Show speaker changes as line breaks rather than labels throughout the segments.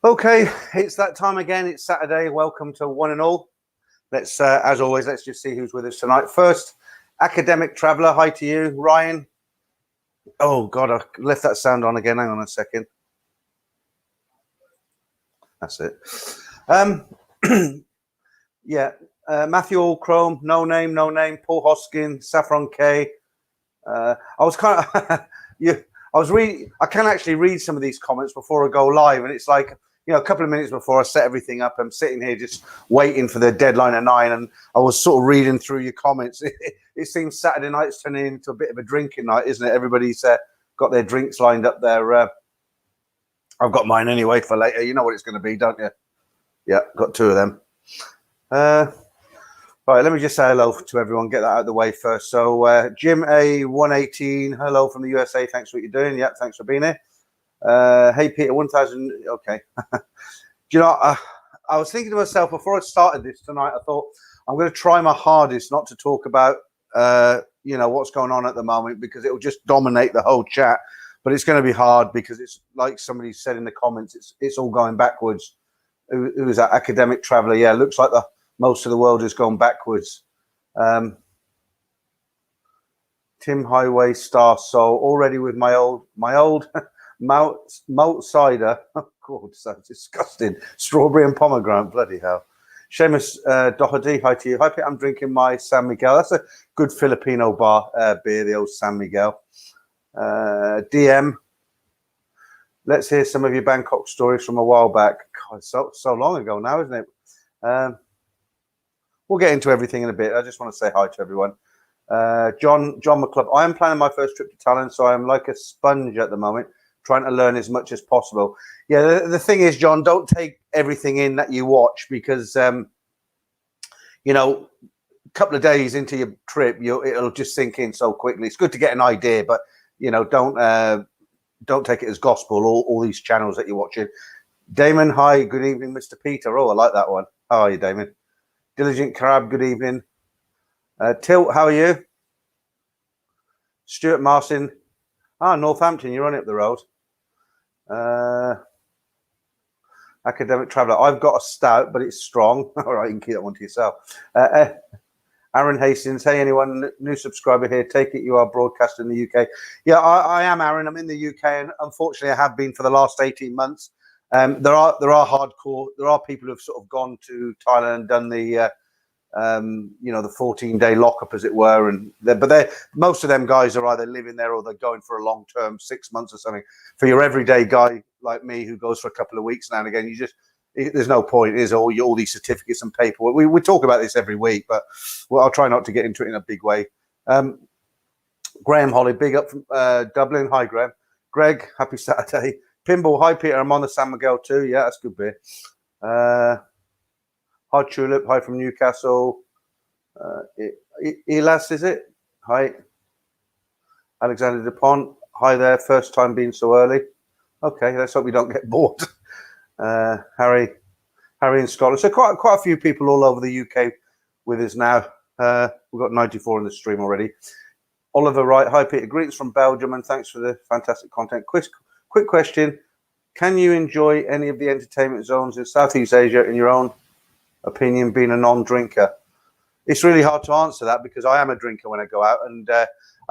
Okay, it's that time again. It's Saturday. Welcome to one and all. Let's, as always, let's just see who's with us tonight. First, academic traveller. Hi to you, Ryan. Oh God, I left that sound on again. Hang on a second. That's it. Yeah, Matthew Allcrome. No name. Paul Hoskin. Saffron K. I was kind of I can actually read some of these comments before I go live, and it's like, a couple of minutes before I set everything up, I'm sitting here just waiting for the deadline at 9, and I was sort of reading through your comments. It seems Saturday night's turning into a bit of a drinking night, isn't it? Everybody's got their drinks lined up there. I've got mine anyway for later. You know what it's going to be, don't you? Yeah, got 2 of them. Right, let me just say hello to everyone, get that out of the way first. So, Jim A118, hello from the USA. Thanks for what you're doing. Yeah, thanks for being here. Hey, Peter 1000. Okay. Do you know, I was thinking to myself before I started this tonight, I thought I'm going to try my hardest not to talk about, what's going on at the moment, because it will just dominate the whole chat. But it's going to be hard because it's like somebody said in the comments, it's all going backwards. Who was that? Academic traveller. Yeah, looks like most of the world has gone backwards. Tim Highway Star Soul already with my old malt cider. Oh God, so disgusting. Strawberry and pomegranate. Bloody hell. Seamus Doherty, hi to you. Hi, Pete. I'm drinking my San Miguel. That's a good Filipino beer, the old San Miguel. DM. Let's hear some of your Bangkok stories from a while back. God, so long ago now, isn't it? We'll get into everything in a bit. I just want to say hi to everyone. John McClub. I am planning my first trip to Thailand, so I am like a sponge at the moment, trying to learn as much as possible. Yeah, the thing is, John, don't take everything in that you watch, because, a couple of days into your trip, it'll just sink in so quickly. It's good to get an idea, but, don't take it as gospel, all these channels that you're watching. Damon, hi, good evening, Mr. Peter. Oh, I like that one. How are you, Damon? Diligent Crab, good evening. Tilt, how are you? Stuart Martin. Northampton, you're only up the road. Academic traveller. I've got a stout, but it's strong. All right, you can keep that one to yourself. Aaron Hastings. Hey, anyone new subscriber here? Take it you are broadcast in the UK. Yeah, I am, Aaron. I'm in the UK, and unfortunately, I have been for the last 18 months. There are hardcore. There are people who've sort of gone to Thailand and done the the 14-day lockup, as it were, but most of them guys are either living there or they're going for a long term, 6 months or something. For your everyday guy like me who goes for a couple of weeks now and again, there's no point. Is all these certificates and paperwork. We talk about this every week, but I'll try not to get into it in a big way. Graham Holly, big up from Dublin. Hi, Graham. Greg, happy Saturday. Pinball, hi, Peter. I'm on the San Miguel too. Yeah, that's good beer. Hi, Tulip. Hi from Newcastle. Elas, is it? Hi. Alexander DuPont. Hi there. First time being so early. Okay, let's hope we don't get bored. Harry in Scotland. So quite a few people all over the UK with us now. We've got 94 in the stream already. Oliver Wright. Hi, Peter. Greetings from Belgium, and thanks for the fantastic content. Quick question. Can you enjoy any of the entertainment zones in Southeast Asia in your own opinion, being a non-drinker? It's really hard to answer that, because I am a drinker when I go out, and I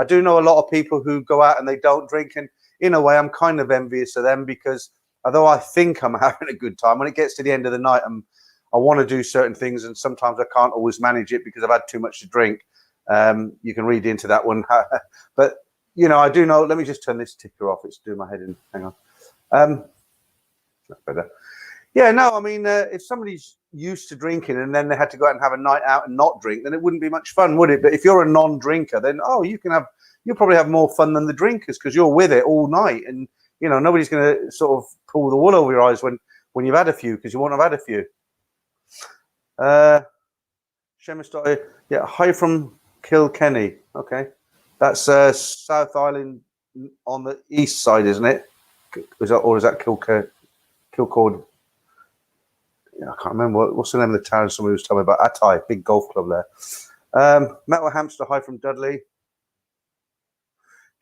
do know a lot of people who go out and they don't drink, and in a way I'm kind of envious of them, because although I think I'm having a good time, when it gets to the end of the night, I want to do certain things, and sometimes I can't always manage it because I've had too much to drink. You can read into that one. But I do know. Let me just turn this ticker off. It's doing my head in. Hang on. That's better. Yeah, no, I mean, if somebody's used to drinking and then they had to go out and have a night out and not drink, then it wouldn't be much fun, would it? But if you're a non-drinker, then you'll probably have more fun than the drinkers, because you're with it all night, and nobody's going to sort of pull the wool over your eyes when you've had a few, because you won't have had a few. Seamus, yeah, hi from Kilkenny. Okay, that's South Island on the east side, isn't it? Is that Kilcord? Yeah, I can't remember what's the name of the town. Somebody was telling me about Attai, big golf club there. Metal Hamster, hi from Dudley.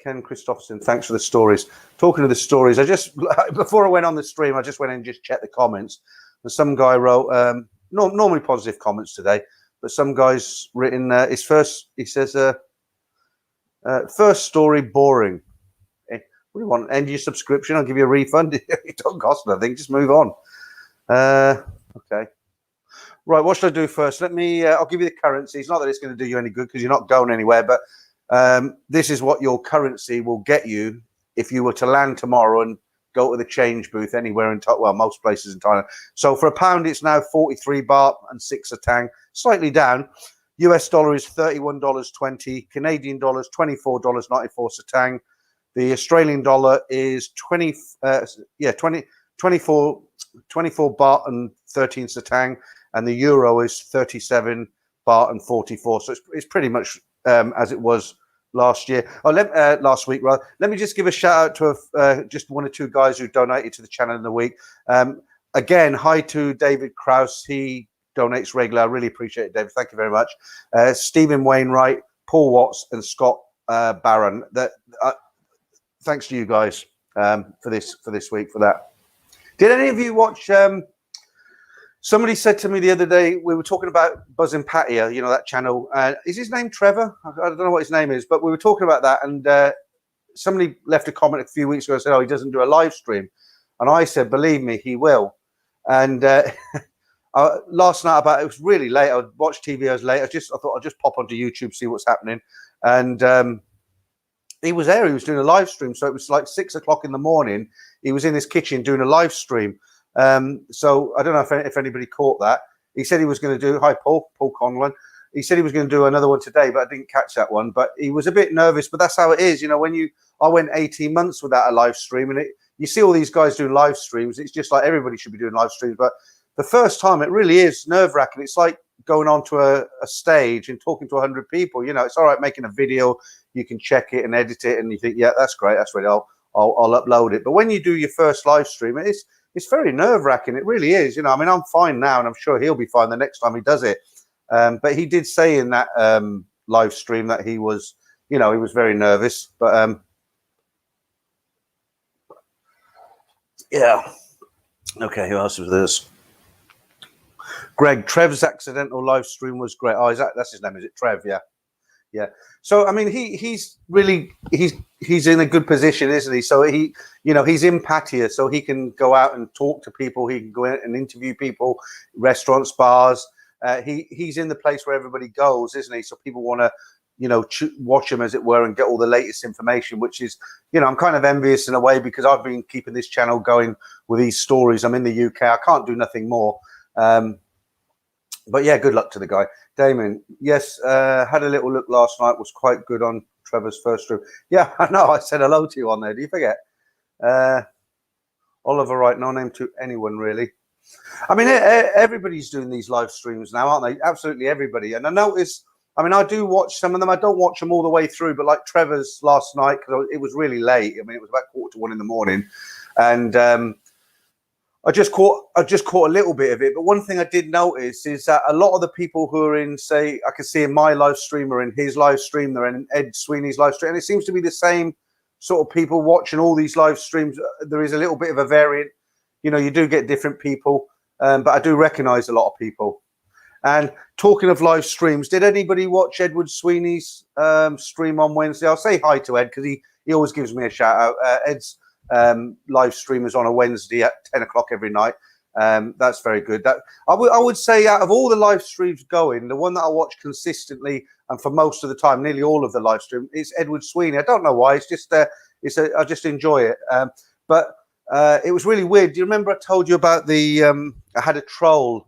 Ken Christopherson, thanks for the stories. Talking of the stories, I just before I went on the stream, I just went in and just checked the comments. And some guy wrote normally positive comments today, but some guy's written his first. He says, "First story boring. What do you want? End your subscription? I'll give you a refund. It don't cost nothing. Just move on." Okay. Right, what should I do first? Let me. I'll give you the currency. It's not that it's going to do you any good because you're not going anywhere, but this is what your currency will get you if you were to land tomorrow and go to the change booth anywhere in most places in Thailand. So for £1, it's now 43 baht and 6 satang, slightly down. US dollar is $31.20. Canadian dollars $24.94 satang. The Australian dollar is 24 baht and 13 satang, and the euro is 37 baht and 44. So it's pretty much as it was last year. Last week, rather. Let me just give a shout out to just one or two guys who donated to the channel in the week. Again, hi to David Krause. He donates regularly. I really appreciate it, David. Thank you very much. Stephen Wainwright, Paul Watts, and Scott Barron. Thanks to you guys for this week for that. Did any of you watch? Somebody said to me the other day, we were talking about Buzz and Patia, you know, that channel. Is his name Trevor? I don't know what his name is, but we were talking about that. And somebody left a comment a few weeks ago and said, oh, he doesn't do a live stream. And I said, believe me, he will. And last night, it was really late. I watched TV, I was late. I thought I'll just pop onto YouTube, see what's happening. And he was there. He was doing a live stream. So it was like 6 o'clock in the morning. He was in his kitchen doing a live stream. So I don't know if anybody caught that. He said he was going to do, hi Paul Conlon. He said he was going to do another one today, but I didn't catch that one. But he was a bit nervous, but that's how it is. You know, I went 18 months without a live stream, and you see all these guys doing live streams. It's just like everybody should be doing live streams. But the first time, it really is nerve wracking. It's like going onto a stage and talking to 100 people. You know, it's all right making a video. You can check it and edit it, and you think, yeah, that's great. That's ready. I'll upload it. But when you do your first live stream, it's very nerve-wracking. It really is. You know, I mean, I'm fine now, and I'm sure he'll be fine the next time he does it. But he did say in that live stream that he was, you know, he was very nervous. But yeah. Okay, who else was this? Greg, Trev's accidental live stream was great. Oh, that's his name, is it? Trev, yeah. Yeah. So I mean, he's in a good position, isn't he? So he's in Patia, so he can go out and talk to people. He can go out and interview people, restaurants, bars. He's in the place where everybody goes, isn't he? So people want to, you know, watch him, as it were, and get all the latest information. Which is, you know, I'm kind of envious in a way, because I've been keeping this channel going with these stories. I'm in the UK. I can't do nothing more. But yeah, good luck to the guy. Damon, yes, had a little look last night, was quite good on Trevor's first stream. Yeah, I know, I said hello to you on there. Do you forget? Oliver Wright, no name to anyone, really. I mean, everybody's doing these live streams now, aren't they? Absolutely everybody. And I notice, I mean, I do watch some of them. I don't watch them all the way through, but like Trevor's last night, because it was really late. I mean, it was about 1:45 in the morning. And I just caught a little bit of it, but one thing I did notice is that a lot of the people who are in, say, I can see in my live stream or in his live stream, they're in Ed Sweeney's live stream, and it seems to be the same sort of people watching all these live streams. There is a little bit of a variant, you know, you do get different people, but I do recognise a lot of people. And talking of live streams, did anybody watch Edward Sweeney's stream on Wednesday? I'll say hi to Ed, because he always gives me a shout out. Ed's live stream is on a Wednesday at 10 o'clock every night. That's very good. That I would say, out of all the live streams going, the one that I watch consistently and for most of the time, nearly all of the live stream, is Edward Sweeney. I don't know why. It's just I just enjoy it. But it was really weird. Do you remember I told you about I had a troll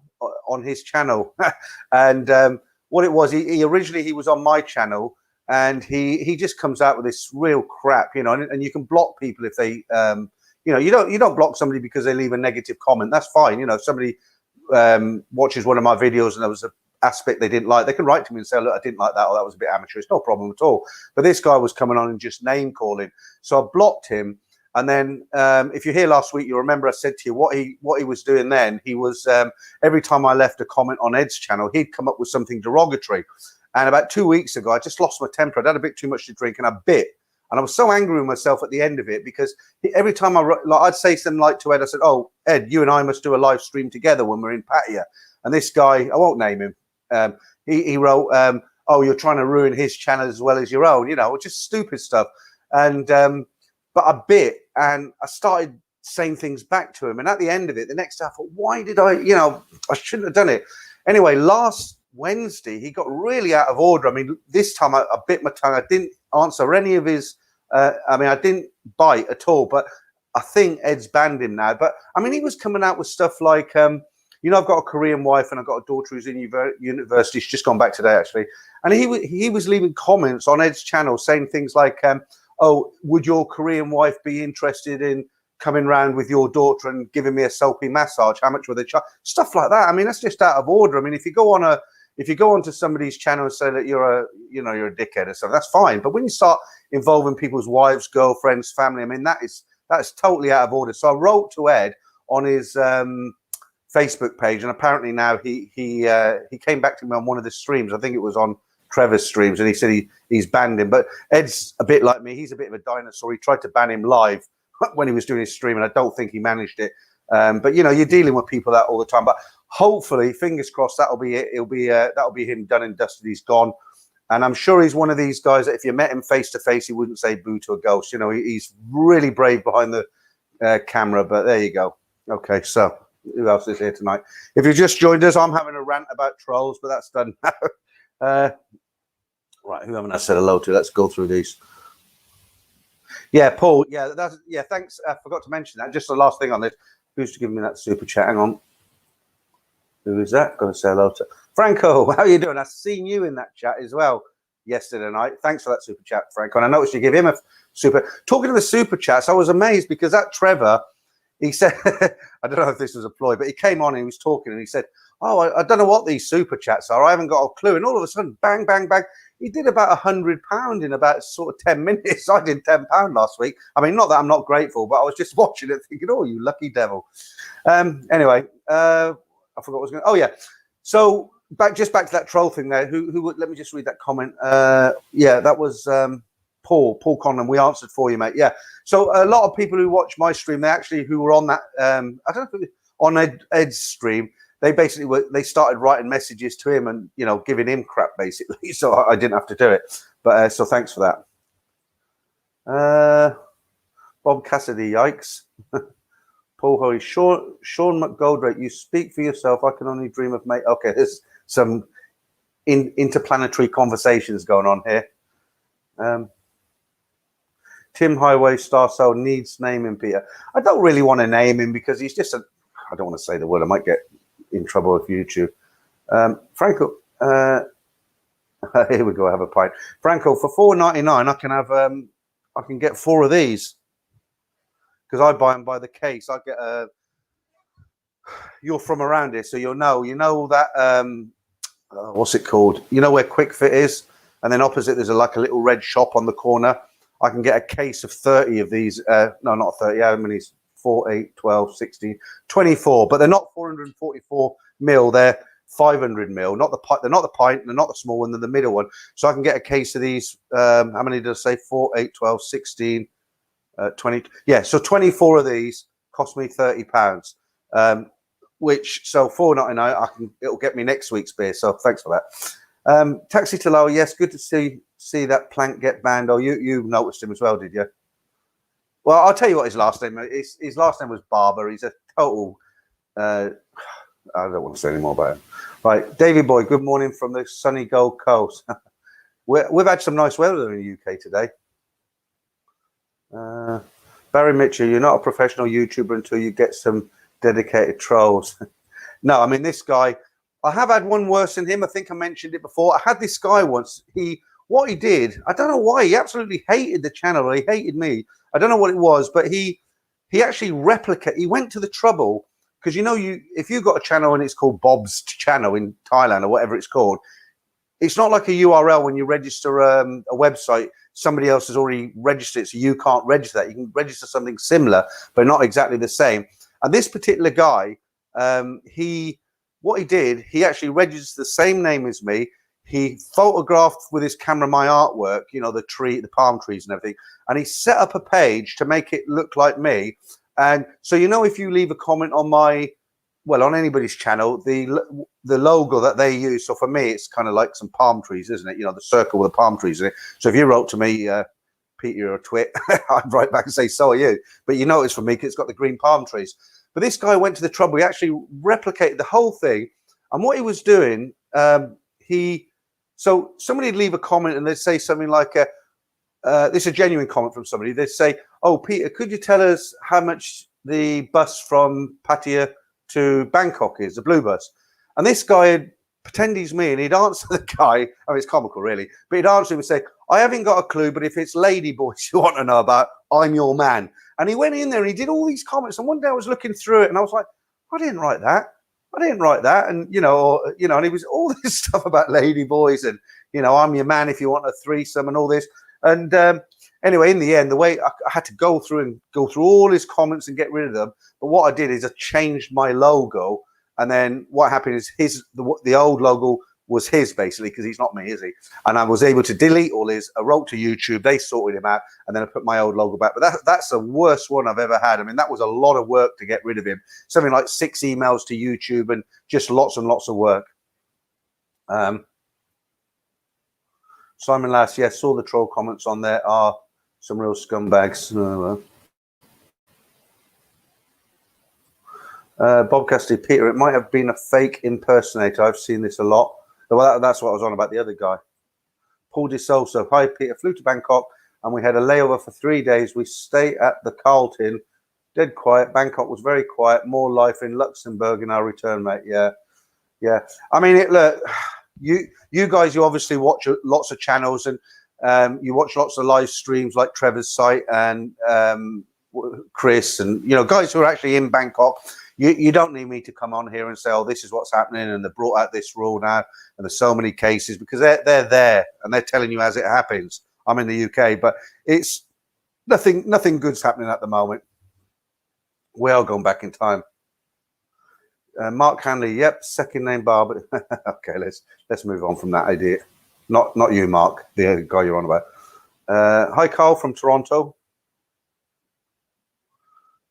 on his channel, and what it was, he originally was on my channel. And he just comes out with this real crap, you know, and you can block people if they, you know, you don't block somebody because they leave a negative comment. That's fine. You know, if somebody watches one of my videos and there was an aspect they didn't like, they can write to me and say, look, I didn't like that, or that was a bit amateurish. No problem at all. But this guy was coming on and just name calling. So I blocked him. And then if you're here last week, you'll remember I said to you what he was doing then. He was, every time I left a comment on Ed's channel, he'd come up with something derogatory. And about 2 weeks ago, I just lost my temper. I'd had a bit too much to drink, and I And I was so angry with myself at the end of it because every time I'd say something like to Ed, I said, "Oh, Ed, you and I must do a live stream together when we're in Pattaya." And this guy, I won't name him, he wrote, "Oh, you're trying to ruin his channel as well as your own," just stupid stuff. And but I bit, and I started saying things back to him. And at the end of it, the next day, I thought, why did I shouldn't have done it. Anyway, last Wednesday, he got really out of order. I mean, this time I bit my tongue. I didn't answer any of his, I didn't bite at all, but I think Ed's banned him now. But I mean, he was coming out with stuff like, I've got a Korean wife and I've got a daughter who's in university. She's just gone back today, actually. And he was leaving comments on Ed's channel saying things like, "Oh, would your Korean wife be interested in coming round with your daughter and giving me a soapy massage? How much would they charge?" Stuff like that. I mean, that's just out of order. I mean, if you go onto somebody's channel and say that you're a dickhead or something, that's fine. But when you start involving people's wives, girlfriends, family, I mean, that's totally out of order. So I wrote to Ed on his Facebook page, and apparently now he came back to me on one of the streams. I think it was on Trevor's streams, and he said he's banned him. But Ed's a bit like me. He's a bit of a dinosaur. He tried to ban him live when he was doing his stream, and I don't think he managed it. But you're dealing with people that all the time. But hopefully, fingers crossed, that'll be it. That'll be him done and dusted. He's gone, and I'm sure he's one of these guys that if you met him face to face, he wouldn't say boo to a ghost. He's really brave behind the camera. But there you go. Okay, so who else is here tonight? If you just joined us, I'm having a rant about trolls, but that's done now. Right, who haven't I said hello to? Let's go through these. Yeah, Paul. Yeah, thanks. I forgot to mention that. Just the last thing on this. Who's giving me that super chat? Hang on. Who is that? Going to say hello to Franco. How are you doing? I've seen you in that chat as well yesterday night. Thanks for that super chat, Franco. And I noticed you give him a super. Talking to the super chats, I was amazed because that Trevor, he said, I don't know if this was a ploy, but he came on and he was talking and he said, "Oh, I don't know what these super chats are. I haven't got a clue." And all of a sudden, bang, bang, bang. He did about £100 in about sort of 10 minutes. I did £10 last week. I mean, not that I'm not grateful, but I was just watching it thinking, "Oh, you lucky devil." Anyway, I forgot what I was going to. Oh, yeah. So back to that troll thing there. Who let me just read that comment. Yeah, that was Paul Conlon. We answered for you, mate. Yeah. So a lot of people who watch my stream, who were on that, I don't know if on Ed's stream, they started writing messages to him and giving him crap basically. So I didn't have to do it, but so thanks for that. Bob Cassidy, yikes. Paul Hoey, Sean McGoldrake, you speak for yourself. I can only dream of mate. Okay, there's some interplanetary conversations going on here. Tim Highway Star Cell needs naming, Peter. I don't really want to name him because he's just I don't want to say the word. I might get in trouble with YouTube. Franco, here we go. Have a pint. Franco, for $4.99, I can have I can get 4 of these because I buy them by the case. I get you're from around here, so you'll know. You know that what's it called? You know where Quick Fit is, and then opposite there's a little red shop on the corner. I can get a case of 30 of these. No, not 30. How many? 4, 8, 12, 16, 24. But they're not 444 mil. They're 500 mil. Not the pint. They're not the pint. They're not the small one. They're the middle one. So I can get a case of these. How many did I say? 4, 8, 12, 16, 20. Yeah. So 24 of these cost me £30. Which so $4.99. It'll get me next week's beer. So thanks for that. Taxi to Lower. Yes, good to see that Plank get banned. Oh, you noticed him as well, did you? Well, I'll tell you what his last name is. His last name was Barber. He's a total. I don't want to say any more about him. Right, Davey boy. Good morning from the sunny Gold Coast. We've had some nice weather in the UK today. Barry Mitchell, you're not a professional YouTuber until you get some dedicated trolls. No, I mean this guy. I have had one worse than him. I think I mentioned it before. I had this guy once. What he did, I don't know why. He absolutely hated the channel. He hated me. I don't know what it was, but he actually he went to the trouble because if you've got a channel and it's called Bob's channel in Thailand or whatever it's called, it's not like a URL when you register a website. Somebody else has already registered it, so you can't register that. You can register something similar, but not exactly the same. And this particular guy, what he did, he actually registered the same name as me. he photographed with his camera my artwork, you know, the palm trees and everything, and he set up a page to make it look like me. And so, you know, if you leave a comment on on anybody's channel, the logo that they use, so for me, it's kind of like some palm trees, isn't it? You know, the circle with the palm trees in it. So if you wrote to me, Peter, you're a twit, I'd write back and say, so are you. But you notice for me, it's got the green palm trees. But this guy went to the trouble. He actually replicated the whole thing. And what he was doing, so somebody would leave a comment and they'd say something like, this is a genuine comment from somebody. They'd say, oh, Peter, could you tell us how much the bus from Pattaya to Bangkok is, the blue bus? And this guy would pretend he's me, and he'd answer the guy. I mean, it's comical, really, but he'd answer him and say, I haven't got a clue, but if it's lady boys you want to know about, I'm your man. And he went in there and he did all these comments. And one day I was looking through it and I was like, I didn't write that. And, and he was all this stuff about lady boys and, you know, I'm your man if you want a threesome and all this. And anyway, in the end, the way I had to go through all his comments and get rid of them. But what I did is I changed my logo. And then what happened is the old logo was his, basically, because he's not me, is he? And I was able to delete all his. I wrote to YouTube, they sorted him out, and then I put my old logo back. But that's the worst one I've ever had. I mean, that was a lot of work to get rid of him. Something like 6 emails to YouTube and just lots and lots of work. Simon Lass, yes, saw the troll comments on there are some real scumbags. Bob Cassidy, Peter, it might have been a fake impersonator. I've seen this a lot. Well, that's what I was on about the other guy. Paul De Sousa, hi Peter, flew to Bangkok and we had a layover for 3 days. We stayed at the Carlton, dead quiet. Bangkok was very quiet, more life in Luxembourg in our return, mate. Yeah. I mean, look, you guys, you obviously watch lots of channels and you watch lots of live streams like Trevor's site and Chris and, you know, guys who are actually in Bangkok. You don't need me to come on here and say, oh, this is what's happening and they brought out this rule now and there's so many cases, because they're there and they're telling you as it happens. I'm in the UK, but it's nothing good's happening at the moment. We are going back in time. Mark Hanley, yep, second name Barber. Okay, let's move on from that idea. Not you, Mark, the other guy you're on about. Hi, Carl from Toronto.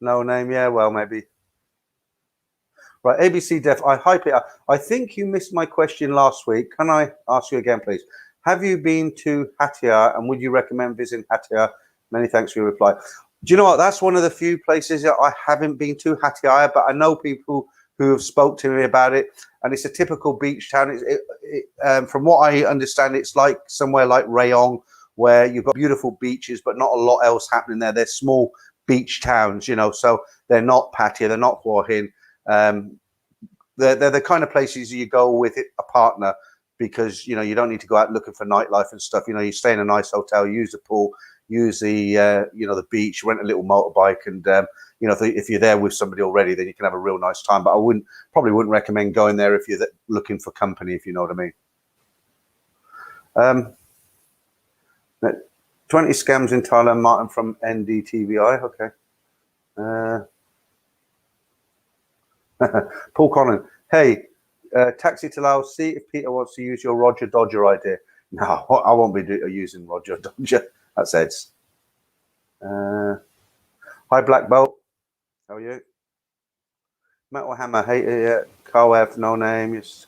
No name, yeah, well, maybe. Right, ABC Def, hi Peter. I think you missed my question last week. Can I ask you again, please? Have you been to Pattaya and would you recommend visiting Pattaya? Many thanks for your reply. Do you know what? That's one of the few places that I haven't been to, Pattaya, but I know people who have spoke to me about it, and it's a typical beach town. From what I understand, it's like somewhere like Rayong, where you've got beautiful beaches, but not a lot else happening there. They're small beach towns, you know, so they're not Pattaya, they're not Hua Hin. They're the kind of places you go with a partner, because, you know, you don't need to go out looking for nightlife and stuff. You know, you stay in a nice hotel, use the pool, use the the beach, rent a little motorbike, and you know, if you're there with somebody already, then you can have a real nice time. But I probably wouldn't recommend going there if you're looking for company, if you know what I mean. 20 scams in Thailand, Martin from NDTVI. Okay. Paul Connon, hey, taxi to Laos, see if Peter wants to use your Roger Dodger idea. No, I won't be using Roger Dodger. That's Ed's. Hi, Black Belt. How are you? Metal Hammer, hey, Carl F, no name. Yes.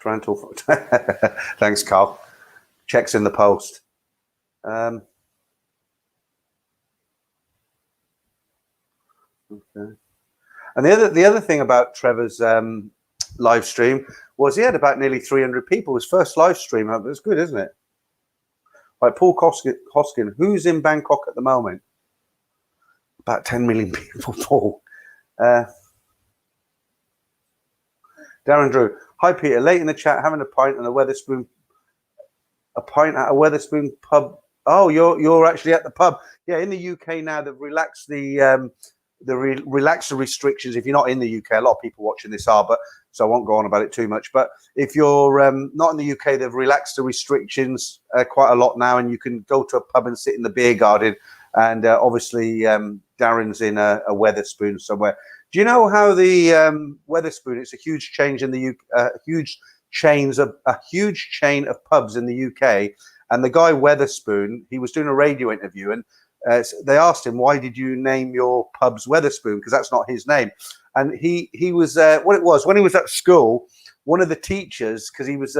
Toronto. Thanks, Carl. Checks in the post. Okay. And the other thing about Trevor's live stream was he had about nearly 300 people. His first live stream. It's good, isn't it? Right, Paul Hoskin, who's in Bangkok at the moment? About 10 million people, Paul. Darren Drew. Hi, Peter. Late in the chat, having a pint and a Weatherspoon. A pint at a Weatherspoon pub. Oh, you're actually at the pub. Yeah, in the UK now, they've relaxed the restrictions. If you're not in the UK, a lot of people watching this are, but so I won't go on about it too much. But if you're not in the UK, they've relaxed the restrictions quite a lot now, and you can go to a pub and sit in the beer garden. And obviously, Darren's in a Weatherspoon somewhere. Do you know how the Weatherspoon? It's a huge change in the UK, huge chains of a huge chain of pubs in the UK. And the guy Weatherspoon, he was doing a radio interview, and they asked him, "Why did you name your pubs Weatherspoon? Because that's not his name." And he was what it was when he was at school. One of the teachers, because he was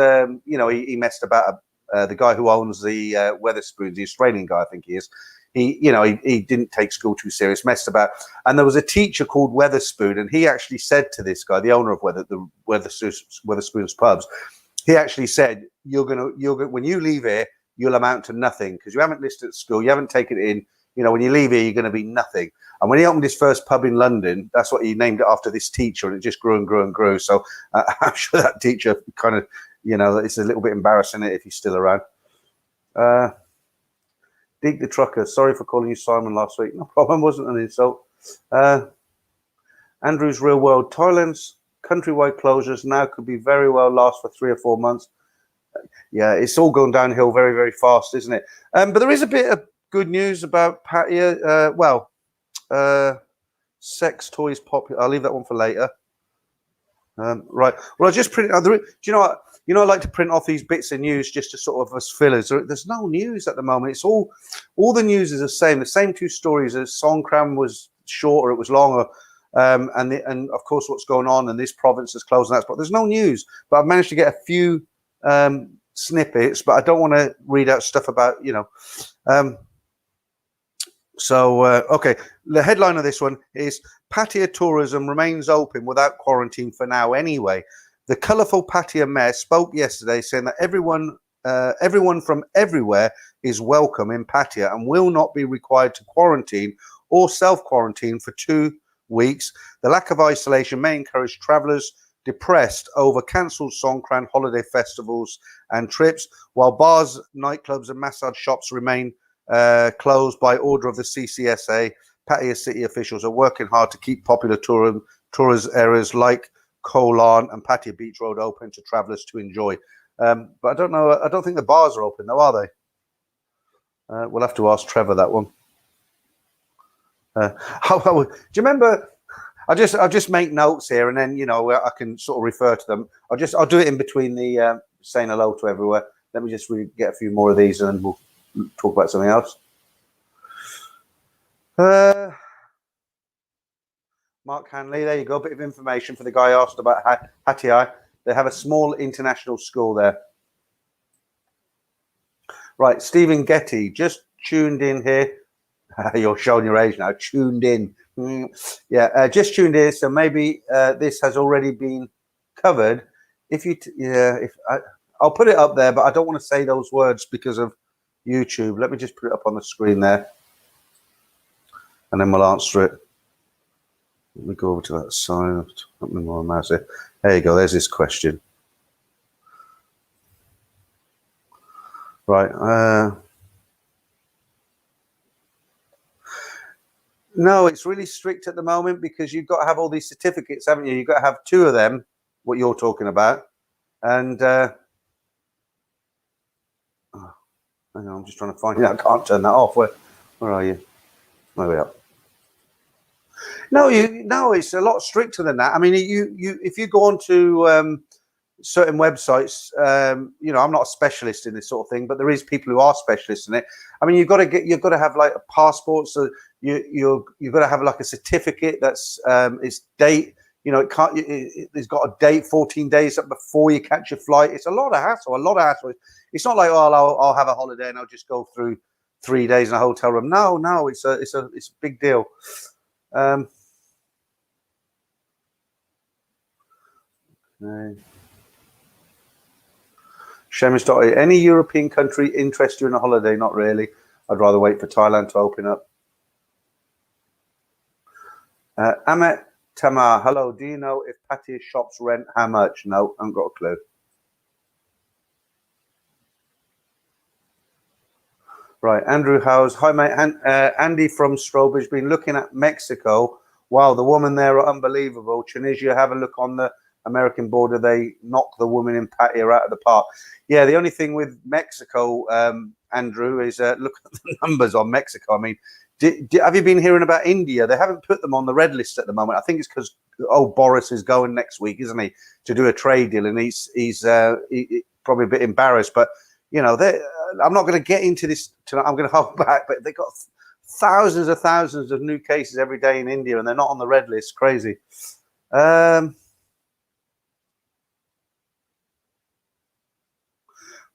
he messed about the guy who owns the Weatherspoons, the Australian guy, I think he is. He didn't take school too serious, messed about. And there was a teacher called Weatherspoon, and he actually said to this guy, the owner of the Weatherspoons pubs, he actually said, "You're gonna when you leave here, you'll amount to nothing because you haven't listed at school, you haven't taken it in. When you leave here, you're going to be nothing." And when he opened his first pub in London, that's what he named it after this teacher, and it just grew and grew and grew. So I'm sure that teacher kind of, it's a little bit embarrassing if he's still around. Dig the Trucker, sorry for calling you Simon last week. No problem, wasn't an insult. Andrew's Real World, Thailand's countrywide closures now could be very well last for 3 or 4 months. Yeah, it's all going downhill very, very fast, isn't it? But there is a bit of good news about Pattaya. Sex toys popular. I'll leave that one for later. Right. Well, I just printed. Do you know what? I like to print off these bits of news just to sort of as fillers. There's no news at the moment. It's all the news is the same. The same two stories. Songkran was shorter, it was longer, and of course what's going on. And this province is closed and that. But there's no news. But I've managed to get a few snippets. But I don't want to read out stuff about okay, the headline of this one is Pattaya tourism remains open without quarantine for now anyway. The colourful Pattaya mayor spoke yesterday saying that everyone from everywhere is welcome in Pattaya and will not be required to quarantine or self-quarantine for 2 weeks. The lack of isolation may encourage travellers depressed over cancelled Songkran holiday festivals and trips, while bars, nightclubs and massage shops remain closed by order of the CCSA. Pattaya city officials are working hard to keep popular tourist areas like Koh Larn and Pattaya Beach Road open to travellers to enjoy. But I don't know. I don't think the bars are open, though, are they? We'll have to ask Trevor that one. Do you remember? I'll just make notes here, and then I can sort of refer to them. I'll do it in between the saying hello to everywhere. Let me just get a few more of these, and then we'll talk about something else. Mark Hanley, there you go. A bit of information for the guy asked about Pattaya. They have a small international school there. Right, Stephen Getty just tuned in here. You're showing your age now. Tuned in. Yeah, just tuned in. So maybe this has already been covered. I'll put it up there, but I don't want to say those words because of YouTube. Let me just put it up on the screen there, and then we'll answer it. Let me go over to that side. More mouse here. There you go. There's this question. Right. No, it's really strict at the moment because you've got to have all these certificates, haven't you? You've got to have 2 of them, what you're talking about. And hang on, I'm just trying to find it. I can't turn that off. Where are you? There we are. No, it's a lot stricter than that. I mean, if you go on to certain websites, I'm not a specialist in this sort of thing, but there is people who are specialists in it. I mean, you've got to have like a passport, so you've got to have like a certificate that's its date. It's got a date 14 days up before you catch your flight. It's a lot of hassle. It's not like, I'll have a holiday and I'll just go through 3 days in a hotel room. No, it's a big deal. Okay. Shemus, any European country interest you in a holiday? Not really. I'd rather wait for Thailand to open up. Amit Tamar, hello. Do you know if Pattaya shops rent how much? No, I haven't got a clue. Right, Andrew Howes. Hi, mate. Andy from Strobridge, been looking at Mexico. Wow, the women there are unbelievable. Tunisia, have a look on the American border. They knock the woman in Pattaya out of the park. Yeah, the only thing with Mexico, Andrew, is look at the numbers on Mexico. I mean, Have you been hearing about India? They haven't put them on the red list at the moment. I think it's because Boris is going next week, isn't he, to do a trade deal, and he's probably a bit embarrassed. But you know, I'm not going to get into this tonight. I'm going to hold back. But they got thousands of new cases every day in India, and they're not on the red list. Crazy.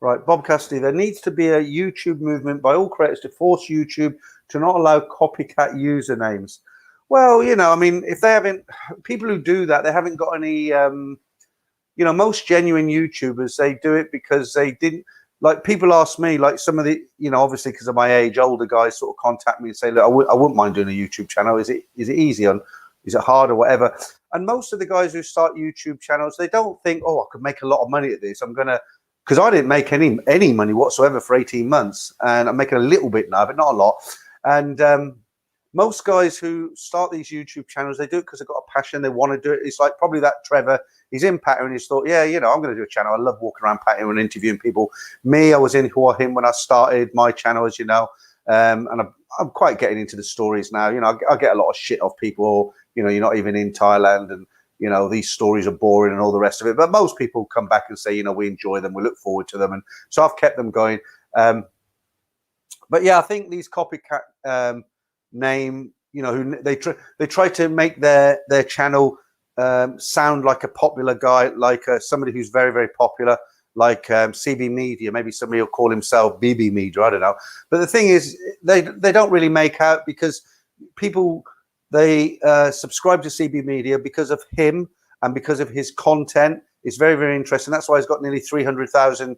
Right, Bob Cassidy, there needs to be a YouTube movement by all creators to force YouTube to not allow copycat usernames. Well, you know, I mean, if they haven't, people who do that, they haven't got any, you know, most genuine YouTubers, they do it because they didn't, like people ask me, like some of the, you know, obviously because of my age, older guys sort of contact me and say, look, I wouldn't mind doing a YouTube channel. Is it easy? Is it hard or whatever? And most of the guys who start YouTube channels, they don't think, oh, I could make a lot of money at this. I'm going to, because I didn't make any money whatsoever for 18 months, and I'm making a little bit now, but not a lot. And most guys who start these YouTube channels, they do it because they've got a passion, they want to do it. It's like probably that Trevor, he's in patio and he's thought, yeah, you know, I'm going to do a channel. I love walking around patio and interviewing people. Me, I was in Hua-Hin when I started my channel, as you know, and I'm quite getting into the stories now. You know, I get a lot of shit off people, you know, you're not even in Thailand, and you know, these stories are boring and all the rest of it. But most people come back and say, you know, we enjoy them, we look forward to them. And so I've kept them going. But yeah, I think these copycat name, you know, who they try to make their channel sound like a popular guy, like somebody who's very, very popular, like CB Media. Maybe somebody will call himself BB Media, I don't know. But the thing is, they don't really make out, because people, they subscribe to CB Media because of him and because of his content. It's very, very interesting. That's why he's got nearly 300,000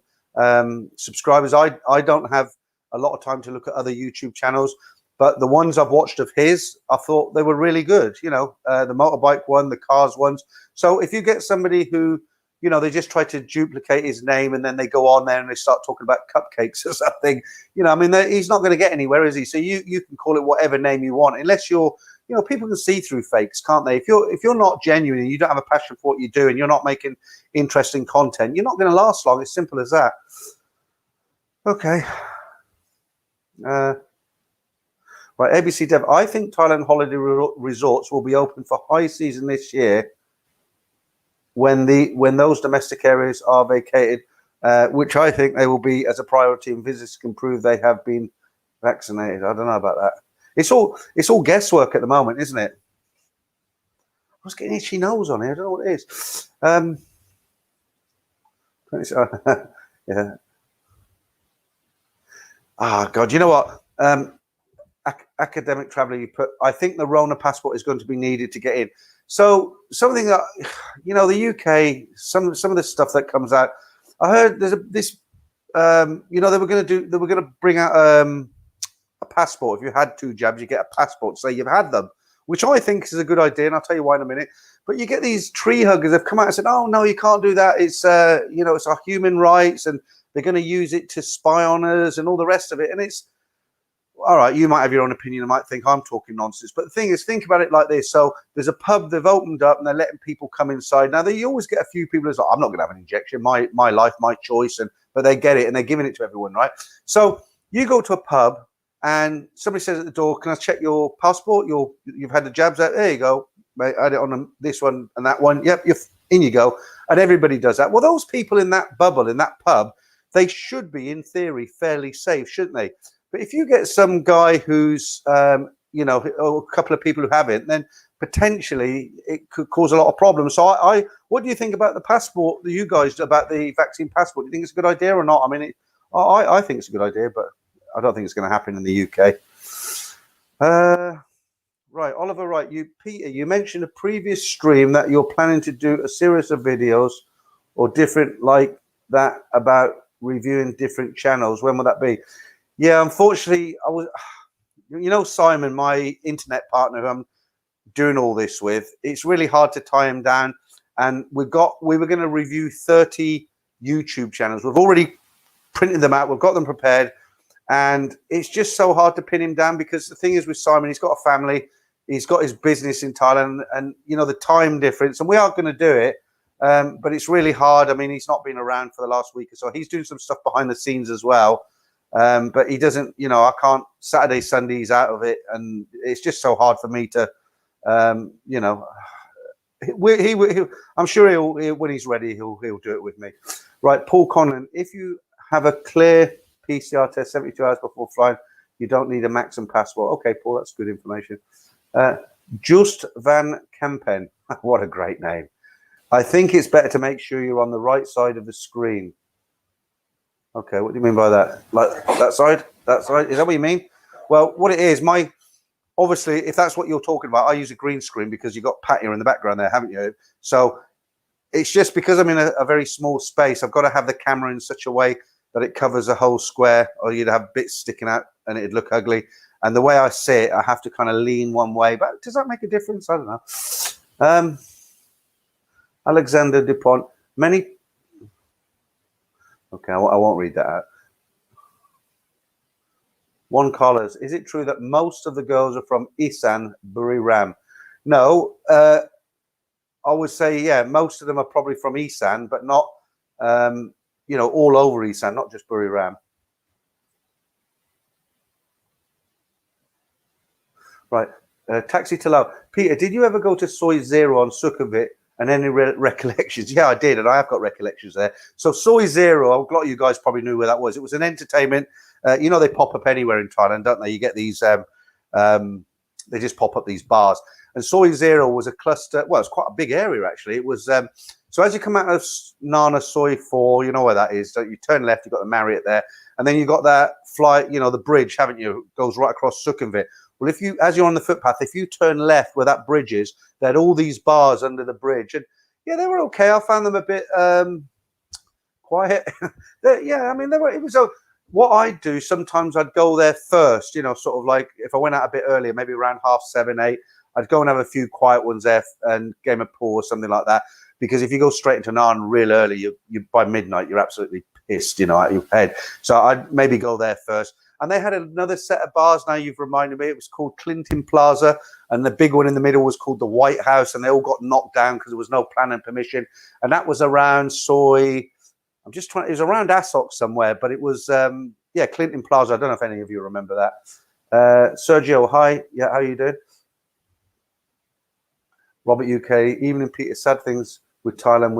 subscribers. I don't have a lot of time to look at other YouTube channels, but the ones I've watched of his, I thought they were really good. You know, the motorbike one, the cars ones. So if you get somebody who, you know, they just try to duplicate his name and then they go on there and they start talking about cupcakes or something, you know, I mean, he's not going to get anywhere, is he? So you can call it whatever name you want, unless you're, you know, people can see through fakes, can't they? If you're not genuine and you don't have a passion for what you do and you're not making interesting content, you're not going to last long. It's simple as that. Okay. Right, ABC Dev. I think Thailand holiday resorts will be open for high season this year when those domestic areas are vacated, which I think they will be as a priority, and visitors can prove they have been vaccinated. I don't know about that. It's all guesswork at the moment, isn't it? I was getting itchy nose on here. I don't know what it is. Yeah. Ah, God. You know what? Academic traveller, you put. I think the Rona passport is going to be needed to get in. So something that, you know, the UK, some of the stuff that comes out. I heard there's this. You know, they were going to bring out a passport. If you had 2 jabs, you get a passport, so you've had them, which I think is a good idea, and I'll tell you why in a minute. But you get these tree huggers have come out and said, oh no, you can't do that, it's you know, it's our human rights, and they're going to use it to spy on us and all the rest of it. And it's all right, you might have your own opinion, I might think I'm talking nonsense, but the thing is, think about it like this. So there's a pub, they've opened up and they're letting people come inside. Now you always get a few people who's like, I'm not going to have an injection, my life, my choice, but they get it and they're giving it to everyone, right? So you go to a pub and somebody says at the door, can I check your passport? You've had the jabs out. There you go, mate. I had it on this one and that one. Yep, in you go. And everybody does that. Well, those people in that bubble, in that pub, they should be, in theory, fairly safe, shouldn't they? But if you get some guy who's, you know, or a couple of people who haven't, then potentially it could cause a lot of problems. So what do you think about the passport, you guys, about the vaccine passport? Do you think it's a good idea or not? I mean, I think it's a good idea, but I don't think it's going to happen in the UK. Right, Oliver, right. Peter, you mentioned a previous stream that you're planning to do a series of videos or different like that about reviewing different channels. When will that be? Yeah, unfortunately, you know, Simon, my internet partner who I'm doing all this with, it's really hard to tie him down. And we were going to review 30 YouTube channels. We've already printed them out. We've got them prepared. And it's just so hard to pin him down, because the thing is with Simon, he's got a family, he's got his business in Thailand, and you know, the time difference, and we are going to do it, but it's really hard. I mean, he's not been around for the last week or so. He's doing some stuff behind the scenes as well. But he doesn't, I can't. Saturday, Sundays out of it, and it's just so hard for me to, I'm sure he'll when he's ready, he'll do it with me. Right, Paul Conlon. If you have a clear PCR test 72 hours before flying, you don't need a Maxim passport. Okay, Paul, that's good information. Just Van Kampen. What a great name. I think it's better to make sure you're on the right side of the screen. Okay, what do you mean by that? Like that side? That side? Is that what you mean? Well, what it is, obviously, if that's what you're talking about, I use a green screen because you've got Pat here in the background there, haven't you? So it's just because I'm in a very small space, I've got to have the camera in such a way that it covers a whole square, or you'd have bits sticking out and it'd look ugly. And the way I sit, I have to kind of lean one way. But does that make a difference? I don't know. Alexander Dupont. Okay, I won't read that out. Juan Carlos. Is it true that most of the girls are from Isan, Buriram? No. I would say, yeah, most of them are probably from Isan, but not, all over Isan, not just Buriram. Right. Taxi to Lao. Peter, did you ever go to Soy Zero on Sukhumvit and any recollections? Yeah, I did, and I have got recollections there. So Soy Zero, a lot of you guys probably knew where that was. It was an entertainment. They pop up anywhere in Thailand, don't they? You get these, they just pop up these bars. And Soy Zero was a cluster. Well, it's quite a big area, actually. It was, so as you come out of Nana Soy 4, you know where that is. So you turn left, you've got the Marriott there. And then you've got that flight, the bridge, haven't you? It goes right across Sukhumvit. Well, as you're on the footpath, if you turn left where that bridge is, they had all these bars under the bridge. And yeah, they were okay. I found them a bit quiet. It was what I'd do, sometimes I'd go there first, sort of like if I went out a bit earlier, maybe around 7:30, 8, I'd go and have a few quiet ones there and game of pool or something like that. Because if you go straight into Nan real early, you by midnight, you're absolutely pissed, out your head. So I'd maybe go there first. And they had another set of bars. Now you've reminded me, it was called Clinton Plaza. And the big one in the middle was called the White House. And they all got knocked down because there was no plan and permission. And that was around it was around Asok somewhere. But it was, Clinton Plaza. I don't know if any of you remember that. Sergio, hi. Yeah, how you doing? Robert UK, Evening Peter, sad things with Thailand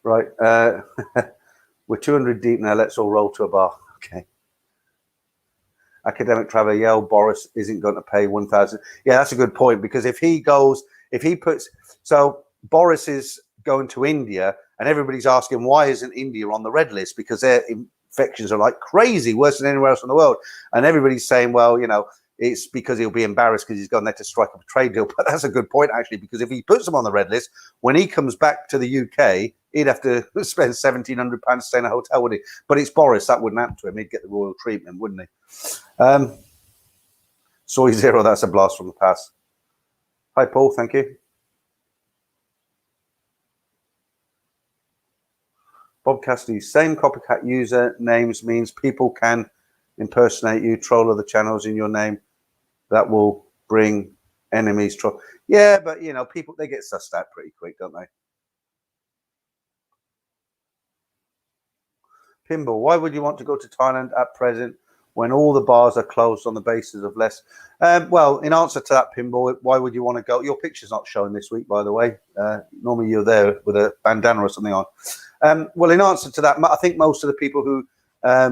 Right. We're 200 deep now. Let's all roll to a bar. Okay. Academic travel. Yale Boris isn't going to pay 1,000. Yeah, that's a good point, because so Boris is going to India and everybody's asking, why isn't India on the red list? Because their infections are like crazy, worse than anywhere else in the world. And everybody's saying, well, it's because he'll be embarrassed because he's gone there to strike up a trade deal. But that's a good point, actually, because if he puts him on the red list, when he comes back to the UK, he'd have to spend £1,700 staying in a hotel, wouldn't he? But it's Boris. That wouldn't happen to him. He'd get the royal treatment, wouldn't he? Soy Zero, that's a blast from the past. Hi, Paul. Thank you. Bob Cassidy, same copycat user names means people can impersonate you, troll other channels in your name. That will bring enemies. Yeah, but people, they get sussed out pretty quick, don't they? Pinball, why would you want to go to Thailand at present when all the bars are closed on the basis of less? Well, in answer to that, Pinball, why would you want to go? Your picture's not showing this week, by the way. Normally you're there with a bandana or something on. Well, in answer to that, I think most of the people who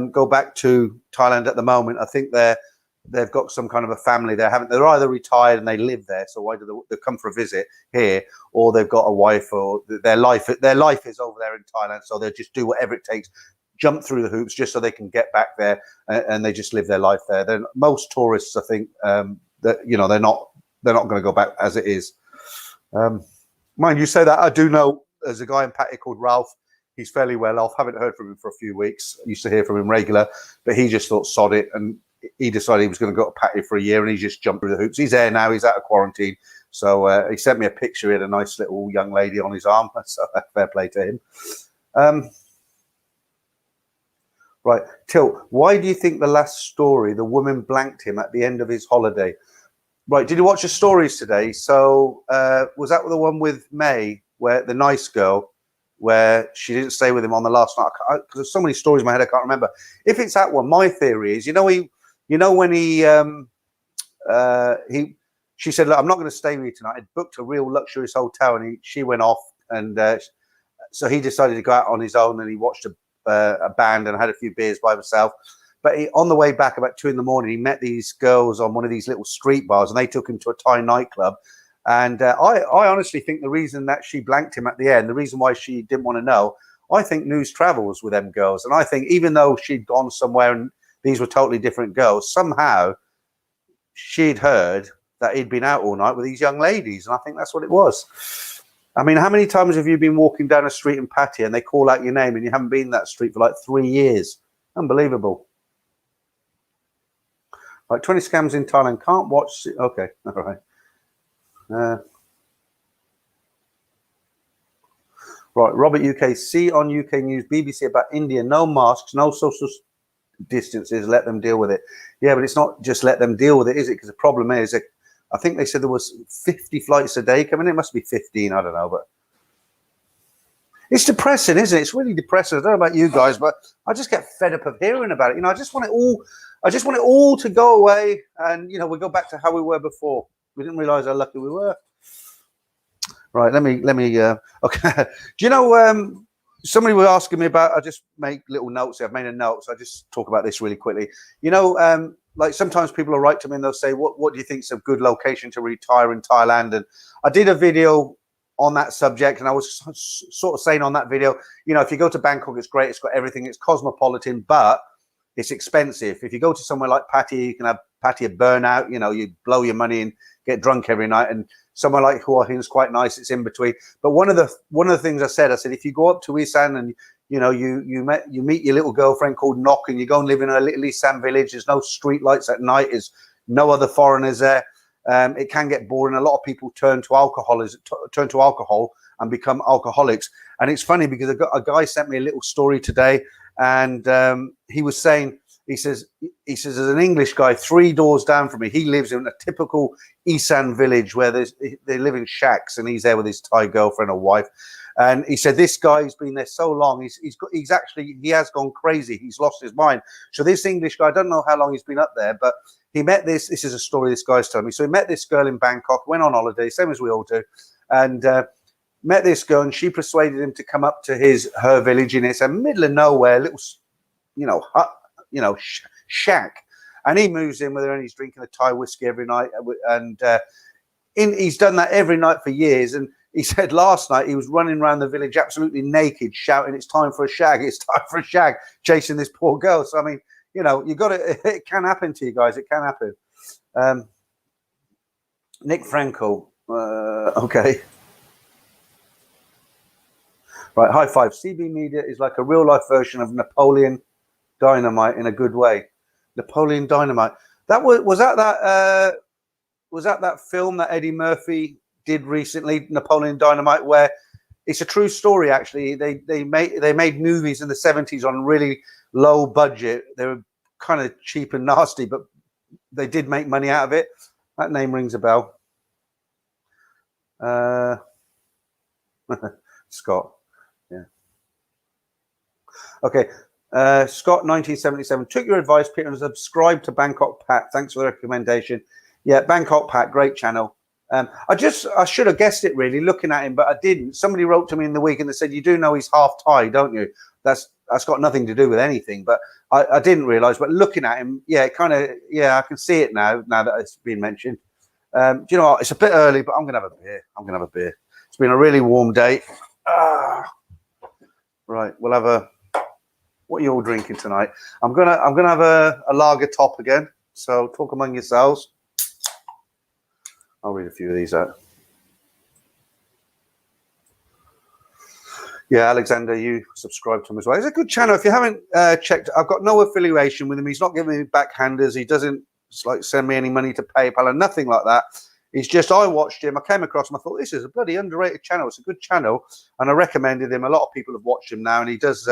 go back to Thailand at the moment, I think they've got some kind of a family there. They're either retired and they live there, so why do they come for a visit here, or they've got a wife, or their life is over there in Thailand, so they'll just do whatever it takes, jump through the hoops just so they can get back there, and they just live their life there. Most tourists, I think, that they're not going to go back as it is. Mind you say that, I do know there's a guy in Pattaya called Ralph. He's fairly well off. Haven't heard from him for a few weeks. Used to hear from him regular, but he just thought sod it, and he decided he was going to go to Pattaya for a year, and he just jumped through the hoops. He's there now. He's out of quarantine. So he sent me a picture. He had a nice little young lady on his arm. So fair play to him. Right. Tilt, why do you think the last story, the woman blanked him at the end of his holiday? Right. Did you watch the stories today? So was that the one with May, where the nice girl, where she didn't stay with him on the last night. Because there's so many stories in my head I can't remember. If it's that one, my theory is, when she said, "Look, I'm not going to stay with you tonight." I'd booked a real luxurious hotel, and she went off, and so he decided to go out on his own, and he watched a band and had a few beers by himself. But on the way back about 2 a.m, he met these girls on one of these little street bars, and they took him to a Thai nightclub. And I honestly think the reason that she blanked him at the end, the reason why she didn't want to know, I think news travels with them girls. And I think even though she'd gone somewhere and these were totally different girls, somehow she'd heard that he'd been out all night with these young ladies. And I think that's what it was. I mean, how many times have you been walking down a street in Pattaya and they call out your name and you haven't been in that street for like 3 years? Unbelievable. Like 20 scams in Thailand. Can't watch. Okay. All right. Right. Robert UK. See on UK News, BBC about India. No masks, no social distances. Let them deal with it. Yeah, but it's not just let them deal with it, is it? Because the problem is, I think they said there was 50 flights a day coming in. It must be 15. I don't know, but it's depressing, isn't it? It's really depressing. I don't know about you guys, but I just get fed up of hearing about it. I just want it all. I just want it all to go away, and we go back to how we were before. We didn't realize how lucky we were. Right, let me. Okay, do you know? Somebody was asking me about. I just make little notes. I've made a note, so I just talk about this really quickly. Like sometimes people will write to me and they'll say, "What do you think is a good location to retire in Thailand?" And I did a video on that subject, and I was sort of saying on that video, if you go to Bangkok, it's great. It's got everything. It's cosmopolitan, but it's expensive. If you go to somewhere like Pattaya, you can have Pattaya burnout. You blow your money and get drunk every night. And somewhere like Hua Hin is quite nice. It's in between. But one of the things I said, if you go up to Isan and you meet your little girlfriend called Nok, and you go and live in a little Isan village. There's no street lights at night. There's no other foreigners there. It can get boring. A lot of people turn to alcohol and become alcoholics. And it's funny because a guy sent me a little story today. And he was saying, he says, there's an English guy 3 doors down from me. He lives in a typical Isan village where they live in shacks, and he's there with his Thai girlfriend or wife. And he said, this guy's been there so long, he has gone crazy. He's lost his mind. So this English guy, I don't know how long he's been up there, but he met this is a story this guy's telling me. So he met this girl in Bangkok, went on holiday, same as we all do. And, met this girl, and she persuaded him to come up to her village in the middle of nowhere, little, hut, shack. And he moves in with her, and he's drinking a Thai whiskey every night. And he's done that every night for years. And he said last night he was running around the village absolutely naked, shouting, "It's time for a shag! It's time for a shag!" chasing this poor girl. So I mean, you got to. It can happen to you guys. It can happen. Nick Franco. Okay. Right, high five. CB Media is like a real-life version of Napoleon Dynamite in a good way. Napoleon Dynamite. Was that film that Eddie Murphy did recently, Napoleon Dynamite, where it's a true story. Actually, they made movies in the 70s on really low budget. They were kind of cheap and nasty, but they did make money out of it. That name rings a bell. Scott. Yeah. Okay. Scott 1977 took your advice, Peter, and subscribed to Bangkok Pat. Thanks for the recommendation. Yeah, Bangkok Pat, great channel. I should have guessed it really looking at him, but I didn't. Somebody wrote to me in the week and they said, "You do know he's half Thai, don't you?" That's got nothing to do with anything, but I didn't realize. But looking at him, yeah, I can see it now that it's been mentioned. Do you know what? It's a bit early, but I'm gonna have a beer. It's been a really warm day. Right, we'll have what are you all drinking tonight? I'm gonna have a lager top again. So talk among yourselves. I'll read a few of these out. Yeah, Alexander, you subscribe to him as well. It's a good channel. If you haven't checked, I've got no affiliation with him. He's not giving me backhanders. He doesn't send me any money to PayPal or nothing like that. It's just I watched him. I came across him. I thought this is a bloody underrated channel. It's a good channel, and I recommended him. A lot of people have watched him now, and he does.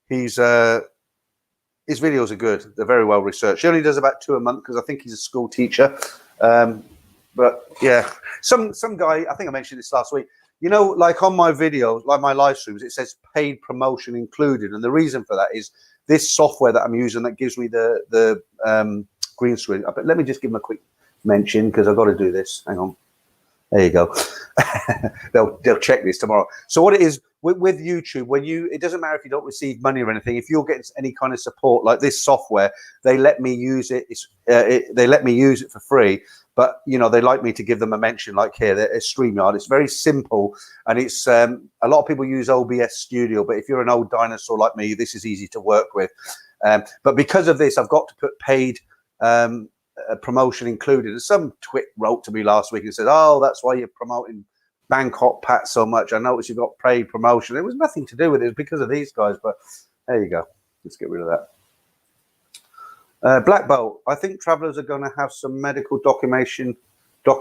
His videos are good. They're very well researched. He only does about 2 a month because I think he's a school teacher. But yeah, some guy. I think I mentioned this last week. you know, like on my videos, like my live streams, it says paid promotion included, and the reason for that is this software that I'm using that gives me the green screen. But let me just give them a quick mention because I've got to do this. Hang on. There you go. they'll check this tomorrow. So what it is with YouTube, when it doesn't matter if you don't receive money or anything, if you're getting any kind of support like this software, they let me use it. They let me use it for free, but you know, they like me to give them a mention, like here, it's StreamYard. It's very simple, and it's a lot of people use OBS Studio, but if you're an old dinosaur like me, this is easy to work with. But because of this, I've got to put paid promotion included. And some twit wrote to me last week and said, "Oh, that's why you're promoting Bangkok Pat so much. I noticed you've got paid promotion." It was nothing to do with it. It was because of these guys. But there you go. Let's get rid of that. Black Bolt. I think travellers are going to have some medical documentation. I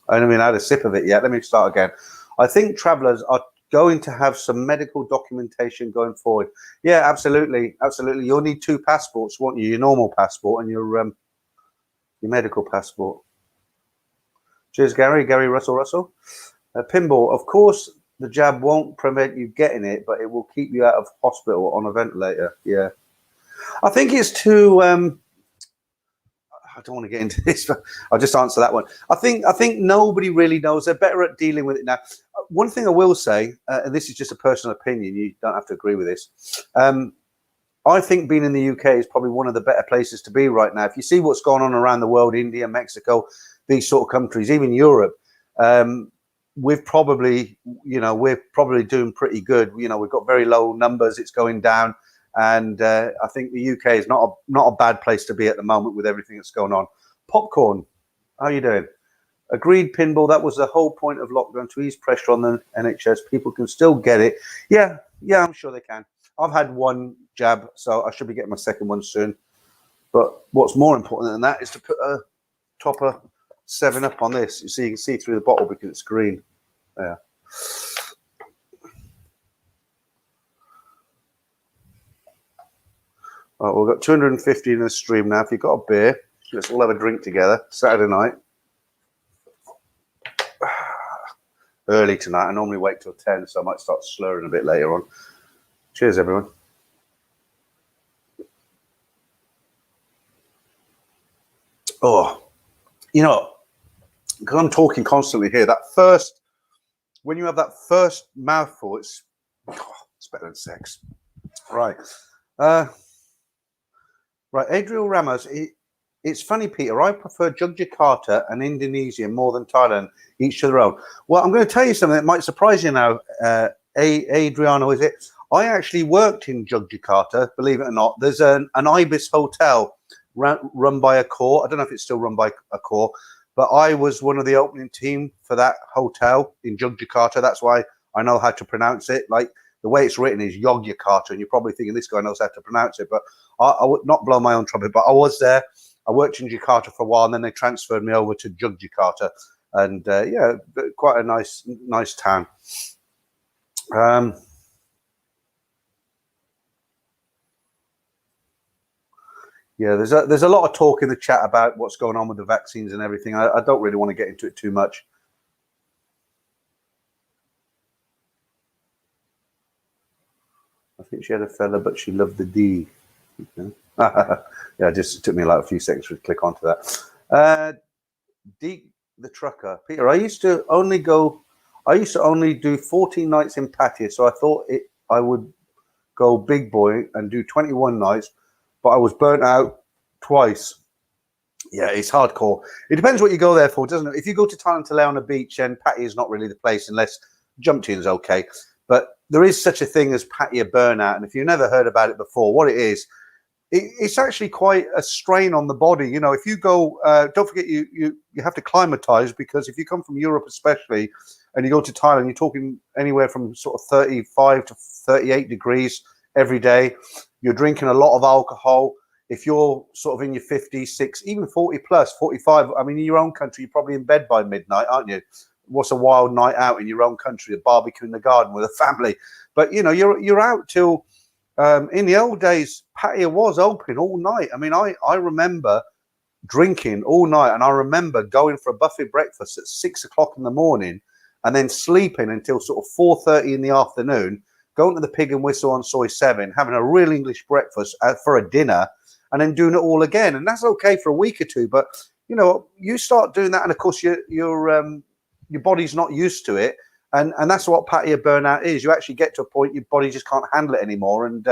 haven't even had a sip of it yet. Let me start again. I think travellers are going to have some medical documentation going forward. Yeah, absolutely, absolutely. You'll need 2 passports, won't you? Your normal passport and your medical passport. Cheers, Gary. Gary Russell. Pinball. Of course, the jab won't prevent you getting it, but it will keep you out of hospital on a ventilator. Yeah. I think it's too. I don't want to get into this, but I'll just answer that one. I think nobody really knows. They're better at dealing with it now. One thing I will say, and this is just a personal opinion, you don't have to agree with this. I think being in the UK is probably one of the better places to be right now. If you see what's going on around the world, India, Mexico, these sort of countries, even Europe, we're probably doing pretty good. You know, we've got very low numbers. It's going down. And I think the UK is not a bad place to be at the moment with everything that's going on. Popcorn, how are you doing? Agreed, Pinball. That was the whole point of lockdown, to ease pressure on the NHS. People can still get it. Yeah, I'm sure they can. I've had 1 jab, so I should be getting my 2nd one soon. But what's more important than that is to put a topper 7-Up on this, so you can see through the bottle because it's green. Yeah. Right, we've got 250 in the stream now. If you've got a beer, let's all have a drink together. Saturday night. Early tonight. I normally wait till 10, so I might start slurring a bit later on. Cheers, everyone. Oh, you know, because I'm talking constantly here, when you have that first mouthful, it's better than sex. Right. Right, Adriel Ramos. It's funny, Peter. I prefer Yogyakarta and Indonesia more than Thailand, each to their own. Well, I'm going to tell you something that might surprise you now. Adriano, is it? I actually worked in Yogyakarta, believe it or not. There's an Ibis hotel run by a corps. I don't know if it's still run by a corps, but I was one of the opening team for that hotel in Yogyakarta. That's why I know how to pronounce it. Like, the way it's written is Yogyakarta, and you're probably thinking this guy knows how to pronounce it, but I would not blow my own trumpet. But I was there. I worked in Jakarta for a while, and then they transferred me over to Yogyakarta, and yeah, quite a nice town. Yeah, there's a lot of talk in the chat about what's going on with the vaccines and everything. I don't really want to get into it too much. I think she had a fella, but she loved the D. Okay. Yeah, it just took me like a few seconds to click onto that. D the trucker, Peter. I used to only do 14 nights in Pattaya, so I thought I would go big boy and do 21 nights, but I was burnt out twice. Yeah, it's hardcore. It depends what you go there for, doesn't it? If you go to Thailand to lay on a beach, then Pattaya is not really the place unless jump team is okay. But there is such a thing as Pattaya burnout, and if you've never heard about it before, what it is, it's actually quite a strain on the body. You know, if you go, don't forget you have to climatize, because if you come from Europe especially, and you go to Thailand, you're talking anywhere from sort of 35 to 38 degrees every day. You're drinking a lot of alcohol. If you're sort of in your 50s, 60s, even 40 plus, 45, I mean, in your own country, you're probably in bed by midnight, aren't you? What's a wild night out in your own country, a barbecue in the garden with a family? But, you know, you're out till, in the old days, Pattaya was open all night. I mean, I remember drinking all night, and I remember going for a buffet breakfast at 6 o'clock in the morning, and then sleeping until sort of 4:30 in the afternoon, going to the Pig and Whistle on Soy 7, having a real English breakfast for a dinner, and then doing it all again. And that's okay for a week or two, but you know, you start doing that, and of course your body's not used to it, and that's what patio burnout is. You actually get to a point your body just can't handle it anymore, and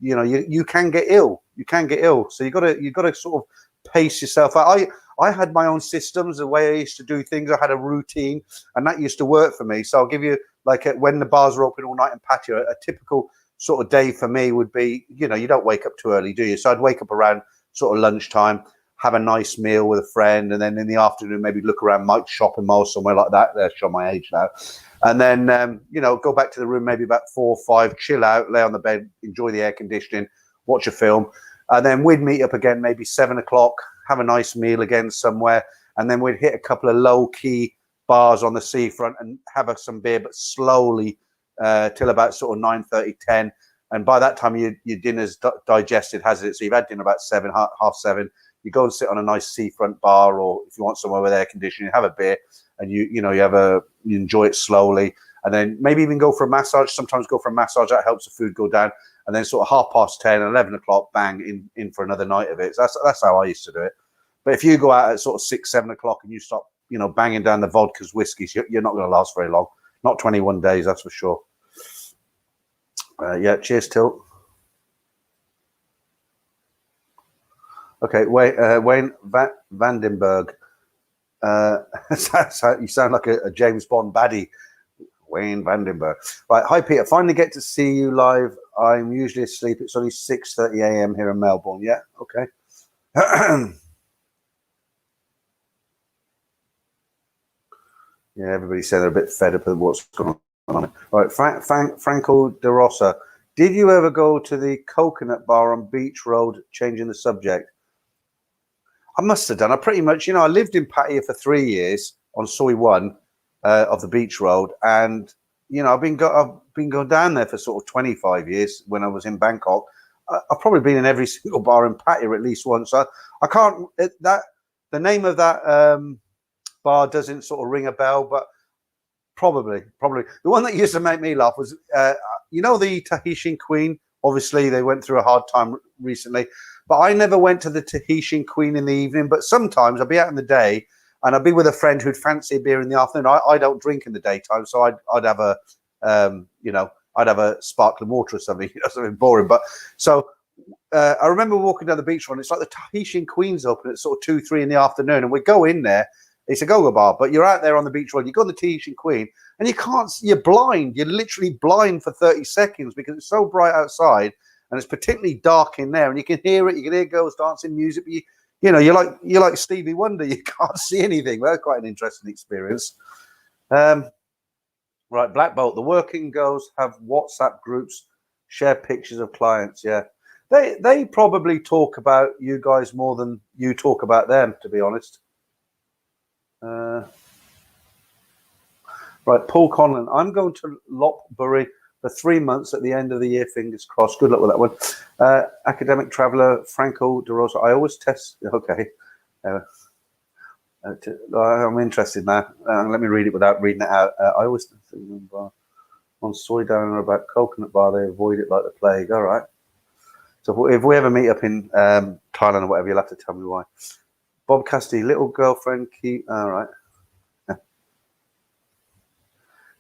you know, you can get ill. You can get ill, so you got to sort of pace yourself out. I had my own systems, the way I used to do things. I had a routine, and that used to work for me. So I'll give you, like, when the bars are open all night in patio, a typical sort of day for me would be, you know, you don't wake up too early, do you? So I'd wake up around sort of lunchtime, have a nice meal with a friend, and then in the afternoon maybe look around Mike's shopping mall, somewhere like that. They're showing my age now. And then, you know, go back to the room maybe about 4 or 5, chill out, lay on the bed, enjoy the air conditioning, watch a film. And then we'd meet up again maybe 7 o'clock, have a nice meal again somewhere, and then we'd hit a couple of low-key bars on the seafront and have some beer, but slowly till about sort of 9:30, 10. And by that time, your dinner's digested, hasn't it? So you've had dinner about 7, half 7. You go and sit on a nice seafront bar, or if you want somewhere with air conditioning, have a beer, and you enjoy it slowly. And then maybe even go for a massage. Sometimes go for a massage. That helps the food go down. And then sort of 10:30, 11 o'clock, bang, in for another night of it. So that's how I used to do it. But if you go out at sort of 6, 7 o'clock and you stop, you know, banging down the vodkas, whiskeys, you're not going to last very long. Not 21 days, that's for sure. Yeah, cheers, Tilt. Okay, Wayne Vandenberg. You sound like a James Bond baddie. Wayne Vandenberg. Right, hi Peter. Finally get to see you live. I'm usually asleep. It's only 6:30 a.m. here in Melbourne. Yeah, okay. Yeah, everybody's saying they're a bit fed up with what's going on. Right, Franco De Rosa. Did you ever go to the Coconut Bar on Beach Road? Changing the subject. I must have done. I pretty much, you know, I lived in Pattaya for 3 years on Soi 1 of the Beach Road, and you know, I've been going down there for sort of 25 years. When I was in Bangkok, I've probably been in every single bar in Pattaya at least once. I can't the name of that bar doesn't sort of ring a bell, but probably the one that used to make me laugh was you know, the Tahitian Queen. Obviously, they went through a hard time recently, but I never went to the Tahitian Queen in the evening. But sometimes I'd be out in the day, and I'd be with a friend who'd fancy a beer in the afternoon. I don't drink in the daytime, so I'd have a I'd have a sparkling water or something, you know, something boring. But so I remember walking down the beach one. It's like the Tahitian Queen's open at sort of 2, 3 in the afternoon, and we go in there. It's a go-go bar, but you're out there on the beach road. You go on the Tahitian Queen, and you can't. You're blind. You're literally blind for 30 seconds because it's so bright outside, and it's particularly dark in there. And you can hear it. You can hear girls dancing, music. But you know, you're like Stevie Wonder. You can't see anything. Well, that's quite an interesting experience. Right, Black Bolt. The working girls have WhatsApp groups, share pictures of clients. Yeah, they probably talk about you guys more than you talk about them, to be honest. Right, Paul Conlon. I'm going to Lopbury for 3 months at the end of the year. Fingers crossed. Good luck with that one. Academic traveller Franco De Rosa. I always test. Okay. I'm interested now. Let me read it without reading it out. I always on Soy Down about Coconut Bar. They avoid it like the plague. All right. So if we ever meet up in Thailand or whatever, you'll have to tell me why. Bob Cassidy, little girlfriend, keep. All right.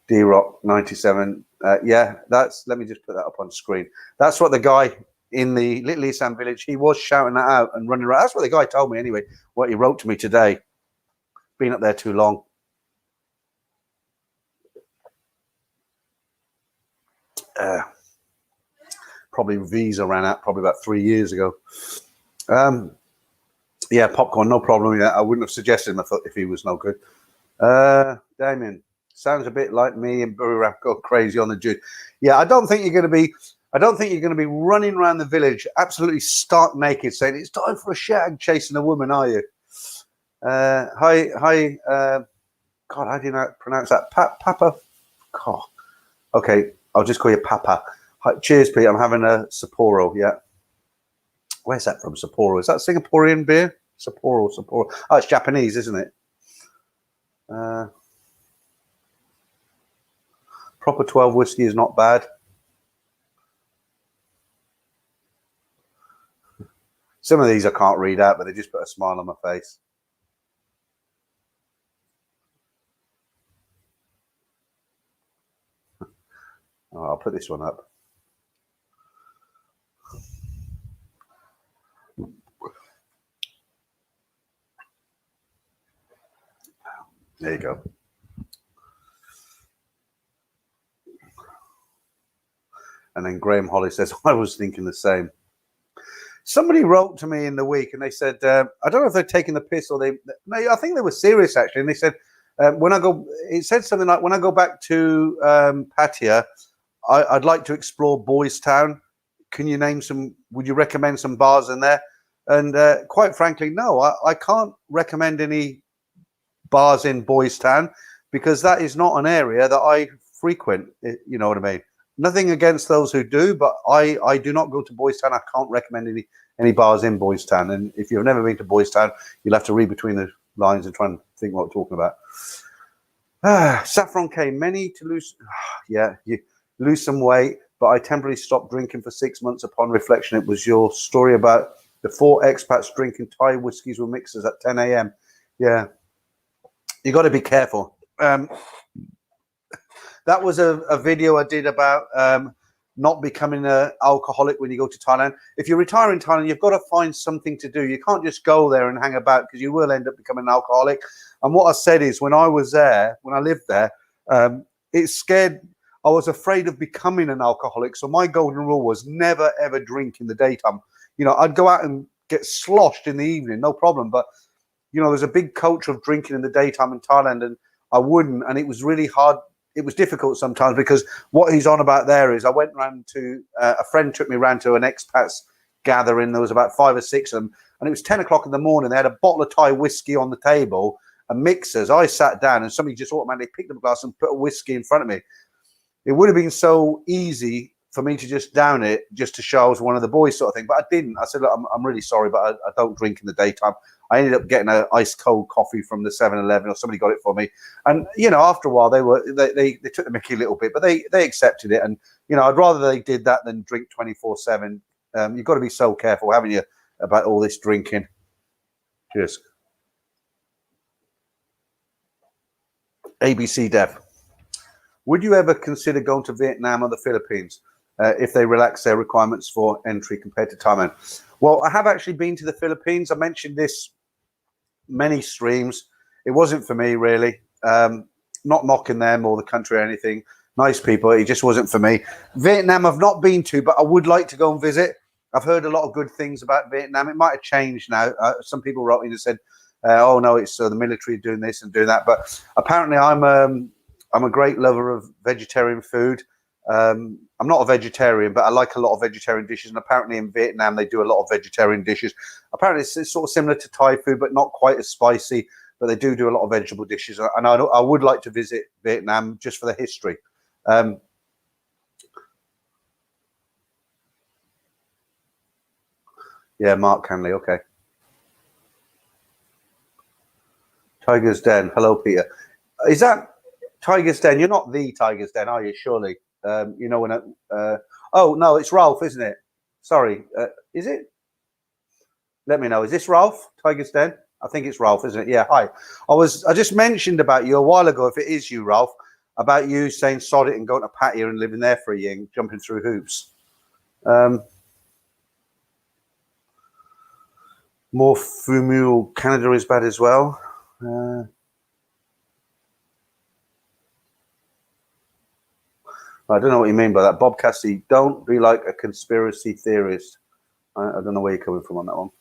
D-Rock 97. Yeah, let me just put that up on screen. That's what the guy in the Little Isan village, he was shouting that out and running around. That's what the guy told me anyway, what he wrote to me today. Been up there too long. Probably visa ran out probably about 3 years ago. Yeah, popcorn, no problem. Yeah, I wouldn't have suggested him if he was no good. Damien. Sounds a bit like me and Bururap go crazy on the juice. Yeah, I don't think you're going to be running around the village absolutely stark naked saying it's time for a shag chasing a woman, are you? Hi. God, how do you pronounce that? Papa. God. Okay, I'll just call you Papa. Hi, cheers, Pete. I'm having a Sapporo. Yeah. Where's that from? Sapporo. Is that Singaporean beer? Sapporo. Oh, it's Japanese, isn't it? Proper 12 whiskey is not bad. Some of these I can't read out, but they just put a smile on my face. Oh, I'll put this one up. There you go. And then Graham Holly says, I was thinking the same. Somebody wrote to me in the week and they said, I don't know if they're taking the piss or I think they were serious actually. And they said, it said something like, when I go back to Pattaya, I'd like to explore Boys Town. Can you name would you recommend some bars in there? And quite frankly, no, I can't recommend any bars in Boys Town because that is not an area that I frequent. You know what I mean? Nothing against those who do, but I do not go to Boys Town. I can't recommend any bars in Boys Town. And if you've never been to Boys Town, you'll have to read between the lines and try and think what we're talking about. Saffron K, many to lose. Yeah, you lose some weight, but I temporarily stopped drinking for 6 months. Upon reflection, it was your story about the 4 expats drinking Thai whiskies with mixers at 10 a.m. Yeah, you got to be careful. That was a video I did about not becoming an alcoholic when you go to Thailand. If you retire in Thailand, you've got to find something to do. You can't just go there and hang about because you will end up becoming an alcoholic. And what I said is when I was there, when I lived there, it scared. I was afraid of becoming an alcoholic. So my golden rule was never, ever drink in the daytime. You know, I'd go out and get sloshed in the evening, no problem. But, you know, there's a big culture of drinking in the daytime in Thailand and I wouldn't. And it was really hard. It was difficult sometimes because what he's on about there is I went round to a friend took me round to an expats gathering. There was about 5 or 6 of them, and it was 10 o'clock in the morning. They had a bottle of Thai whiskey on the table and mixers. I sat down and somebody just automatically picked up a glass and put a whiskey in front of me. It would have been so easy for me to just down it just to show I was one of the boys sort of thing, but I didn't. I said, look, I'm really sorry, but I don't drink in the daytime. I ended up getting an ice cold coffee from the 7-Eleven or somebody got it for me. And, you know, after a while they took the mickey a little bit, but they accepted it. And, you know, I'd rather they did that than drink 24/7. You've got to be so careful, haven't you, about all this drinking. Cheers. ABC Dev. Would you ever consider going to Vietnam or the Philippines if they relax their requirements for entry compared to Thailand? Well, I have actually been to the Philippines. I mentioned this many streams. It wasn't for me, really. Not knocking them or the country or anything. Nice people. It just wasn't for me. Vietnam I've not been to, but I would like to go and visit. I've heard a lot of good things about Vietnam. It might have changed now. Some people wrote in and said, oh, no, it's the military doing this and doing that. But apparently I'm a great lover of vegetarian food. I'm not a vegetarian, but I like a lot of vegetarian dishes. And apparently in Vietnam, they do a lot of vegetarian dishes. Apparently it's sort of similar to Thai food, but not quite as spicy. But they do a lot of vegetable dishes. And I would like to visit Vietnam just for the history. Yeah, Mark Hanley. Okay. Tiger's Den. Hello, Peter. Is that Tiger's Den? You're not the Tiger's Den, are you? Surely. You know when oh no, it's Ralph, isn't it? Sorry, is it? Let me know. Is this Ralph, Tiger's Den? I think it's Ralph, isn't it? Yeah. Hi. I just mentioned about you a while ago. If it is you, Ralph, about you saying sod it and going to Pattaya and living there for a year and jumping through hoops. More Fumu. Canada is bad as well. I don't know what you mean by that. Bob Cassidy, don't be like a conspiracy theorist. I don't know where you're coming from on that one.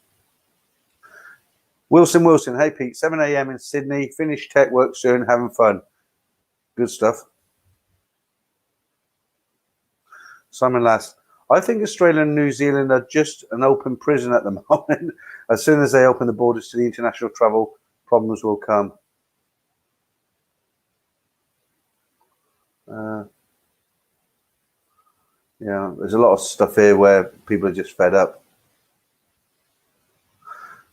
Wilson, hey Pete, 7 a.m. in Sydney, finish tech work soon, having fun. Good stuff. Simon Lass, I think Australia and New Zealand are just an open prison at the moment. As soon as they open the borders to the international travel, problems will come. Yeah, there's a lot of stuff here where people are just fed up.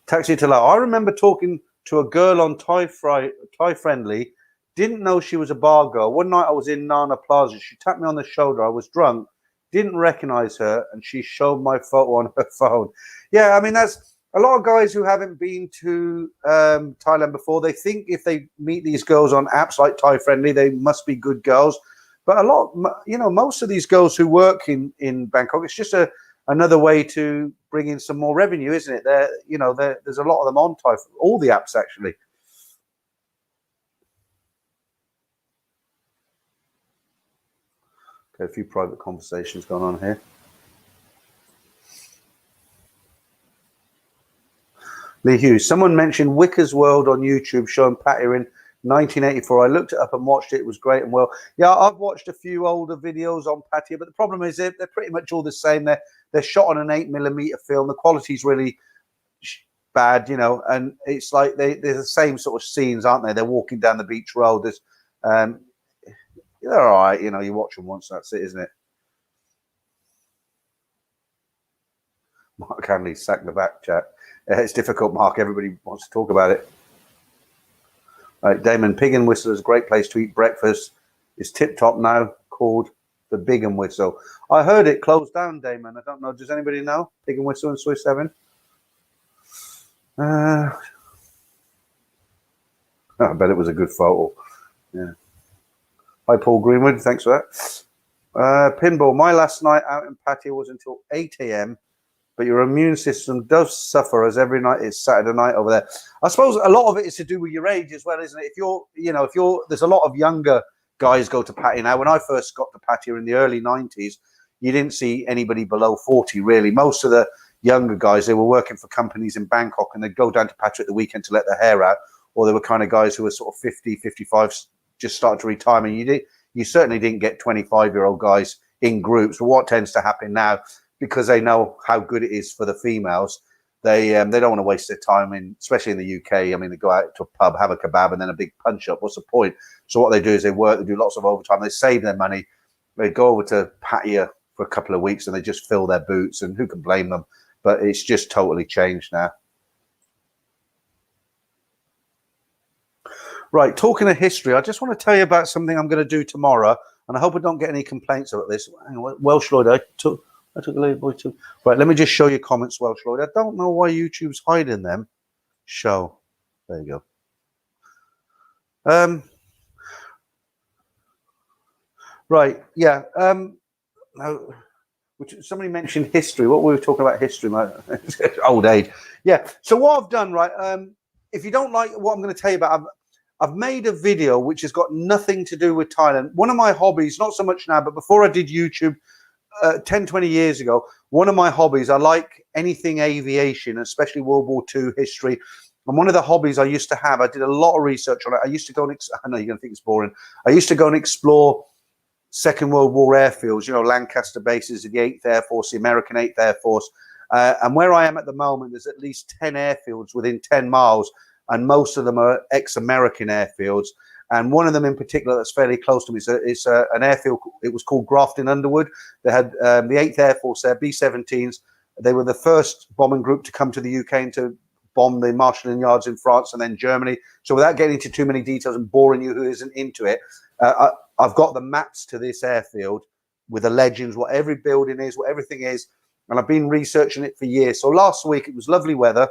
Taxi to Lao. I remember talking to a girl on Thai Friendly Didn't know she was a bar girl. One night I was in Nana Plaza. She tapped me on the shoulder. I was drunk, didn't recognize her, and she showed my photo on her phone. Yeah, I mean, that's a lot of guys who haven't been to Thailand before. They think if they meet these girls on apps like Thai Friendly, they must be good girls. But a lot, you know, most of these girls who work in Bangkok, it's just another way to bring in some more revenue, isn't it? There's a lot of them on Thai, all the apps actually. Okay, a few private conversations going on here. Lee Hughes, someone mentioned Wicker's World on YouTube showing Pattaya in 1984. I looked it up and watched it. It was great and well. Yeah, I've watched a few older videos on Pattaya, but the problem is they're pretty much all the same. They're shot on an 8mm film. The quality's really bad, you know, and it's like they're the same sort of scenes, aren't they? They're walking down the beach road. They're all right, you know. You watch them once, that's it, isn't it? Mark Hanley sacked the back chat. It's difficult, Mark. Everybody wants to talk about it. Right, Damon, Pig and Whistle is a great place to eat breakfast. It's tip-top now, called the Big and Whistle. I heard it closed down, Damon. I don't know. Does anybody know? Pig and Whistle in Swiss 7? I bet it was a good photo. Yeah. Hi, Paul Greenwood. Thanks for that. Pinball, my last night out in Pattaya was until 8 a.m., but your immune system does suffer as every night is Saturday night over there. I suppose a lot of it is to do with your age as well, isn't it? There's a lot of younger guys go to Pattaya now. When I first got to Pattaya in the early 90s, you didn't see anybody below 40, really. Most of the younger guys, they were working for companies in Bangkok, and they'd go down to Pattaya at the weekend to let their hair out, or they were kind of guys who were sort of 50, 55, just started to retire. And you certainly didn't get 25-year-old guys in groups. But what tends to happen now, because they know how good it is for the females, they don't want to waste their time especially in the UK. I mean, they go out to a pub, have a kebab, and then a big punch up. What's the point? So what they do is they work, they do lots of overtime, they save their money, they go over to Pattaya for a couple of weeks, and they just fill their boots. And who can blame them? But it's just totally changed now. Right, talking of history, I just want to tell you about something I'm going to do tomorrow, and I hope I don't get any complaints about this. Welsh Lloyd, I took a little boy too. Right, let me just show you comments, Welsh Lloyd. I don't know why YouTube's hiding them. Show. There you go. Right, yeah. No, somebody mentioned history. What were we talking about history? Old age. Yeah. So what I've done, right? If you don't like what I'm going to tell you about, I've made a video which has got nothing to do with Thailand. One of my hobbies, not so much now, but before I did YouTube 10, 20 years ago, one of my hobbies, I like anything aviation, especially World War II history. And one of the hobbies I used to have, I did a lot of research on it. I used to go and, I know you're going to think it's boring. I used to go and explore Second World War airfields, you know, Lancaster bases, the 8th Air Force, the American 8th Air Force. And where I am at the moment, there's at least 10 airfields within 10 miles. And most of them are ex-American airfields. And one of them in particular that's fairly close to me is an airfield. It was called Grafton Underwood. They had the 8th Air Force there, B-17s. They were the first bombing group to come to the UK and to bomb the marshalling yards in France and then Germany. So without getting into too many details and boring you who isn't into it, I've got the maps to this airfield with the legends, what every building is, what everything is. And I've been researching it for years. So last week it was lovely weather.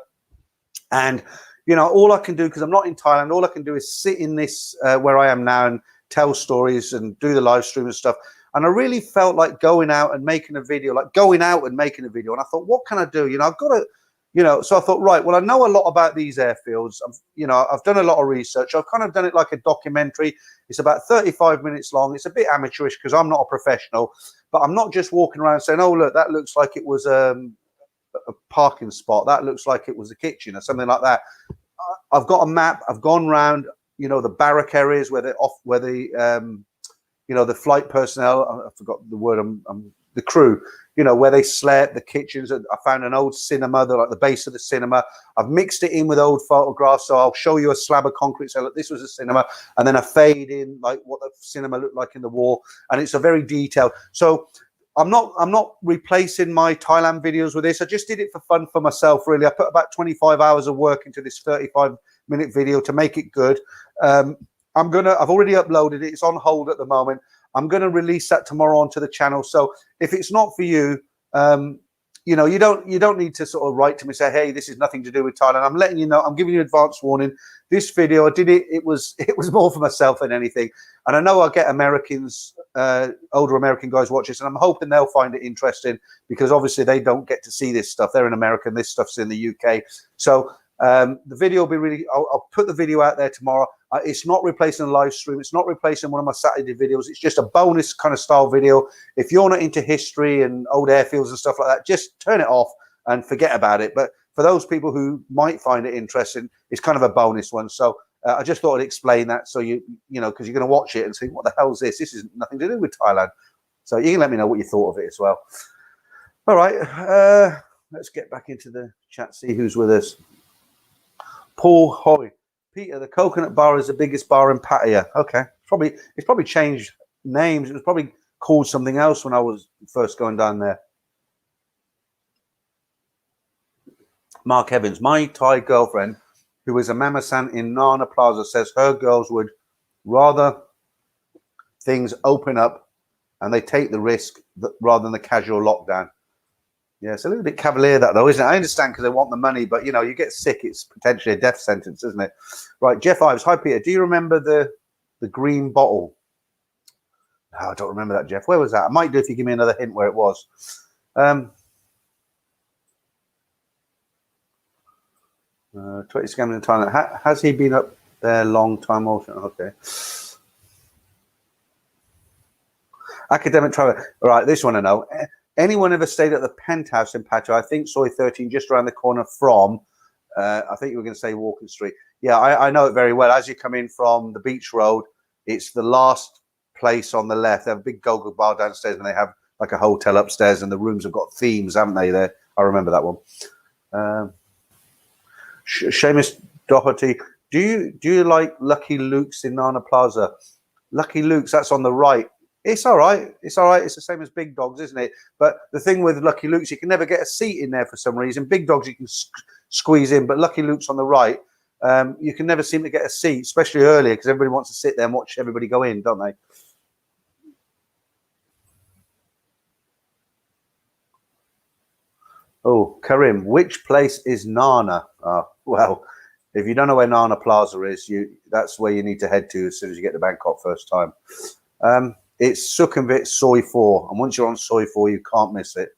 And you know, all I can do, because I'm not in Thailand, all I can do is sit in this where I am now and tell stories and do the live stream and stuff. And I really felt like going out and making a video, And I thought, what can I do? You know, I've got to, you know, so I thought, right, well, I know a lot about these airfields. I've done a lot of research. I've kind of done it like a documentary. It's about 35 minutes long. It's a bit amateurish because I'm not a professional, but I'm not just walking around saying, oh, look, that looks like it was a parking spot, that looks like it was a kitchen or something like that. I've got a map. I've gone round, you know, the barrack areas where the flight personnel, I forgot the word, the crew, you know, where they slept, the kitchens. I found an old cinema, like the base of the cinema. I've mixed it in with old photographs, so I'll show you a slab of concrete, so look, this was a cinema, and then I fade in like what the cinema looked like in the war, and it's a very detailed. So I'm not replacing my Thailand videos with this. I just did it for fun for myself, really. I put about 25 hours of work into this 35-minute video to make it good. I've already uploaded it. It's on hold at the moment. I'm going to release that tomorrow onto the channel. So if it's not for you, you know, you don't need to sort of write to me and say, hey, this is nothing to do with Thailand. I'm letting you know. I'm giving you advance warning. This video, I did it. It was more for myself than anything. And I know I'll get Americans, older American guys watch this, and I'm hoping they'll find it interesting because obviously they don't get to see this stuff. They're in America, and this stuff's in the UK. So the video will be really. I'll put the video out there tomorrow. It's not replacing a live stream. It's not replacing one of my Saturday videos. It's just a bonus kind of style video. If you're not into history and old airfields and stuff like that, just turn it off and forget about it. But for those people who might find it interesting, it's kind of a bonus one. So I just thought I'd explain that. So you know, because you're going to watch it and think, what the hell is this? This is nothing to do with Thailand. So you can let me know what you thought of it as well. All right. Let's get back into the chat, see who's with us. Paul Hoy. Peter, the Coconut Bar is the biggest bar in Pattaya. Okay. It's probably changed names. It was probably called something else when I was first going down there. Mark Evans, my Thai girlfriend, who is a mama-san in Nana Plaza, says her girls would rather things open up and they take the risk rather than the casual lockdown. Yeah, it's a little bit cavalier, that, though, isn't it? I understand because they want the money, but, you know, you get sick, it's potentially a death sentence, isn't it? Right, Jeff Ives. Hi, Peter. Do you remember the green bottle? No, I don't remember that, Jeff. Where was that? I might do if you give me another hint where it was. 20 scamming in Thailand. Has he been up there long time also? Okay. Academic travel. All right, this one I know. Anyone ever stayed at the Penthouse in Pattaya? I think Soy 13, just around the corner from, I think you were going to say Walking Street. Yeah, I know it very well. As you come in from the beach road, it's the last place on the left. They have a big go-go bar downstairs, and they have like a hotel upstairs, and the rooms have got themes, haven't they, there? I remember that one. Seamus Doherty, do you like Lucky Luke's in Nana Plaza? Lucky Luke's, that's on the right. It's all right. It's all right. It's the same as Big Dogs, isn't it? But the thing with Lucky Luke's, you can never get a seat in there for some reason. Big Dogs, you can squeeze in, but Lucky Luke's on the right. You can never seem to get a seat, especially earlier, because everybody wants to sit there and watch everybody go in, don't they? Oh, Karim, which place is Nana? Well, if you don't know where Nana Plaza is, that's where you need to head to as soon as you get to Bangkok first time. It's Sukhumvit Soy 4, and once you're on Soy 4, you can't miss it.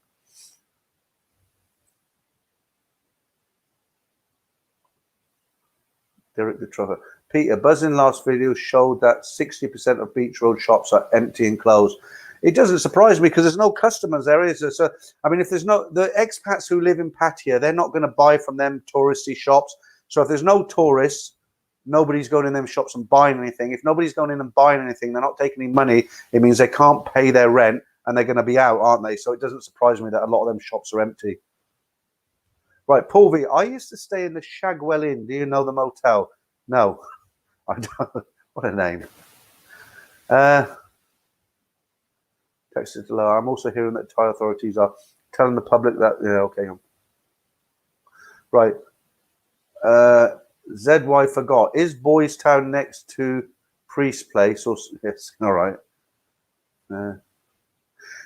Derek the Trevor. Peter, buzzing last video showed that 60% of beach road shops are empty and closed. It doesn't surprise me because there's no customers there, is there? So, I mean, if there's no, the expats who live in Pattaya, they're not going to buy from them touristy shops. So if there's no tourists, nobody's going in them shops and buying anything. If nobody's going in and buying anything, they're not taking any money. It means they can't pay their rent and they're going to be out, aren't they? So it doesn't surprise me that a lot of them shops are empty. Right, Paul V. I used to stay in the Shagwell Inn. Do you know the motel? No, I don't. What a name. Texas below. I'm also hearing that Thai authorities are telling the public that. Yeah, okay. Right. ZY forgot. Is Boys Town next to Priest Place? Or yes, all right.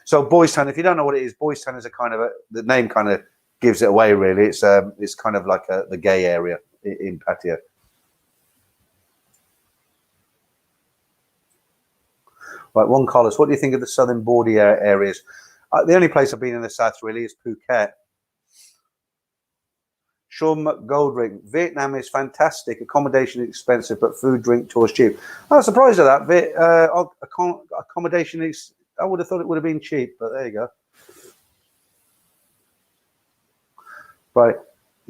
So Boys Town, if you don't know what it is, Boys Town is a kind of the name kind of gives it away. Really, it's kind of like the gay area in Pattaya. Right, Juan Carlos, what do you think of the southern border areas? The only place I've been in the south really is Phuket. Sean McGoldrick, Vietnam is fantastic. Accommodation is expensive, but food, drink, tours cheap. I was surprised at that. Accommodation is, I would have thought it would have been cheap, but there you go. Right,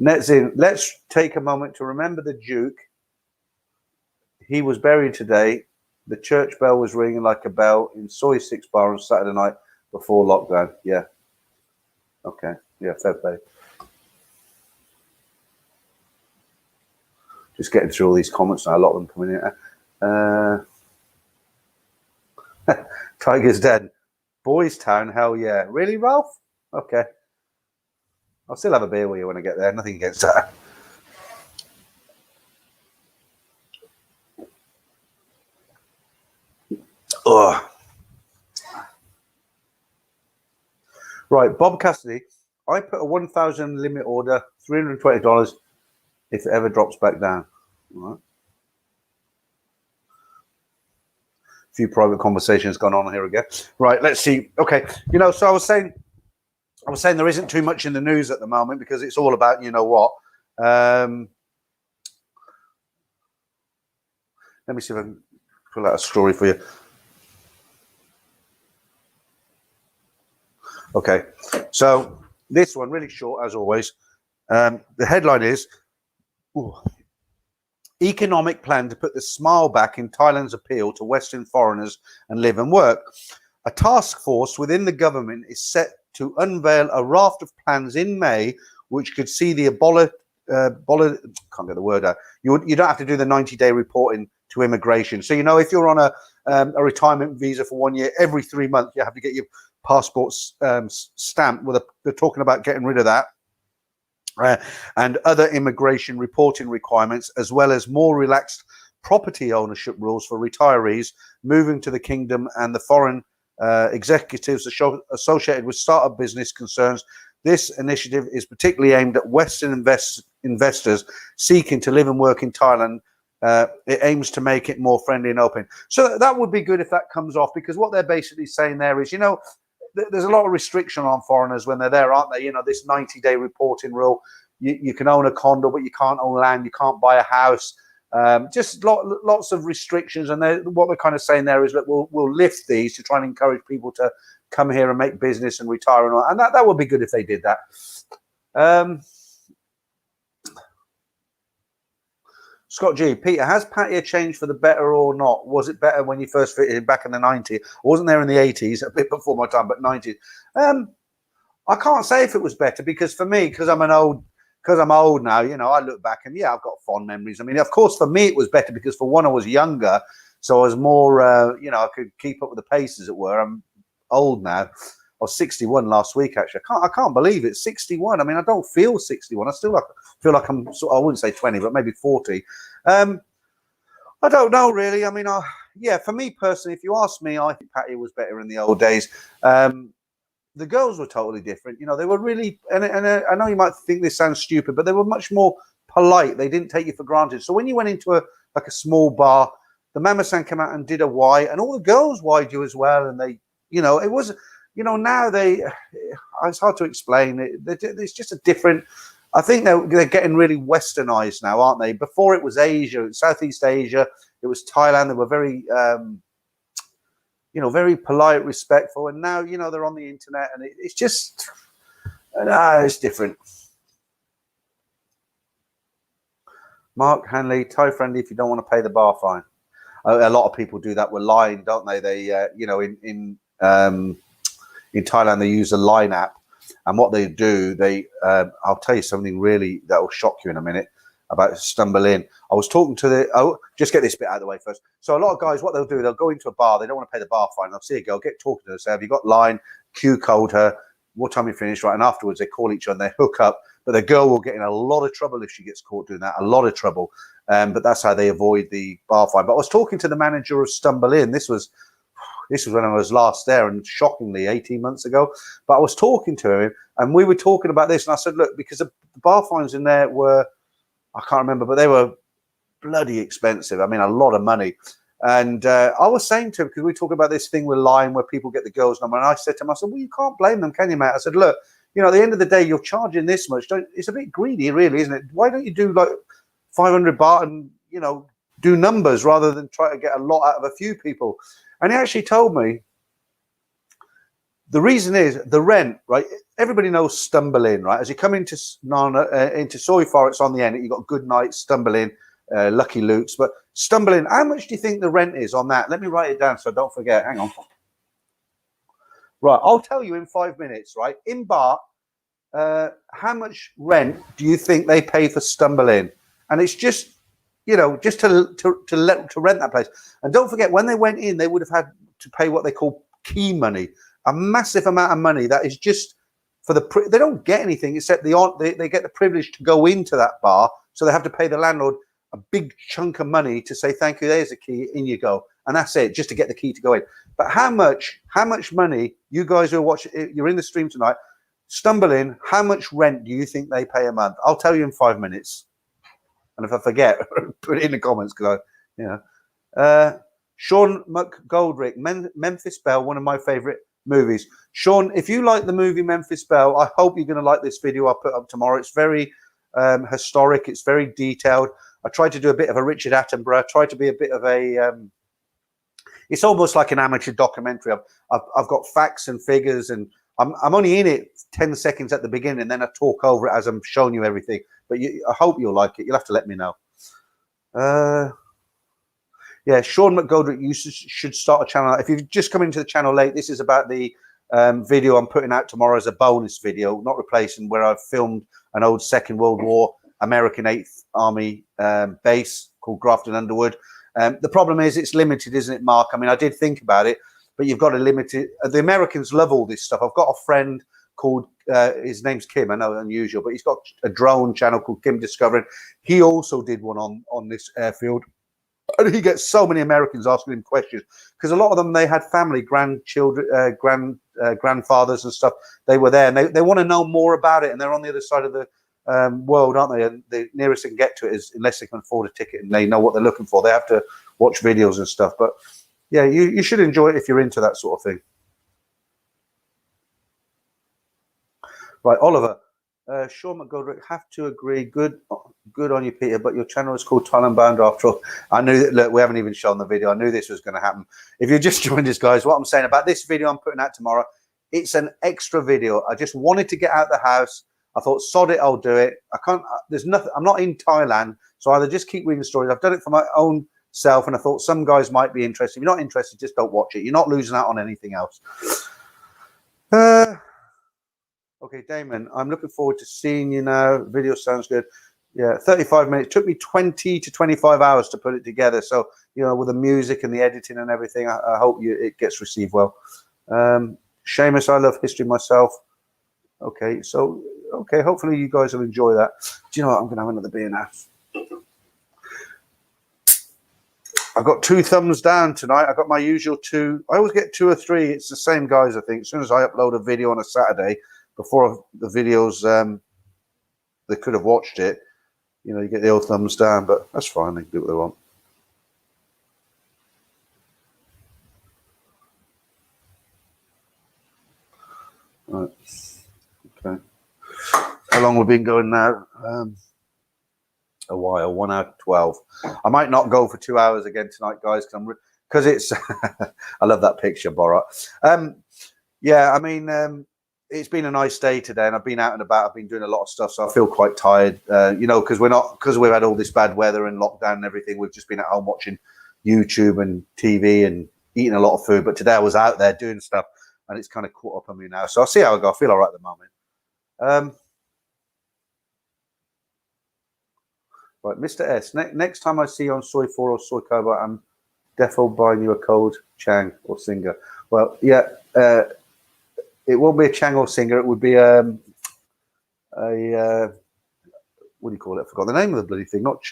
Netzin, let's take a moment to remember the Duke. He was buried today. The church bell was ringing like a bell in Soy 6 bar on Saturday night before lockdown. Yeah. Okay. Yeah, fair play. Just getting through all these comments now. A lot of them coming in. Tiger's dead. Boys Town, hell yeah. Really, Ralph? Okay. I'll still have a beer with you when I get there. Nothing against that. Ugh. Right, Bob Cassidy. I put a 1,000 limit order, $320 if it ever drops back down. All right. A few private conversations gone on here again. Right, let's see. Okay, so I was saying there isn't too much in the news at the moment because it's all about what. Let me see if I can pull out a story for you. Okay, so this one really short as always. The headline is economic plan to put the smile back in Thailand's appeal to Western foreigners and live and work. A task force within the government is set to unveil a raft of plans in May, which could see the can't get the word out. You don't have to do the 90-day reporting to immigration. So if you're on a retirement visa for 1 year, every 3 months you have to get your passport stamped. They're talking about getting rid of that. And other immigration reporting requirements, as well as more relaxed property ownership rules for retirees moving to the kingdom and the foreign executives associated with startup business concerns. This initiative is particularly aimed at Western investors seeking to live and work in Thailand. It aims to make it more friendly and open. So that would be good if that comes off, because what they're basically saying there is, there's a lot of restriction on foreigners when they're there, aren't they? This 90-day reporting rule. You can own a condo, but you can't own land. You can't buy a house. Just lots of restrictions. And what they're kind of saying there is that we'll lift these to try and encourage people to come here and make business and retire and all. And that would be good if they did that. Scott G. Peter, has Pattaya changed for the better or not? Was it better when you first fitted it back in the 90s? I wasn't there in the 80s, a bit before my time, but 90s. I can't say if it was better, because for me, because I'm old now, I look back and I've got fond memories. I mean, of course, for me, it was better because for one, I was younger. So I was more, I could keep up with the pace, as it were. I'm old now. I was 61 last week, actually. I can't believe it. 61. I mean, I don't feel 61. I still feel like I'm, I wouldn't say 20, but maybe 40. I don't know, really. I mean, for me personally, if you ask me, I think Pattaya was better in the old days. The girls were totally different. They were really, and I know you might think this sounds stupid, but they were much more polite. They didn't take you for granted. So when you went into a small bar, the mama-san came out and did a Y, and all the girls Y'd you as well. And they, it was, now it's hard to explain. It's just a different, I think they're getting really westernized now, aren't they? Before it was Asia, Southeast Asia, it was Thailand. They were very, very polite, respectful. And now, they're on the internet, and it's just, it's different. Mark Hanley, Thai friendly if you don't want to pay the bar fine. A lot of people do that with Line, don't they? They, in Thailand, they use a Line app. And what they do, I'll tell you something really that will shock you in a minute about Stumble In. I was talking to just get this bit out of the way first. So a lot of guys, what they'll do, they'll go into a bar. They don't want to pay the bar fine. They'll see a girl, get talking to her, say, have you got Line? Q code her. What time you finish? Right. And afterwards, they call each other and they hook up. But the girl will get in a lot of trouble if she gets caught doing that, a lot of trouble. But that's how they avoid the bar fine. But I was talking to the manager of Stumble In. This was when I was last there, and shockingly 18 months ago. But I was talking to him, and we were talking about this, and I said, look, because the bar fines in there were, I can't remember, but they were bloody expensive. I mean, a lot of money. And I was saying to him, because we talk about this thing with Line where people get the girls' number, and I said to him, I said, well, you can't blame them, can you, mate? I said, look, at the end of the day, you're charging this much. It's a bit greedy, really, isn't it? Why don't you do like 500 baht and, do numbers rather than try to get a lot out of a few people? And he actually told me the reason is the rent, right? Everybody knows Stumble In, right? As you come into Soy Far, it's on the end. You've got Good Night, Stumble In, Lucky Luke's. But Stumble In, how much do you think the rent is on that? Let me write it down so I don't forget. Hang on. Right, I'll tell you in 5 minutes, right? In Baht, how much rent do you think they pay for Stumble In? And it's just, just to rent that place. And don't forget, when they went in, they would have had to pay what they call key money, a massive amount of money that is just for they don't get anything except they get the privilege to go into that bar. So they have to pay the landlord a big chunk of money to say, thank you, there's a key, in you go. and that's it, just to get the key to go in. But how much money, you guys who are watching, you're in the stream tonight, stumble in, how much rent do you think they pay a month? I'll tell you in 5 minutes. And if I forget, put it in the comments, because Sean McGoldrick, Memphis Belle, one of my favorite movies. Sean, if you like the movie Memphis Belle, I hope you're going to like this video I'll put up tomorrow. It's very historic. It's very detailed. I tried to do a bit of a Richard Attenborough. I tried to be a bit of a... it's almost like an amateur documentary. I've got facts and figures, and I'm only in it 10 seconds at the beginning, and then I talk over it as I'm showing you everything. But I hope you'll like it. You'll have to let me know. Yeah, Sean McGoldrick, you should start a channel. If you've just come into the channel late, this is about the video I'm putting out tomorrow as a bonus video, not replacing, where I've filmed an old Second World War American 8th Army base called Grafton Underwood. The problem is it's limited, isn't it, Mark? I mean, I did think about it, but you've got to limit it. The Americans love all this stuff. I've got a friend called, his name's Kim. I know, unusual, but he's got a drone channel called Kim Discovering. He also did one on this airfield. And he gets so many Americans asking him questions, because a lot of them, they had family, grandchildren, grandfathers and stuff. They were there, and they want to know more about it. And they're on the other side of the world, aren't they? And the nearest they can get to it is, unless they can afford a ticket and they know what they're looking for, they have to watch videos and stuff. But yeah, you should enjoy it if you're into that sort of thing. Right, Oliver. Sean McGoldrick, have to agree. Good on you, Peter. But your channel is called Thailand-Bound after all. I knew that. Look, we haven't even shown the video. I knew this was going to happen. If you just joined us, guys, what I'm saying about this video I'm putting out tomorrow, it's an extra video. I just wanted to get out the house. I thought, sod it, I'll do it. I can't. There's nothing. I'm not in Thailand, so either just keep reading stories. I've done it for my own self, and I thought some guys might be interested. If you're not interested, just don't watch it. You're not losing out on anything else. Okay, Damon, I'm looking forward to seeing you now. Video sounds good. Yeah, 35 minutes. It took me 20 to 25 hours to put it together. So, you know, with the music and the editing and everything, I hope it gets received well. Seamus, I love history myself. Okay, so, okay, hopefully you guys will enjoy that. Do you know what? I'm going to have another beer now. I've got 2 thumbs down tonight. I've got my usual 2. I always get 2 or 3. It's the same guys, I think. As soon as I upload a video on a Saturday, before the videos, they could have watched it, you know, you get the old thumbs down, but that's fine. They can do what they want. Right. Okay. How long we've been going now? A while, 1 hour 12. I might not go for 2 hours again tonight, guys, because it's. I love that picture, Borat. Yeah, I mean. It's been a nice day today, and I've been out and about. I've been doing a lot of stuff, so I feel quite tired. You know, because we've had all this bad weather and lockdown and everything. We've just been at home watching YouTube and TV and eating a lot of food. But today I was out there doing stuff, and it's kind of caught up on me now. So I'll see how I go. I feel all right at the moment. Right, Mr. S. Next time I see you on Soy 4 or Soy Cobra, I'm defo buying you a cold Chang or Singer. Well, yeah. It won't be a Chang or Singer. It would be a what do you call it? I forgot the name of the bloody thing. Not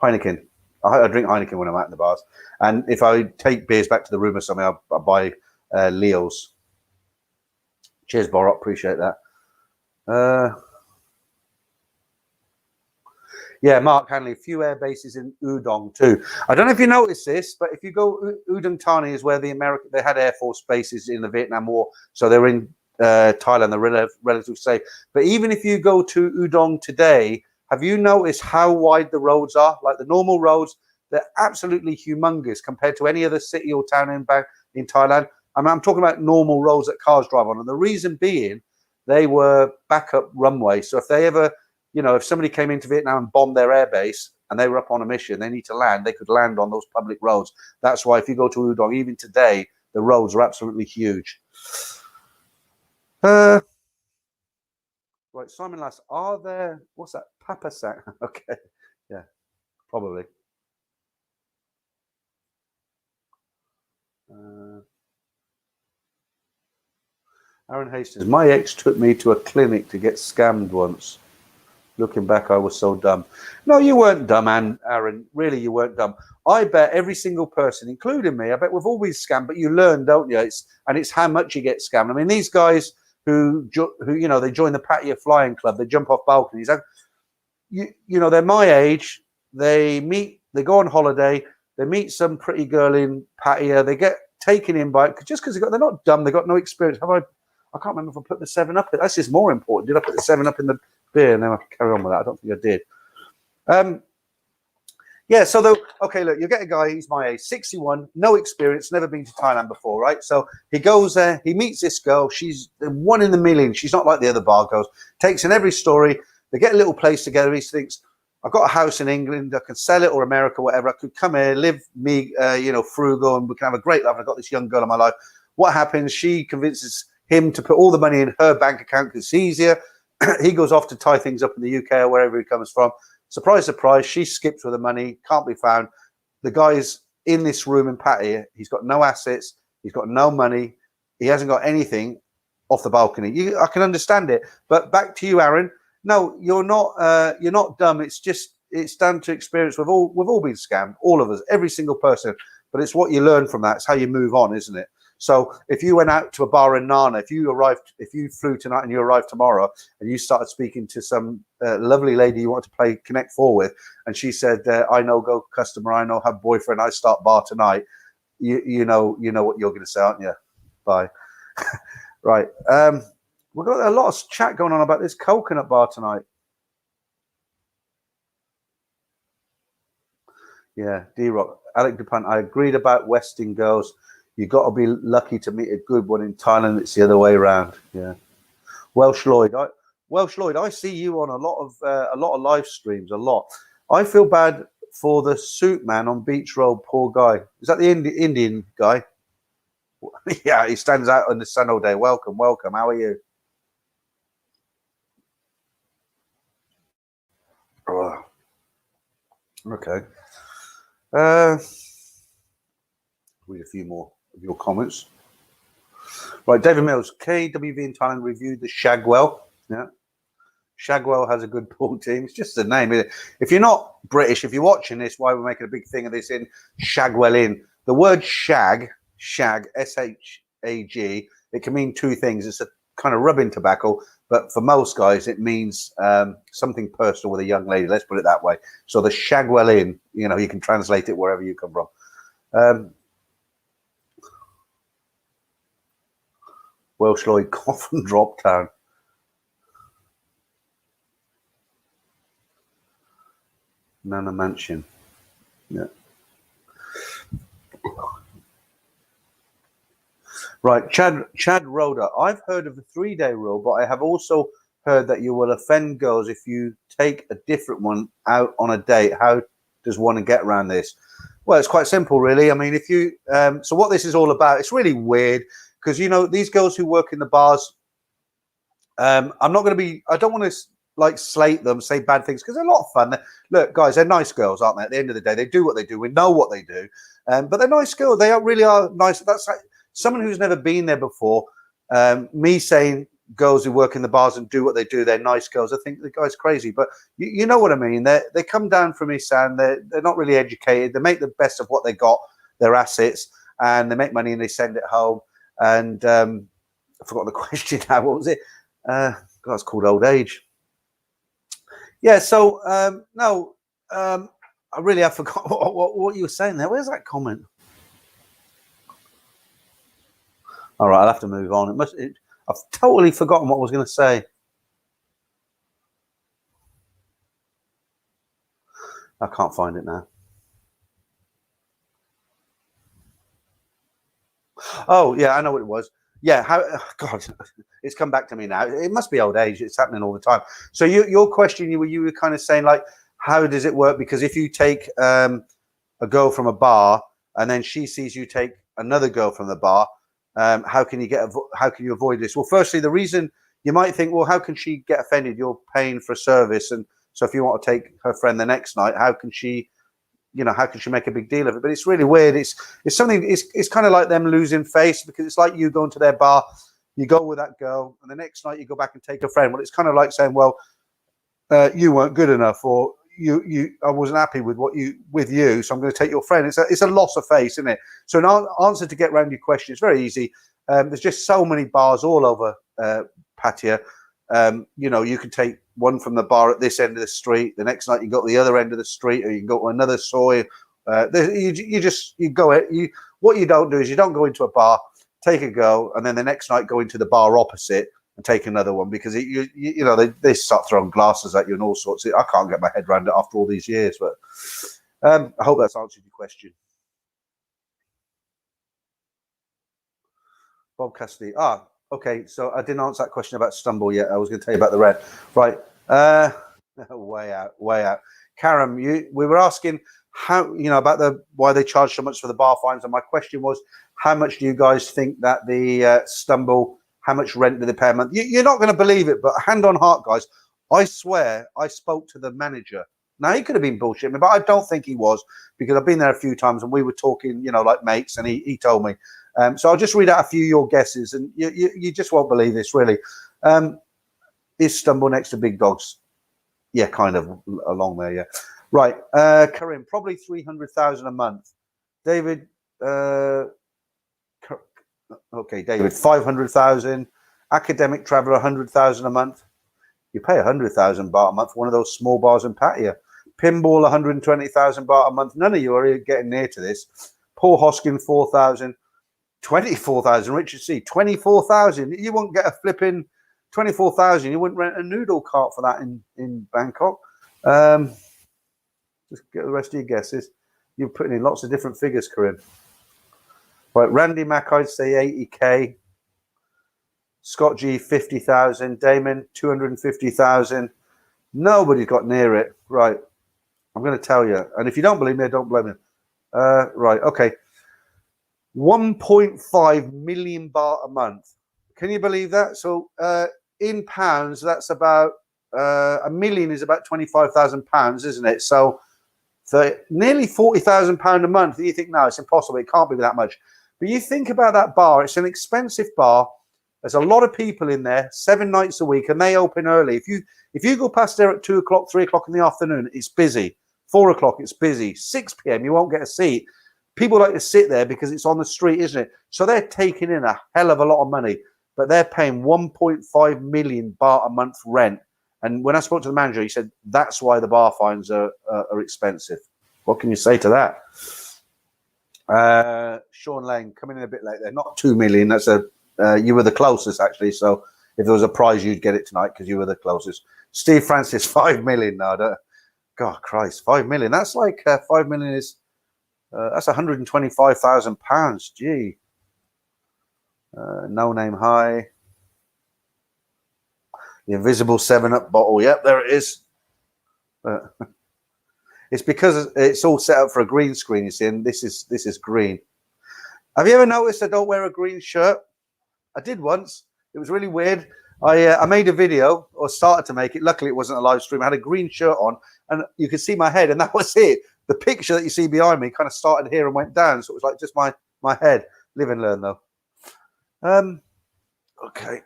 Heineken. I drink Heineken when I'm out in the bars. And if I take beers back to the room or something, I'll buy Leo's. Cheers, Borat. Appreciate that. Yeah, Mark Hanley, a few air bases in Udon too. I don't know if you noticed this, but if you go, Udon Thani is where they had Air Force bases in the Vietnam War. So they're in Thailand, they're relatively safe. But even if you go to Udon today, have you noticed how wide the roads are? Like the normal roads, they're absolutely humongous compared to any other city or town in Thailand. I mean, I'm talking about normal roads that cars drive on. And the reason being, they were backup runways. So if they ever... You know, if somebody came into Vietnam and bombed their airbase and they were up on a mission, they need to land, they could land on those public roads. That's why if you go to Udon, even today, the roads are absolutely huge. Right, Simon Lass, are there, what's that, Papa Sack? Okay, yeah, probably. Aaron Hastings, my ex took me to a clinic to get scammed once. Looking back, I was so dumb. No, you weren't dumb, Aaron. Really, you weren't dumb. I bet every single person, including me, I bet we've always scammed, but you learn, don't you? It's how much you get scammed. I mean, these guys who they join the patio flying club, they jump off balconies. They're my age. They go on holiday. They meet some pretty girl in patio. They get taken in by just because they're not dumb. They got no experience. I can't remember if I put the 7-Up. That's just more important. Did I put the 7-Up in the beer? And then I carry on with that. I don't think I did. Yeah. So okay, look, you get a guy. He's my age, 61, no experience, never been to Thailand before, right? So he goes there. He meets this girl. She's the one in a million. She's not like the other bar girls. Takes in every story. They get a little place together. He thinks, I've got a house in England. I can sell it, or America, whatever. I could come here, live frugal, and we can have a great life. I've got this young girl in my life. What happens? She convinces him to put all the money in her bank account because it's easier. He goes off to tie things up in the UK or wherever he comes from. Surprise, surprise, she skips with the money, can't be found. The guy's in this room in patio. He's got no assets. He's got no money. He hasn't got anything off the balcony. I can understand it. But back to you, Aaron. No, you're not dumb. It's down to experience. We've all been scammed, all of us, every single person. But it's what you learn from that. It's how you move on, isn't it? So if you went out to a bar in Nana, if you flew tonight and you arrived tomorrow and you started speaking to some lovely lady you want to Connect 4 with, and she said, I know go customer, I know her boyfriend, I start bar tonight, you know what you're going to say, aren't you? Bye. Right. We've got a lot of chat going on about this coconut bar tonight. Yeah, D-Rock. Alec DuPont, I agreed about Western girls. You got to be lucky to meet a good one in Thailand. It's the other way around. Yeah. Welsh Lloyd, I see you on a lot of live streams. A lot. I feel bad for the suit man on Beach Road. Poor guy. Is that the Indian guy? Yeah, he stands out in the sun all day. Welcome. How are you? Oh. Okay. Read a few more of your comments. Right, David Mills, KWV in Thailand reviewed the Shagwell. Yeah, Shagwell has a good pool team. It's just a name. If you're not British, if you're watching this, why we're making a big thing of this in Shagwell Inn. The word shag, S-H-A-G, it can mean two things. It's a kind of rubbing tobacco, but for most guys, it means something personal with a young lady. Let's put it that way. So the Shagwell Inn, you can translate it wherever you come from. Welsh Lloyd, Coffin Drop Town. Nana Mansion. Yeah. Right, Chad Rhoda. I've heard of the 3-day rule, but I have also heard that you will offend girls if you take a different one out on a date. How does one get around this? Well, it's quite simple, really. I mean, if you so what this is all about, it's really weird because these girls who work in the bars. I don't want to slate them, say bad things because they're a lot of fun. Look, guys, they're nice girls, aren't they? At the end of the day, they do what they do. We know what they do, but they're nice girls. They really are nice. That's like someone who's never been there before. Me saying girls who work in the bars and do what they do, they're nice girls. I think the guy's crazy, but you know what I mean. They come down from Isan. They're not really educated. They make the best of what they got, their assets, and they make money and they send it home. And I forgot the question now. What was it? God, it's called old age. Yeah. So no, I forgot what you were saying there. Where's that comment? All right, I'll have to move on. I've totally forgotten what I was going to say. I can't find it now. Oh, yeah, I know what it was. Yeah, God, it's come back to me now. It must be old age. It's happening all the time. So your question, you were kind of saying like, how does it work? Because if you take a girl from a bar and then she sees you take another girl from the bar, how can you avoid this? Well, firstly, the reason you might think, well, how can she get offended? You're paying for a service, and so if you want to take her friend the next night, how can she make a big deal of it? But it's really weird. It's something. It's kind of like them losing face because it's like you going to their bar, you go with that girl, and the next night you go back and take a friend. Well, it's kind of like saying, well, you weren't good enough, or I wasn't happy with you, so I'm going to take your friend. It's a loss of face, isn't it? So an answer to get around your question is very easy. There's just so many bars all over Pattaya. You can take one from the bar at this end of the street. The next night you go to the other end of the street, or you can go to another soy. What you don't do is you don't go into a bar, take a go, and then the next night go into the bar opposite and take another one, because they start throwing glasses at you and all sorts. I can't get my head around it after all these years, but I hope that's answered your question. Bob Cassidy. Okay. So I didn't answer that question about Stumble yet. I was going to tell you about the red. Right. Way out. Karam, we were asking how, about why they charge so much for the bar fines, and my question was, how much do you guys think that the Stumble, how much rent do they pay a month? You're not going to believe it, but hand on heart, guys, I swear I spoke to the manager. Now, he could have been bullshitting, but I don't think he was, because I've been there a few times and we were talking, like mates, and he told me. So I'll just read out a few of your guesses, and you just won't believe this, really. Is Stumble next to Big Dogs? Yeah, kind of along there, yeah. Right. Karim, probably 300,000 a month. David, okay, David, 500,000. Academic traveller, 100,000 a month. You pay 100,000 baht a month for one of those small bars in Pattaya. Pinball, 120,000 baht a month. None of you are getting near to this. Paul Hoskin, 4,000. 24,000. Richard C, 24,000. You won't get a flipping 24,000. You wouldn't rent a noodle cart for that in Bangkok. Just get the rest of your guesses. You're putting in lots of different figures, Corinne. Right, Randy Mack, I'd say 80k. Scott G, 50,000. Damon, 250,000. Nobody's got near it. Right, I'm going to tell you. And if you don't believe me, don't blame me. Right, okay. 1.5 million baht a month. Can you believe that? So in pounds, that's about a million is about 25,000 pounds, isn't it? So nearly 40,000 pound a month. You think, no, it's impossible. It can't be that much. But you think about that bar. It's an expensive bar. There's a lot of people in there 7 nights a week, and they open early. If you go past there at 2 o'clock, 3 o'clock in the afternoon, it's busy. 4 o'clock, it's busy. 6 p.m, you won't get a seat. People like to sit there because it's on the street, isn't it? So they're taking in a hell of a lot of money, but they're paying 1.5 million baht a month rent. And when I spoke to the manager, he said that's why the bar fines are expensive. What can you say to that? Sean Lane coming in a bit late there. Not 2 million. That's you were the closest, actually. So if there was a prize, you'd get it tonight because you were the closest. Steve Francis, 5 million. No, God Christ, 5 million. That's like 5 million is. That's 125,000 pounds. Gee. No Name High. The invisible 7-Up bottle. Yep, there it is. It's because it's all set up for a green screen, you see, and this is green. Have you ever noticed I don't wear a green shirt? I did once. It was really weird. I made a video, or started to make it. Luckily, it wasn't a live stream. I had a green shirt on, and you could see my head, and that was it. The picture that you see behind me kind of started here and went down, so it was like just my head. Live and learn, though. Okay.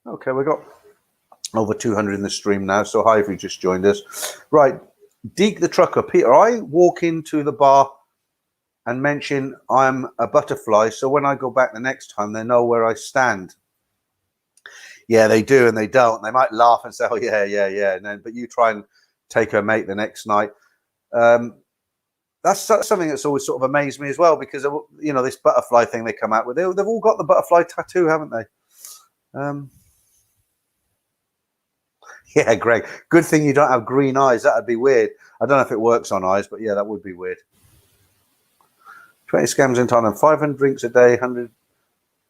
Okay, we've got over 200 in the stream now, so hi if you just joined us. Right, Deke the Trucker. Peter, I walk into the bar and mention I'm a butterfly, so when I go back the next time, they know where I stand. Yeah, they do and they don't. They might laugh and say, oh, yeah. And then, but you try and take her mate the next night. That's something that's always sort of amazed me as well, because, you know, this butterfly thing they come out with. They've all got the butterfly tattoo, haven't they? Yeah, Greg. Good thing you don't have green eyes. That would be weird. I don't know if it works on eyes, but yeah, that would be weird. 20 scams in Thailand. 500 drinks a day. 100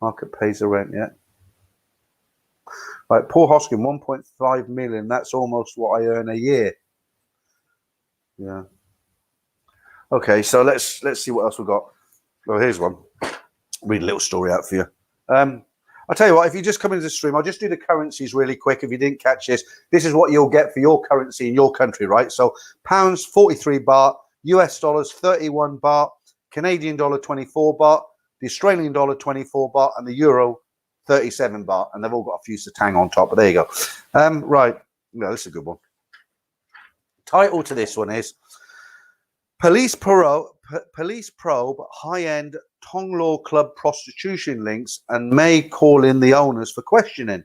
market pays the rent. Yeah. Right, Paul Hoskin, 1.5 million. That's almost what I earn a year. Yeah. Okay, so let's see what else we've got. Well, here's one. Read a little story out for you. I'll tell you what, if you just come into the stream, I'll just do the currencies really quick. If you didn't catch this is what you'll get for your currency in your country, right? So pounds, 43 baht, US dollars, 31 baht, Canadian dollar, 24 baht, the Australian dollar, 24 baht, and the euro, 37 baht, and they've all got a few satang on top. But there you go. Right, no, this is a good one. Title to this one is Police probe high-end Tonglaw club prostitution links and may call in the owners for questioning.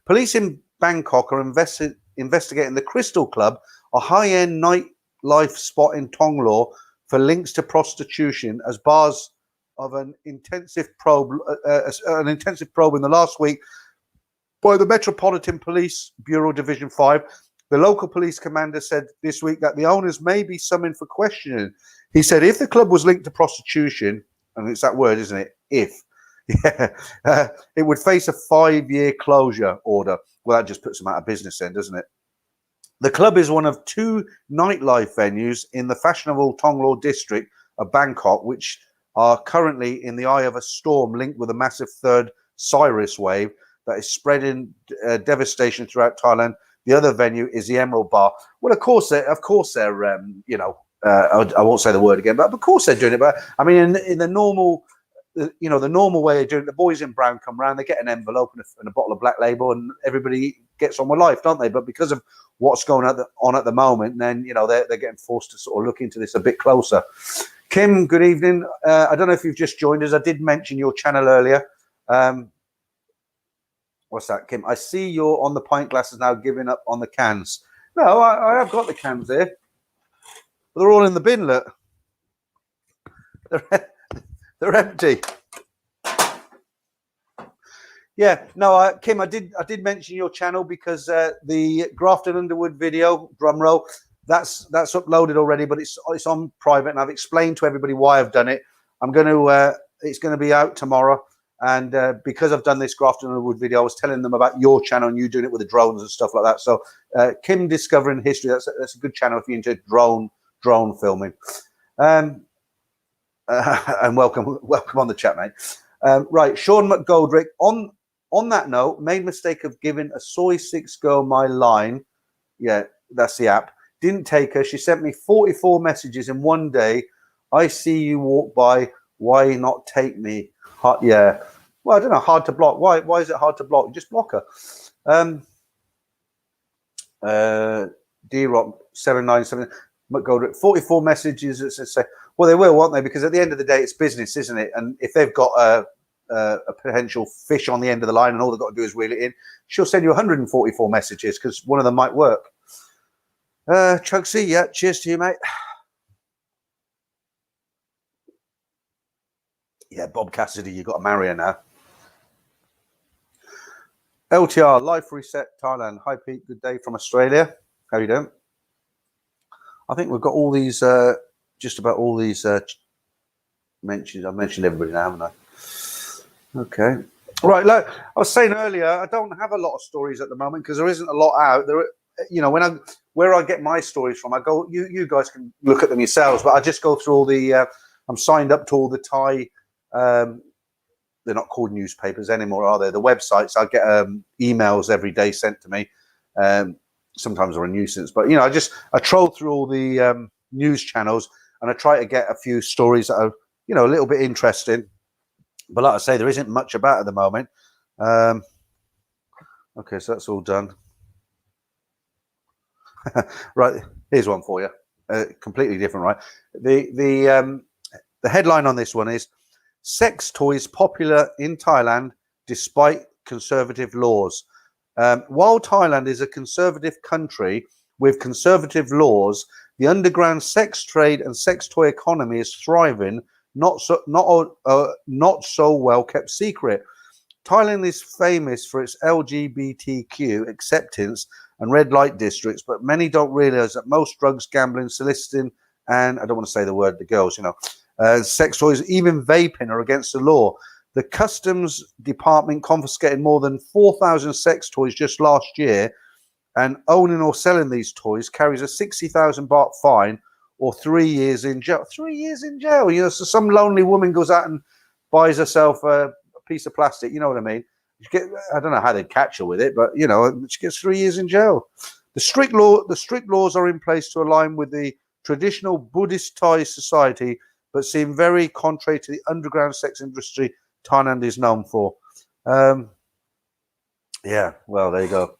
Police in Bangkok are investigating the Crystal Club, a high-end nightlife spot in Tonglaw, for links to prostitution as bars of an intensive probe in the last week by the Metropolitan Police Bureau Division 5. The local police commander said this week that the owners may be summoned for questioning. He said if the club was linked to prostitution, and it's that word, isn't it? If. Yeah, it would face a 5-year closure order. Well, that just puts them out of business then, doesn't it? The club is one of 2 nightlife venues in the fashionable Tonglaw district of Bangkok, which are currently in the eye of a storm linked with a massive third Cyrus wave that is spreading devastation throughout Thailand. The other venue is the Emerald Bar. Well, of course they're you know, I won't say the word again, but of course they're doing it. But I mean, in the normal, you know, the normal way of doing it, the boys in brown come around, they get an envelope and a bottle of Black Label, and everybody gets on with life, don't they? But because of what's going on at the moment, then, you know, they're getting forced to sort of look into this a bit closer. Kim, good evening. I don't know if you've just joined us. I did mention your channel earlier. What's that, Kim? I see you're on the pint glasses now, giving up on the cans. No, I have got the cans here. They're all in the bin, look. They're empty. Yeah, no, Kim, I did mention your channel because the Grafton Underwood video, drum roll, that's uploaded already, but it's on private, and I've explained to everybody why I've done it. It's going to be out tomorrow. And because I've done this Grafton Underwood video, I was telling them about your channel and you doing it with the drones and stuff like that. So Kim Discovering History, that's a good channel if you're into drone filming. And welcome on the chat, mate. Right, Sean McGoldrick, on that note, made mistake of giving a Soy 6 girl my line. Yeah, that's the app. Didn't take her. She sent me 44 messages in one day. I see you walk by. Why not take me? Yeah. Well, I don't know. Hard to block. Why is it hard to block? Just block her. D-Rock 797 McGoldrick, 44 messages that say, well, they will, won't they? Because at the end of the day, it's business, isn't it? And if they've got a potential fish on the end of the line and all they've got to do is reel it in, she'll send you 144 messages because one of them might work. Chugsy, yeah, cheers to you, mate. Yeah, Bob Cassidy, you've got to marry her now. LTR, Life Reset Thailand. Hi, Pete. Good day from Australia. How you doing? I think we've got all these, just about all these mentions. I've mentioned everybody now, haven't I? Okay. Right, look, I was saying earlier, I don't have a lot of stories at the moment because there isn't a lot out there. You know, where I get my stories from, I go, you guys can look at them yourselves, but I just go through all the, I'm signed up to all the Thai, they're not called newspapers anymore, are they? The websites. I get emails every day sent to me. Sometimes they're a nuisance, but you know, I troll through all the news channels and I try to get a few stories that are, you know, a little bit interesting. But like I say, there isn't much about at the moment. Okay, so that's all done. Right, here's one for you. Completely different, right? The headline on this one is sex toys popular in Thailand despite conservative laws. While Thailand is a conservative country with conservative laws, the underground sex trade and sex toy economy is thriving, not so well kept secret. Thailand is famous for its LGBTQ acceptance and red light districts, but many don't realize that most drugs, gambling, soliciting, and I don't want to say the word, the girls, you know, sex toys, even vaping are against the law. The customs department confiscated more than 4,000 sex toys just last year, and owning or selling these toys carries a 60,000 baht fine or 3 years in jail. 3 years in jail. You know, so some lonely woman goes out and buys herself a piece of plastic. You know what I mean? I don't know how they'd catch her with it, but you know, she gets 3 years in jail. The strict laws are in place to align with the traditional Buddhist Thai society, but seem very contrary to the underground sex industry Thailand is known for. Yeah, well, there you go.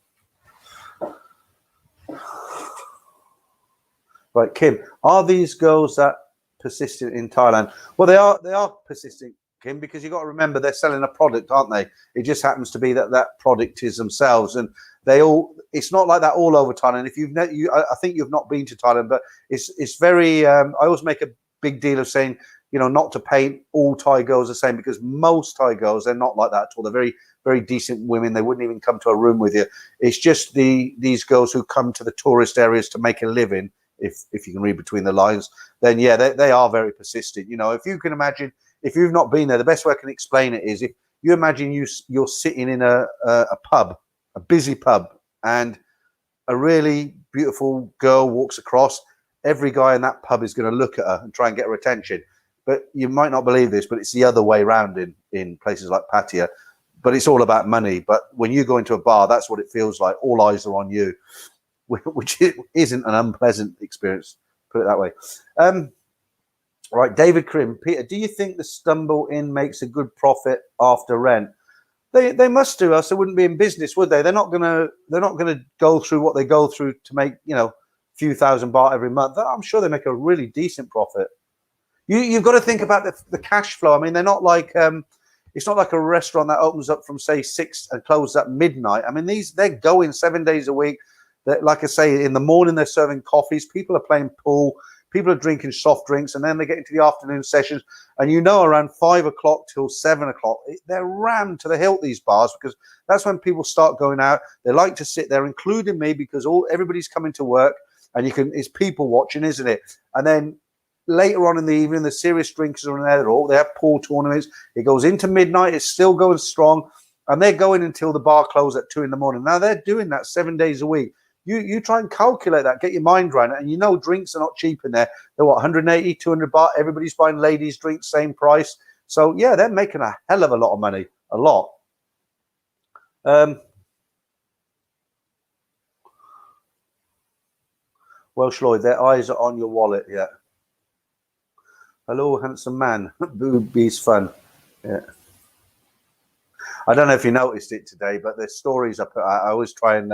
Right, Kim, are these girls that persistent in Thailand? Well, they are persistent, Kim, because you've got to remember they're selling a product, aren't they? It just happens to be that that product is themselves, and they all. It's not like that all over Thailand. If you've, I think you've not been to Thailand, but it's very. I always make a big deal of saying, you know, not to paint all Thai girls the same, because most Thai girls, they're not like that at all. They're very, very decent women. They wouldn't even come to a room with you. It's just these girls who come to the tourist areas to make a living. If you can read between the lines, then yeah, they are very persistent. You know, if you can imagine, if you've not been there, the best way I can explain it is if you imagine you're sitting in a pub, a busy pub, and a really beautiful girl walks across, every guy in that pub is going to look at her and try and get her attention. But you might not believe this, but it's the other way around in places like Pattaya. But it's all about money. But when you go into a bar, that's what it feels like. All eyes are on you, which isn't an unpleasant experience, put it that way. Right, David Krim, Peter, do you think the Stumble Inn makes a good profit after rent? They must do, else they wouldn't be in business, would they? They're not gonna go through what they go through to make, you know, a few thousand baht every month. I'm sure they make a really decent profit. You've got to think about the cash flow. I mean, they're not like it's not like a restaurant that opens up from say 6 and closes at midnight. I mean, they're going 7 days a week. Like I say, in the morning they're serving coffees, people are playing pool, people are drinking soft drinks, and then they get into the afternoon sessions. And you know, around 5 o'clock till 7 o'clock, they're rammed to the hilt, these bars, because that's when people start going out. They like to sit there, including me, because everybody's coming to work, and it's people watching, isn't it? And then later on in the evening, the serious drinkers are in there. They have pool tournaments. It goes into midnight. It's still going strong, and they're going until the bar closes at 2 in the morning. Now they're doing that 7 days a week. You try and calculate that, get your mind around it, and you know drinks are not cheap in there. They're what, 180, 200 baht. Everybody's buying ladies' drinks, same price. So yeah, they're making a hell of a lot of money, a lot. Welsh Lloyd, their eyes are on your wallet. Yeah. Hello, handsome man. Boobies fun. Yeah. I don't know if you noticed it today, but the stories I put out, I always try and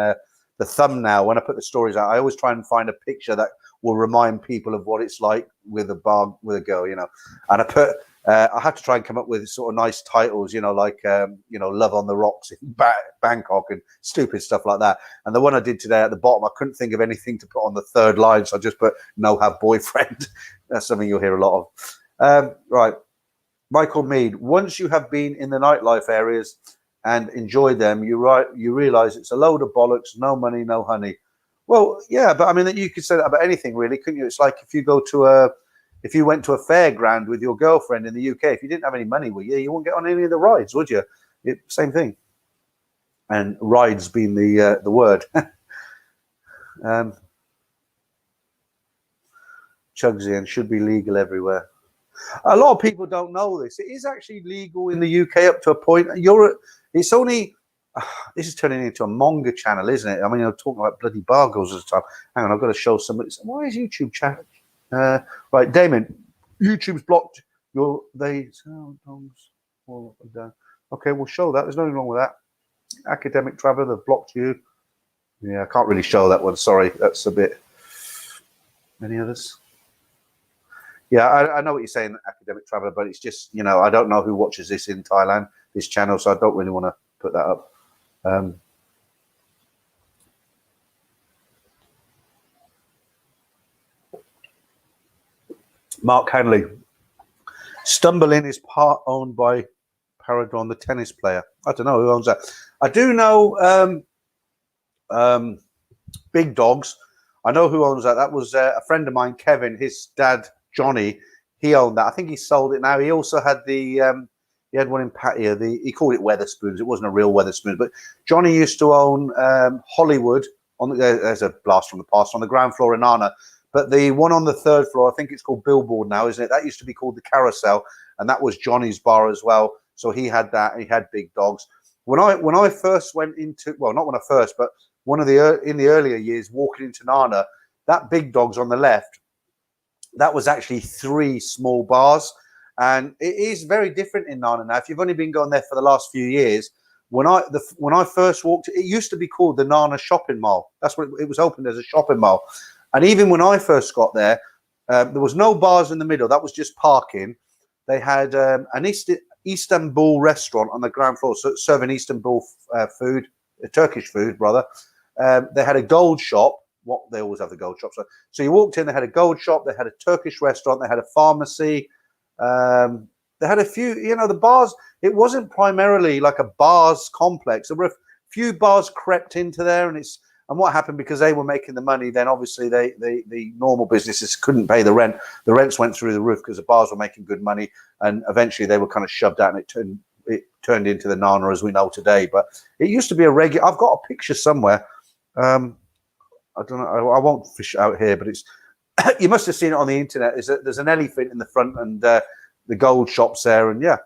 the thumbnail, when I put the stories out, I always try and find a picture that will remind people of what it's like with a bar, with a girl, you know. And I had to try and come up with sort of nice titles, you know, like, you know, Love on the Rocks in Bangkok and stupid stuff like that. And the one I did today at the bottom, I couldn't think of anything to put on the third line, so I just put no have boyfriend. That's something you'll hear a lot of. Right. Michael Mead, once you have been in the nightlife areas and enjoy them, you realize it's a load of bollocks, no money, no honey. Well, yeah, but I mean, you could say that about anything, really, couldn't you? It's like if you went to a fairground with your girlfriend in the UK, if you didn't have any money with you, you wouldn't get on any of the rides, would you? Same thing. And rides being the word. Chugsy and should be legal everywhere. A lot of people don't know this. It is actually legal in the UK up to a point. It's only, this is turning into a manga channel, isn't it? I mean, I'm talking about bloody bar girls at the time. Hang on, I've got to show somebody. Why is YouTube chat? Right, Damon, YouTube's blocked okay, we'll show that. There's nothing wrong with that. Academic Traveller, they've blocked you. Yeah, I can't really show that one. Sorry, that's a bit. Any others? Yeah, I know what you're saying, Academic Traveller, but it's just, you know, I don't know who watches this in Thailand, this channel, so I don't really want to put that up. Mark Hanley. Stumble Inn is part owned by Paragon, the tennis player. I don't know who owns that. I do know Big Dogs. I know who owns that. That was a friend of mine, Kevin, his dad, Johnny. He owned that. I think he sold it now. He also had he had one in Pattaya. He called it Weatherspoons. It wasn't a real Weatherspoons, but Johnny used to own Hollywood. There's a blast from the past on the ground floor in Nana. But the one on the third floor, I think it's called Billboard now, isn't it? That used to be called the Carousel, and that was Johnny's bar as well. So he had that. He had Big Dogs. When I first went into, well, not when I first, but in the earlier years, walking into Nana, that Big Dogs on the left, that was actually 3 small bars. And it is very different in Nana now. If you've only been going there for the last few years, when I first walked, it used to be called the Nana Shopping Mall. That's what it was opened as, a shopping mall. And even when I first got there, there was no bars in the middle. That was just parking. They had an Istanbul restaurant on the ground floor, serving Istanbul food, Turkish food, rather. They had a gold shop. They always have the gold shops. So you walked in, they had a gold shop, they had a Turkish restaurant, they had a pharmacy. They had a few, the bars. It wasn't primarily like a bars complex. There were a few bars crept into there, and what happened, because they were making the money, then obviously the normal businesses couldn't pay the rent. The rents went through the roof because the bars were making good money, and eventually they were kind of shoved out, and it turned into the Nana as we know today. But it used to be a regular. I've got a picture somewhere. I don't know. I won't fish it out here, but it's. You must have seen it on the internet. There's an elephant in the front, and the gold shops there, and yeah.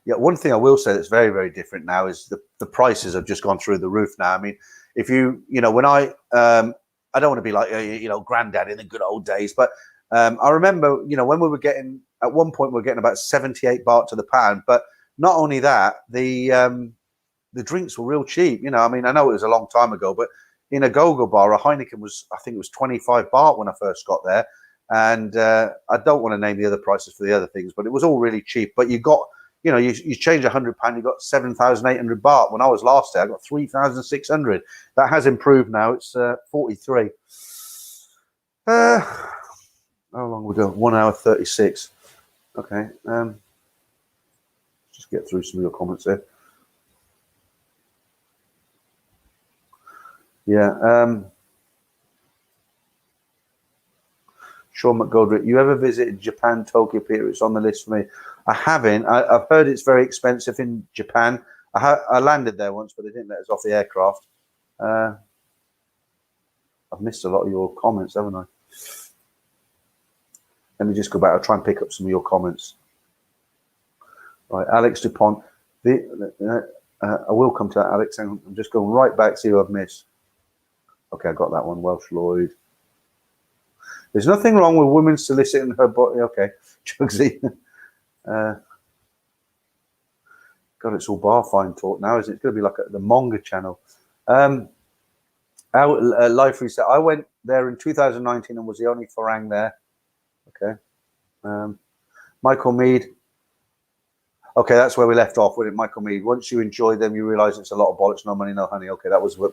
Yeah, one thing I will say that's very, very different now is the prices have just gone through the roof now. I mean, if when I don't want to be like granddad in the good old days, but I remember when we were getting, at one point we were getting about 78 baht to the pound, but not only that, the drinks were real cheap. I mean, I know it was a long time ago, but in a go-go bar, a Heineken was, I think it was 25 baht when I first got there. And I don't want to name the other prices for the other things, but it was all really cheap. But you got, you change £100, you got 7,800 baht. When I was last there, I got 3,600. That has improved now. It's 43. How long we go? 1 hour 36. Okay. Just get through some of your comments here. Yeah. Sean McGoldrick, you ever visited Japan, Tokyo, Peter? It's on the list for me. I haven't. I've heard it's very expensive in Japan. I landed there once, but they didn't let us off the aircraft. I've missed a lot of your comments, haven't I? Let me just go back. I'll try and pick up some of your comments. Right, Alex Dupont. I will come to that, Alex. I'm just going right back to see who I've missed. Okay, I got that one. Welsh Lloyd. There's nothing wrong with women soliciting her body. Okay, Chugsy. God, it's all bar fine talk now, isn't it? It's going to be like the manga channel. Life Reset. I went there in 2019 and was the only Farang there. Okay. Michael Mead. Okay, that's where we left off with it. Michael Mead. Once you enjoy them, you realise it's a lot of bollocks, no money, no honey. Okay, that was when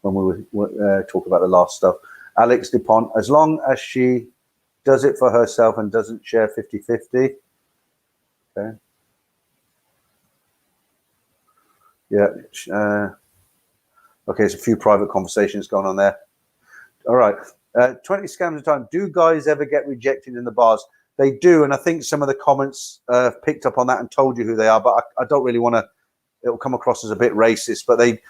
we were talking about the last stuff. Alex Dupont, as long as she does it for herself and doesn't share 50-50. Okay. Yeah. Okay, there's a few private conversations going on there. All right. 20 scams a time. Do guys ever get rejected in the bars? They do, and I think some of the comments picked up on that and told you who they are, but I don't really want to, it'll come across as a bit racist, but they,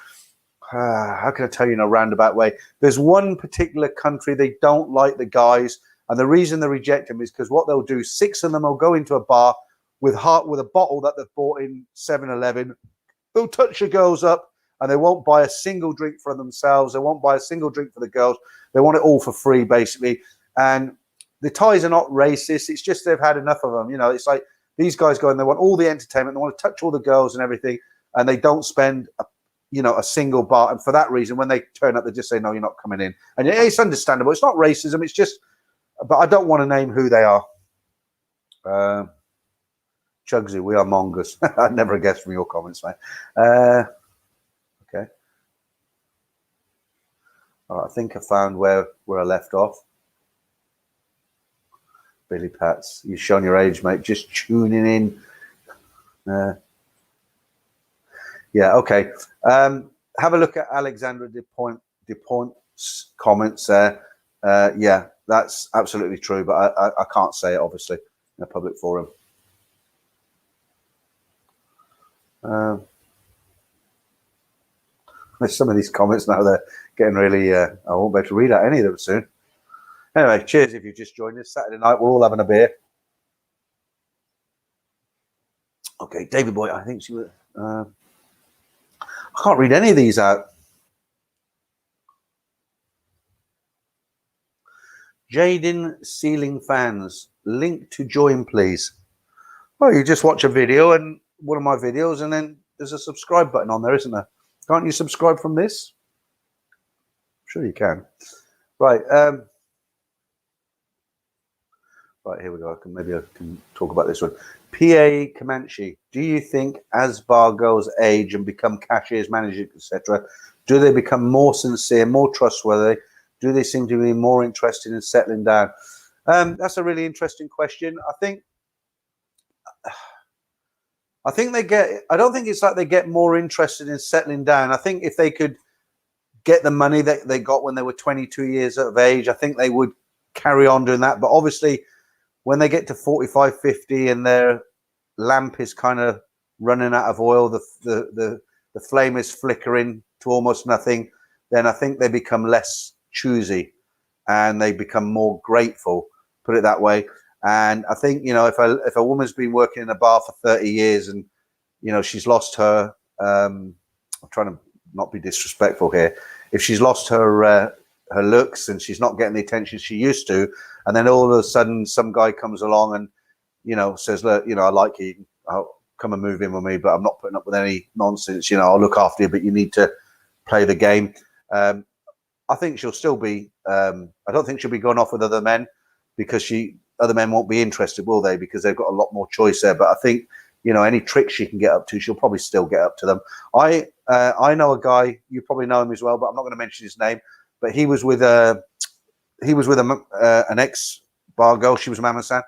how can I tell you in a roundabout way? There's one particular country they don't like the guys, and the reason they reject them is because what they'll do, 6 of them will go into a bar with a bottle that they've bought in 7-Eleven. They'll touch the girls up, and they won't buy a single drink for themselves. They won't buy a single drink for the girls. They want it all for free, basically. And the Thais are not racist. It's just they've had enough of them. It's like these guys go and they want all the entertainment. They want to touch all the girls and everything, and they don't spend a single baht. And for that reason, when they turn up, they just say, no, you're not coming in. And it's understandable. It's not racism. It's just, but I don't want to name who they are. Chugsy, we are mongers. I'd never guessed from your comments, mate. Okay. All right, I think I found where I left off. Billy Pats, you've shown your age, mate. Just tuning in. Yeah, okay. Have a look at Alexandra Dupont's comments there. Yeah, that's absolutely true, but I can't say it, obviously, in a public forum. There's some of these comments now, they're getting really, I won't be able to read out any of them soon. Anyway, cheers if you've just joined us. Saturday night, we're all having a beer. Okay, David Boy, I think she was... I can't read any of these out. Jaden Ceiling Fans, link to join, please. Well, you just watch a video and one of my videos, and then there's a subscribe button on there, isn't there? Can't you subscribe from this? Sure you can. Right. Right, here we go. Maybe I can talk about this one. PA Comanche, do you think as bar girls age and become cashiers, managers, etc., do they become more sincere, more trustworthy? Do they seem to be more interested in settling down? That's a really interesting question. I think they get, I don't think it's like they get more interested in settling down. I think if they could get the money that they got when they were 22 years of age, I think they would carry on doing that. But obviously, when they get to 45, 50 and their lamp is kind of running out of oil, the flame is flickering to almost nothing, then I think they become less choosy and they become more grateful, put it that way. And I think, you know, if a woman's been working in a bar for 30 years and, you know, she's lost her, I'm trying to not be disrespectful here, if she's lost her looks and she's not getting the attention she used to, and then all of a sudden some guy comes along and, you know, says, look, you know, I like you, I'll come and move in with me, but I'm not putting up with any nonsense, you know, I'll look after you, but you need to play the game. I think she'll still be, I don't think she'll be going off with other men, because other men won't be interested, will they? Because they've got a lot more choice there. But I think, you know, any tricks she can get up to, she'll probably still get up to them. I know a guy, you probably know him as well, but I'm not going to mention his name. But he was with an ex bar girl. She was Mama-san,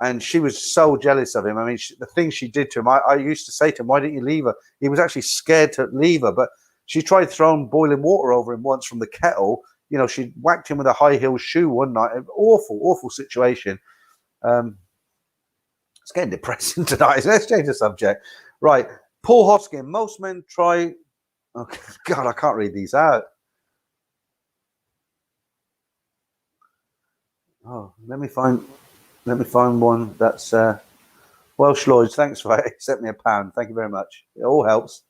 and she was so jealous of him. I mean, the things she did to him. I used to say to him, "Why didn't you leave her?" He was actually scared to leave her, but she tried throwing boiling water over him once from the kettle. You know, she whacked him with a high heel shoe one night. Awful situation. It's getting depressing tonight. Let's change the subject. Right, Paul Hoskin. Most men try. Oh God, I can't read these out. Oh, let me find one that's Welsh Lloyds. Thanks for that. Sent me £1. Thank you very much. It all helps.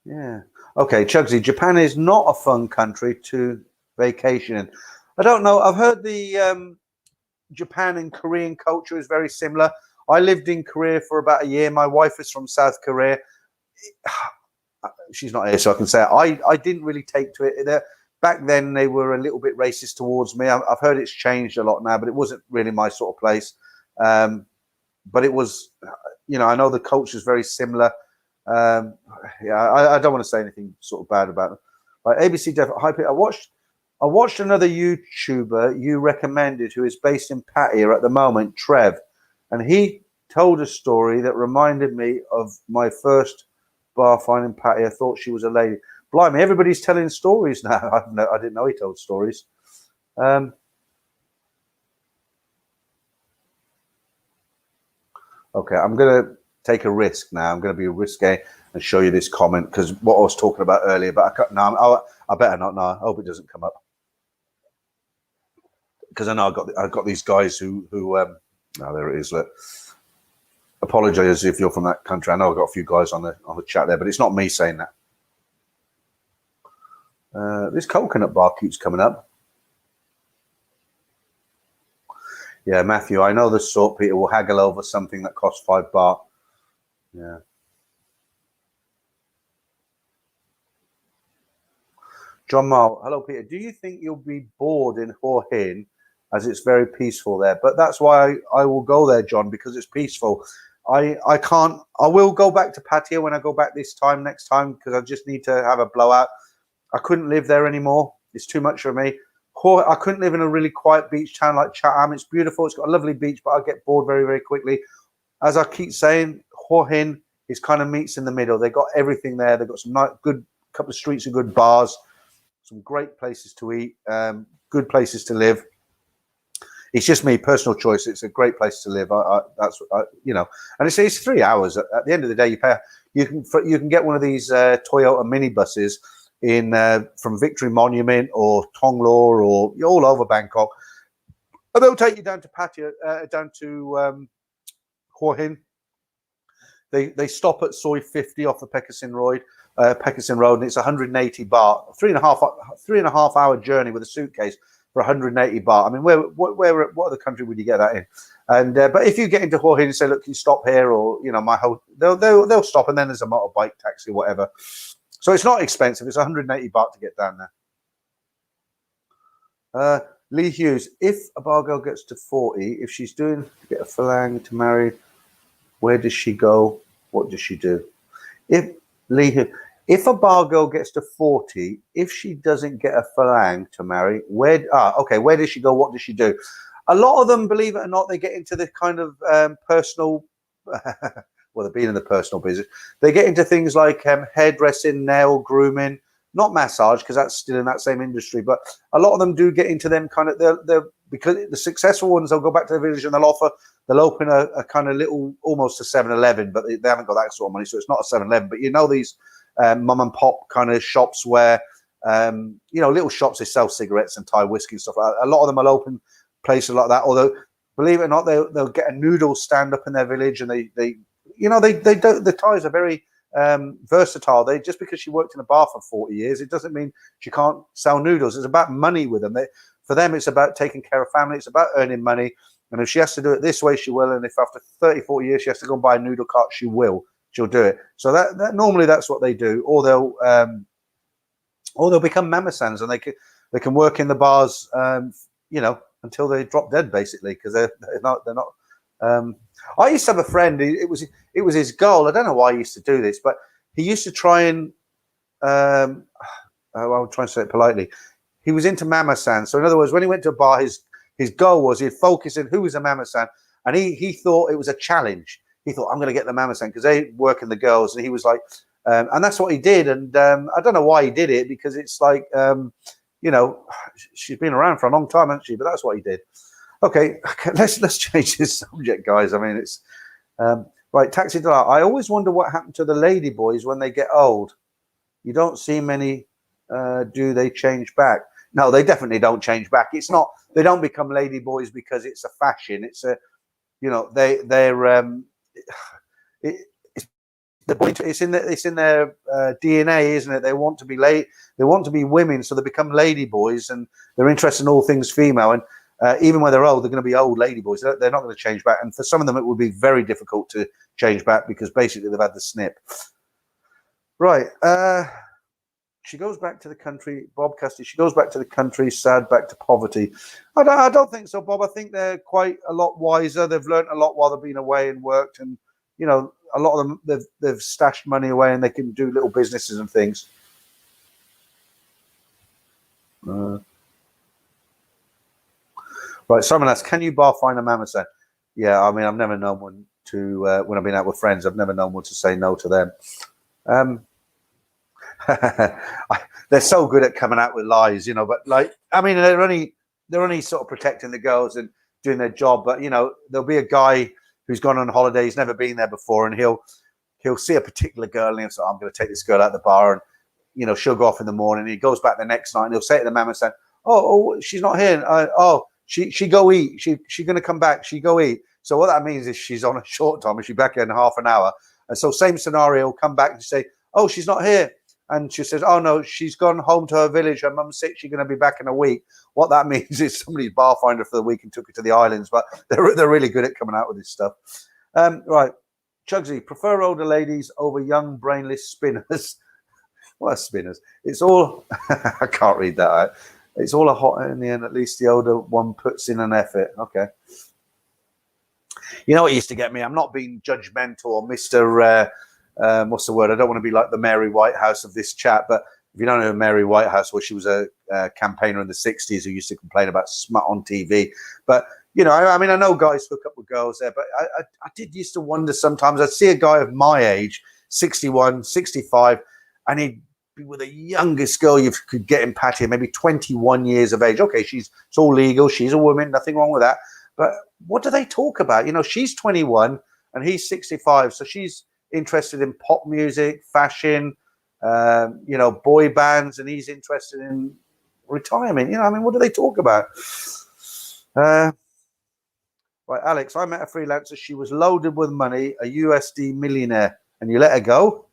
Yeah. Okay, Chugsy. Japan is not a fun country to vacation in. I don't know. I've heard the Japan and Korean culture is very similar. I lived in Korea for about a year. My wife is from South Korea. She's not here, so I can say it. I didn't really take to it. Back then, they were a little bit racist towards me. I've heard it's changed a lot now, but it wasn't really my sort of place. But it was, you know, I know the culture is very similar. Yeah, I don't want to say anything sort of bad about them. Like ABC Def, hi Peter. I watched another YouTuber you recommended who is based in Pattaya at the moment, Trev, and he told a story that reminded me of my first bar find in Pattaya. I thought she was a lady. Blimey, everybody's telling stories now. I didn't know he told stories. Okay, I'm going to take a risk now. I'm going to be risky and show you this comment, because what I was talking about earlier, but I better not. No, I hope it doesn't come up, because I know I've got these guys who oh, there it is. Look, apologize if you're from that country. I know I've got a few guys on the chat there, but it's not me saying that. This coconut bar keeps coming up. Yeah, Matthew, I know the sort. Peter will haggle over something that costs £5. Yeah. John Mile, hello Peter. Do you think you'll be bored in Hua Hin, as it's very peaceful there? But that's why I will go there, John, because it's peaceful. I will go back to Pattaya when I go back next time, because I just need to have a blowout. I couldn't live there anymore. It's too much for me. I couldn't live in a really quiet beach town like Chatham. It's beautiful. It's got a lovely beach, but I get bored very, very quickly. As I keep saying, Hua Hin is kind of meets in the middle. They've got everything there. They've got some good couple of streets of good bars, some great places to eat, good places to live. It's just me, personal choice. It's a great place to live. You know, and it's 3 hours. At the end of the day, you can get one of these Toyota minibuses from Victory Monument or Tonglaw or all over Bangkok, and they'll take you down to Pattaya, down to Hua Hin. They stop at Soi 50 off the Pekka Sin Road. Peckerson Road, and it's 180 baht, 3.5 hour journey with a suitcase for 180 baht. I mean, what other country would you get that in? And but if you get into Hua Hin and say, look, you stop here, or my whole, they'll stop, and then there's a motorbike taxi, or whatever. So it's not expensive. It's 180 baht to get down there. Lee Hughes, if a bar girl gets to 40, if she's doing to get a phalang to marry, where does she go? What does she do? If a bar girl gets to 40, if she doesn't get a phalang to marry, where does she go? What does she do? A lot of them, believe it or not, they get into the kind of personal, well, they've been in the personal business. They get into things like hairdressing, nail grooming, not massage, because that's still in that same industry. But a lot of them do get into them kind of, they're because the successful ones, they'll go back to the village and they'll open a kind of little, almost a 7-Eleven, but they haven't got that sort of money. So it's not a 7-Eleven, but these mum and pop kind of shops where, little shops, they sell cigarettes and Thai whiskey and stuff like that. A lot of them will open places like that. Although, believe it or not, they'll get a noodle stand up in their village, and they don't, the Thais are very versatile. Just because she worked in a bar for 40 years, it doesn't mean she can't sell noodles. It's about money with them. For them, it's about taking care of family. It's about earning money. And if she has to do it this way, she will. And if after 30, 40 years she has to go and buy a noodle cart, she will. She'll do it. So that normally that's what they do. Or they'll become mamasans, and they can work in the bars, until they drop dead, basically, because they're not. I used to have a friend. It was his goal. I don't know why he used to do this, but he used to try and I'll try and say it politely. He was into mamasan. So in other words, when he went to a bar, his goal was he'd focus on who was a mamasan, and he thought it was a challenge. He thought, I'm going to get the mamasan because they work in the girls, and he was like, and that's what he did. And I don't know why he did it, because it's like, she's been around for a long time, hasn't she? But that's what he did. Okay, let's change this subject, guys. I mean, it's right. Taxi driver. I always wonder what happened to the lady boys when they get old. You don't see many. Do they change back? No, they definitely don't change back. It's not. They don't become lady boys because it's a fashion. It's a, it's in their DNA, isn't it? They want to be They want to be women, so they become lady boys, and they're interested in all things female. And even when they're old, they're going to be old lady boys. They're not going to change back. And for some of them, it would be very difficult to change back because basically they've had the snip. Right. She goes back to the country, Bob Custody. She goes back to the country, sad, back to poverty. I don't think so, Bob. I think they're quite a lot wiser. They've learned a lot while they've been away and worked, and a lot of them they've stashed money away, and they can do little businesses and things. Right, someone asks, can you bar find a mamasan? Yeah, I mean, I've never known one to when I've been out with friends. I've never known one to say no to them. They're so good at coming out with lies, but they're only sort of protecting the girls and doing their job. But there'll be a guy who's gone on holiday, he's never been there before, and he'll see a particular girl, and he'll say, I'm going to take this girl out of the bar, and she'll go off in the morning. He goes back the next night, and he'll say to the mama, saying, oh, she's not here. She go eat. She going to come back. She go eat. So what that means is she's on a short time, and she's back in half an hour. And so same scenario, he'll come back and say, oh, she's not here. And she says, oh, no, she's gone home to her village. Her mum's sick. She's going to be back in a week. What that means is somebody's bar finder for the week and took her to the islands. But they're really good at coming out with this stuff. Right. Chugsy, prefer older ladies over young, brainless spinners. What are spinners? It's all, I can't read that out. It's all a hot in the end. At least the older one puts in an effort. Okay. You know what used to get me? I'm not being judgmental or Mr. What's the word? I don't want to be like the Mary Whitehouse of this chat, but if you don't know Mary Whitehouse, well, she was a campaigner in the 60s who used to complain about smut on TV. But, I know guys hook up with girls there, but I did used to wonder sometimes. I'd see a guy of my age, 61, 65, and he'd be with the youngest girl you could get in Pattaya, maybe 21 years of age. Okay, it's all legal. She's a woman. Nothing wrong with that. But what do they talk about? She's 21 and he's 65. So she's interested in pop music, fashion, boy bands, and he's interested in retirement. What do they talk about? Right, Alex, I met a freelancer. She was loaded with money, a USD millionaire, and you let her go?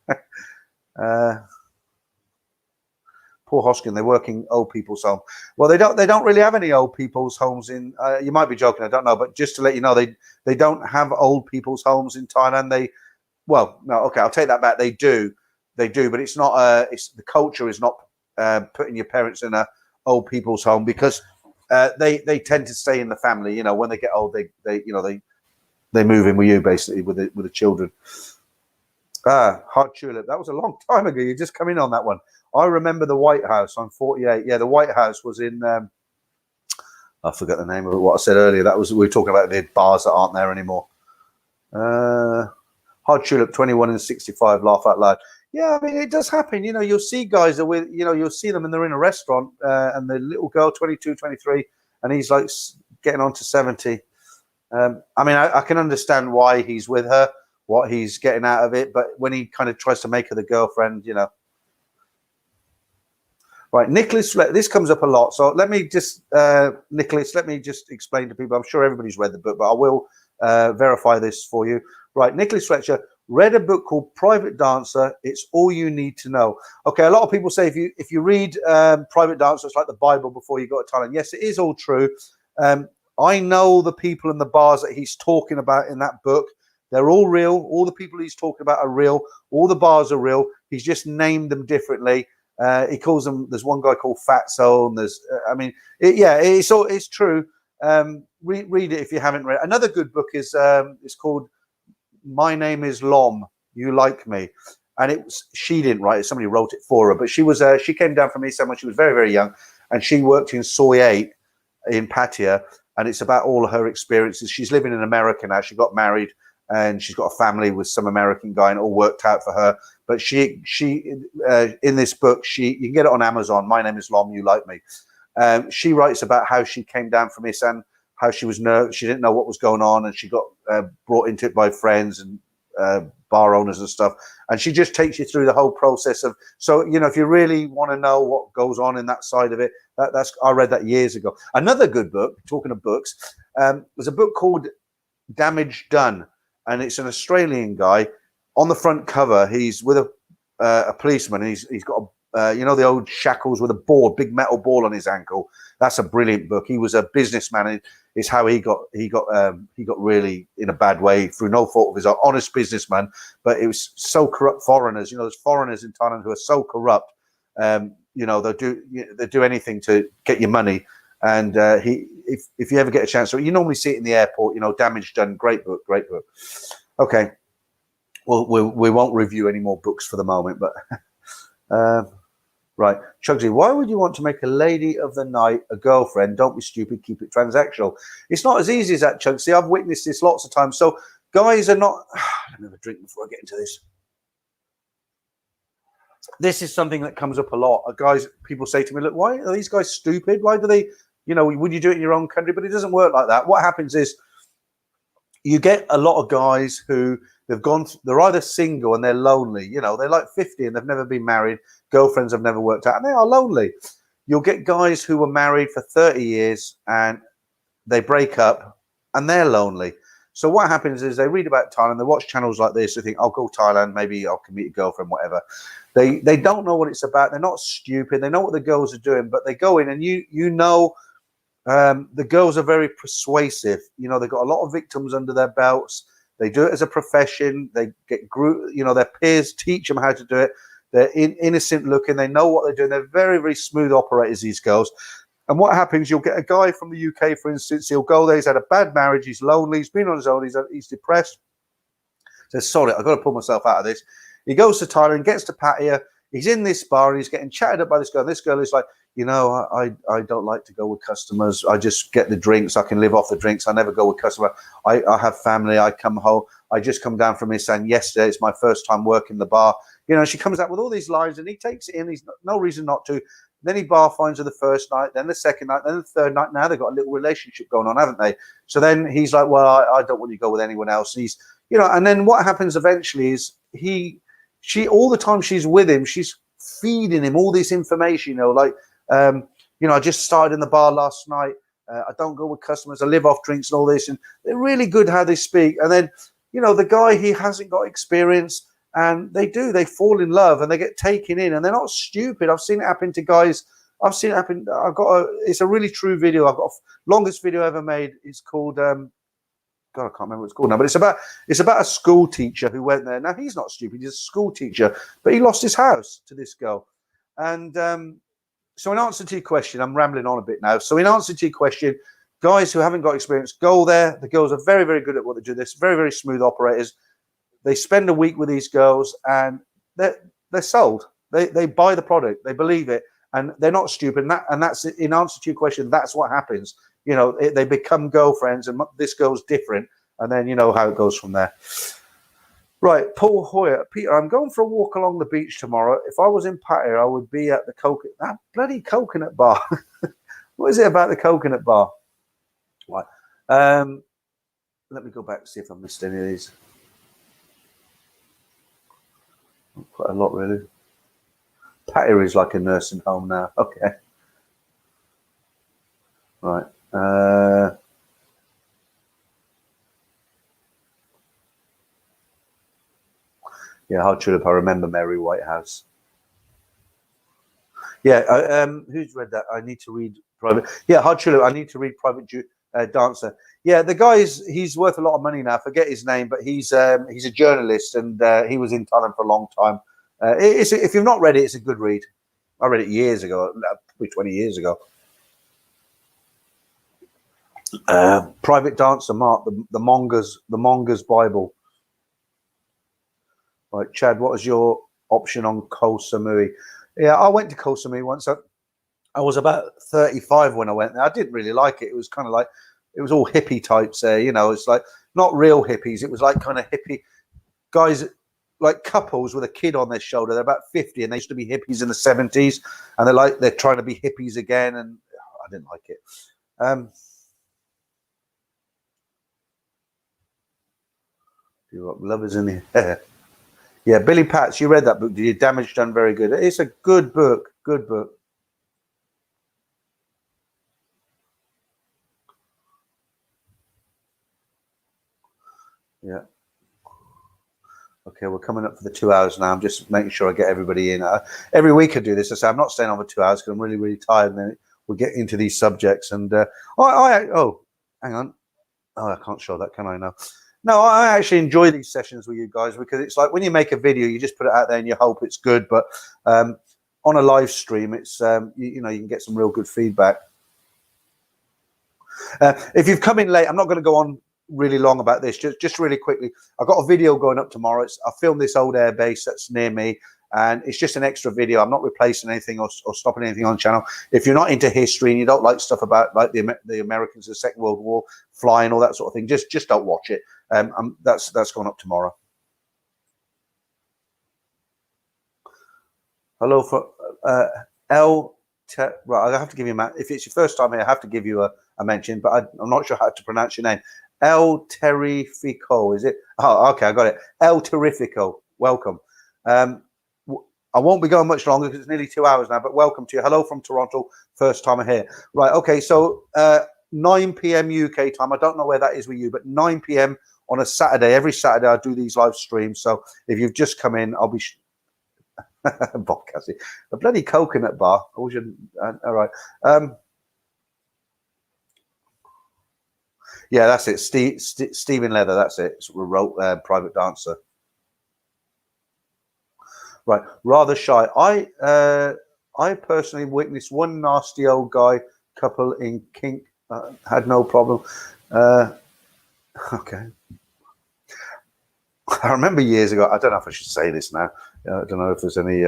Poor Hoskin, they're working old people's home. Well, they don't really have any old people's homes in. You might be joking, I don't know, but just to let you know, they don't have old people's homes in Thailand. Well, no, okay, I'll take that back. They do, but it's not. It's the culture is not putting your parents in a old people's home because they tend to stay in the family. You know, when they get old, they move in with you basically with the children. Hard tulip. That was a long time ago. You're just coming on that one. I remember the White House. I'm 48. Yeah, the White House was in. I forget the name of it. What I said earlier. That was we were talking about the bars that aren't there anymore. Hard tulip. 21 and 65. Laugh out loud. Yeah, I mean it does happen. You know, you'll see guys that with you'll see them and they're in a restaurant and the little girl 22, 23, and he's like getting on to 70. I mean, I can understand why he's with her, what he's getting out of it, but when he kind of tries to make her the girlfriend, Right, Nicholas, this comes up a lot. So let me just, Nicholas, let me just explain to people. I'm sure everybody's read the book, but I will verify this for you. Right, Nicholas Fletcher read a book called Private Dancer. It's all you need to know. Okay, a lot of people say if you read Private Dancer, it's like the Bible before you go to Thailand. Yes, it is all true. I know the people in the bars that he's talking about in that book. They're all real. All the people he's talking about are real. All the bars are real. He's just named them differently. He calls them. There's one guy called Fatso, and there's. It's true. Read it if you haven't read. Another good book is it's called My Name Is Lom. You Like Me, and she didn't write it. Somebody wrote it for her, but she came down from Isan when she was very, very young, and she worked in Soy 8 in Pattaya, and it's about all of her experiences. She's living in America now. She got married, and she's got a family with some American guy, and it all worked out for her. But she in this book, you can get it on Amazon. My Name Is Lom. You Like Me. She writes about how she came down from Isan, how she was nervous. She didn't know what was going on, and she got brought into it by friends and bar owners and stuff. And she just takes you through the whole process of. So if you really want to know what goes on in that side of it, I read that years ago. Another good book. Talking of books, there's a book called Damage Done, and it's an Australian guy. On the front cover, he's with a policeman, and he's got the old shackles with a board, big metal ball on his ankle. That's a brilliant book. He was a businessman. And it's how he got really in a bad way through no fault of his own. Honest businessman, but it was so corrupt. Foreigners, there's foreigners in Thailand who are so corrupt. They'll do anything to get your money. And if you ever get a chance, so you normally see it in the airport. Damage Done. Great book. Okay. Well, we won't review any more books for the moment, but right. Chugsy, why would you want to make a lady of the night a girlfriend? Don't be stupid, keep it transactional. It's not as easy as that, Chugsy. I've witnessed this lots of times. So guys are not... Let me have a drink before I get into this. This is something that comes up a lot. People say to me, look, why are these guys stupid? Why do they... would you do it in your own country? But it doesn't work like that. What happens is you get a lot of guys who... They're either single and they're lonely. They're like 50 and they've never been married. Girlfriends have never worked out, and they are lonely. You'll get guys who were married for 30 years and they break up and they're lonely. So what happens is they read about Thailand, they watch channels like this, they think, I'll go Thailand, maybe I can meet a girlfriend, whatever. They don't know what it's about. They're not stupid. They know what the girls are doing, but they go in and the girls are very persuasive. They've got a lot of victims under their belts. They do it as a profession. They get their peers teach them how to do it. They're innocent looking. They know what they're doing. They're very, very smooth operators, these girls. And what happens, you'll get a guy from the UK, for instance, he'll go there. He's had a bad marriage. He's lonely. He's been on his own. He's depressed. Says, sorry, I've got to pull myself out of this. He goes to Thailand, gets to Pattaya. He's in this bar and he's getting chatted up by this girl. This girl is like, I don't like to go with customers. I just get the drinks. I can live off the drinks. I never go with customer. I have family. I come home. I just come down from Isan yesterday. It's my first time working the bar. She comes out with all these lines and he takes it in. He's no reason not to. Then he bar finds her the first night, then the second night, then the third night. Now they've got a little relationship going on, haven't they? So then he's like, well, I don't want you to go with anyone else. And and then what happens eventually is she all the time she's with him, she's feeding him all this information, I just started in the bar last night. I don't go with customers. I live off drinks and all this. And they're really good how they speak. And then, the guy, he hasn't got experience. And they fall in love and they get taken in, and they're not stupid. I've seen it happen to guys. I've seen it happen. It's a really true video. I've got longest video ever made. It's called, God, I can't remember what it's called now, but it's about a school teacher who went there. Now, he's not stupid. He's a school teacher, but he lost his house to this girl. And so in answer to your question, I'm rambling on a bit now. So in answer to your question, guys who haven't got experience, go there. The girls are very, very good at what they do. They're very, very smooth operators. They spend a week with these girls and they're sold. They buy the product. They believe it. And they're not stupid. And that's in answer to your question. That's what happens. You know, they become girlfriends, and this girl's different. And then you know how it goes from there. Right, Paul Hoyer. Peter, I'm going for a walk along the beach tomorrow. If I was in Pattaya, I would be at that bloody coconut bar. What is it about the coconut bar? Right. Let me go back and see if I missed any of these. Quite a lot, really. Pattaya is like a nursing home now. Okay. Right. Yeah, Hard Tulip. I remember Mary Whitehouse. Yeah. Who's read that? I need to read Private. Yeah, Hard Tulip. I need to read Private Dancer. Yeah, the guy's he's worth a lot of money now. I forget his name, but he's a journalist, and he was in Thailand for a long time. If you've not read it, it's a good read. I read it years ago, probably 20 years ago. Private Dancer, Mark, the Monger's Bible. Right, Chad, what was your option on Koh Samui? Yeah, I went to Koh Samui once. I was about 35 when I went there. I didn't really like it. It was kind of like, it was all hippie types there, you know. It's like not real hippies. It was like kind of hippie guys, like couples with a kid on their shoulder. They're about 50 and they used to be hippies in the 70s, and they're trying to be hippies again, and I didn't like it. Lovers in the Air. Yeah, Billy Patch, you read that book, did you? Damage Done, very good. It's a good book, good book. Yeah. Okay, we're coming up for the 2 hours now. I'm just making sure I get everybody in. Every week I do this. I say I'm not staying on for 2 hours because I'm really, really tired. And then we'll get into these subjects. And oh, hang on. Oh, I can't show that, can I now? No, I actually enjoy these sessions with you guys because it's like when you make a video, you just put it out there and you hope it's good. But on a live stream, it's you know, you can get some real good feedback. If you've come in late, I'm not going to go on really long about this. Just really quickly, I've got a video going up tomorrow. I filmed this old air base that's near me, and it's just an extra video. I'm not replacing anything or stopping anything on the channel. If you're not into history and you don't like stuff about like the Americans of the Second World War, flying, all that sort of thing, just don't watch it. That's going up tomorrow. Hello for right, I have to give you if it's your first time here, I have to give you a mention, but I'm not sure how to pronounce your name. El Terrifico, is it? Oh, okay, I got it. El Terrifico, welcome. I won't be going much longer because it's nearly 2 hours now, but welcome to you. Hello from Toronto, first time here. Right, okay, so 9 p.m. UK time. I don't know where that is with you, but 9 p.m. on a Saturday. Every Saturday I do these live streams. So if you've just come in, I'll be... Bob Cassie, a bloody coconut bar. I wish all right. Yeah, that's it. Stephen Leather. That's it. Wrote Private Dancer. Right, rather shy. I personally witnessed one nasty old guy couple in kink. Had no problem. Okay. I remember years ago. I don't know if I should say this now. I don't know if there's any.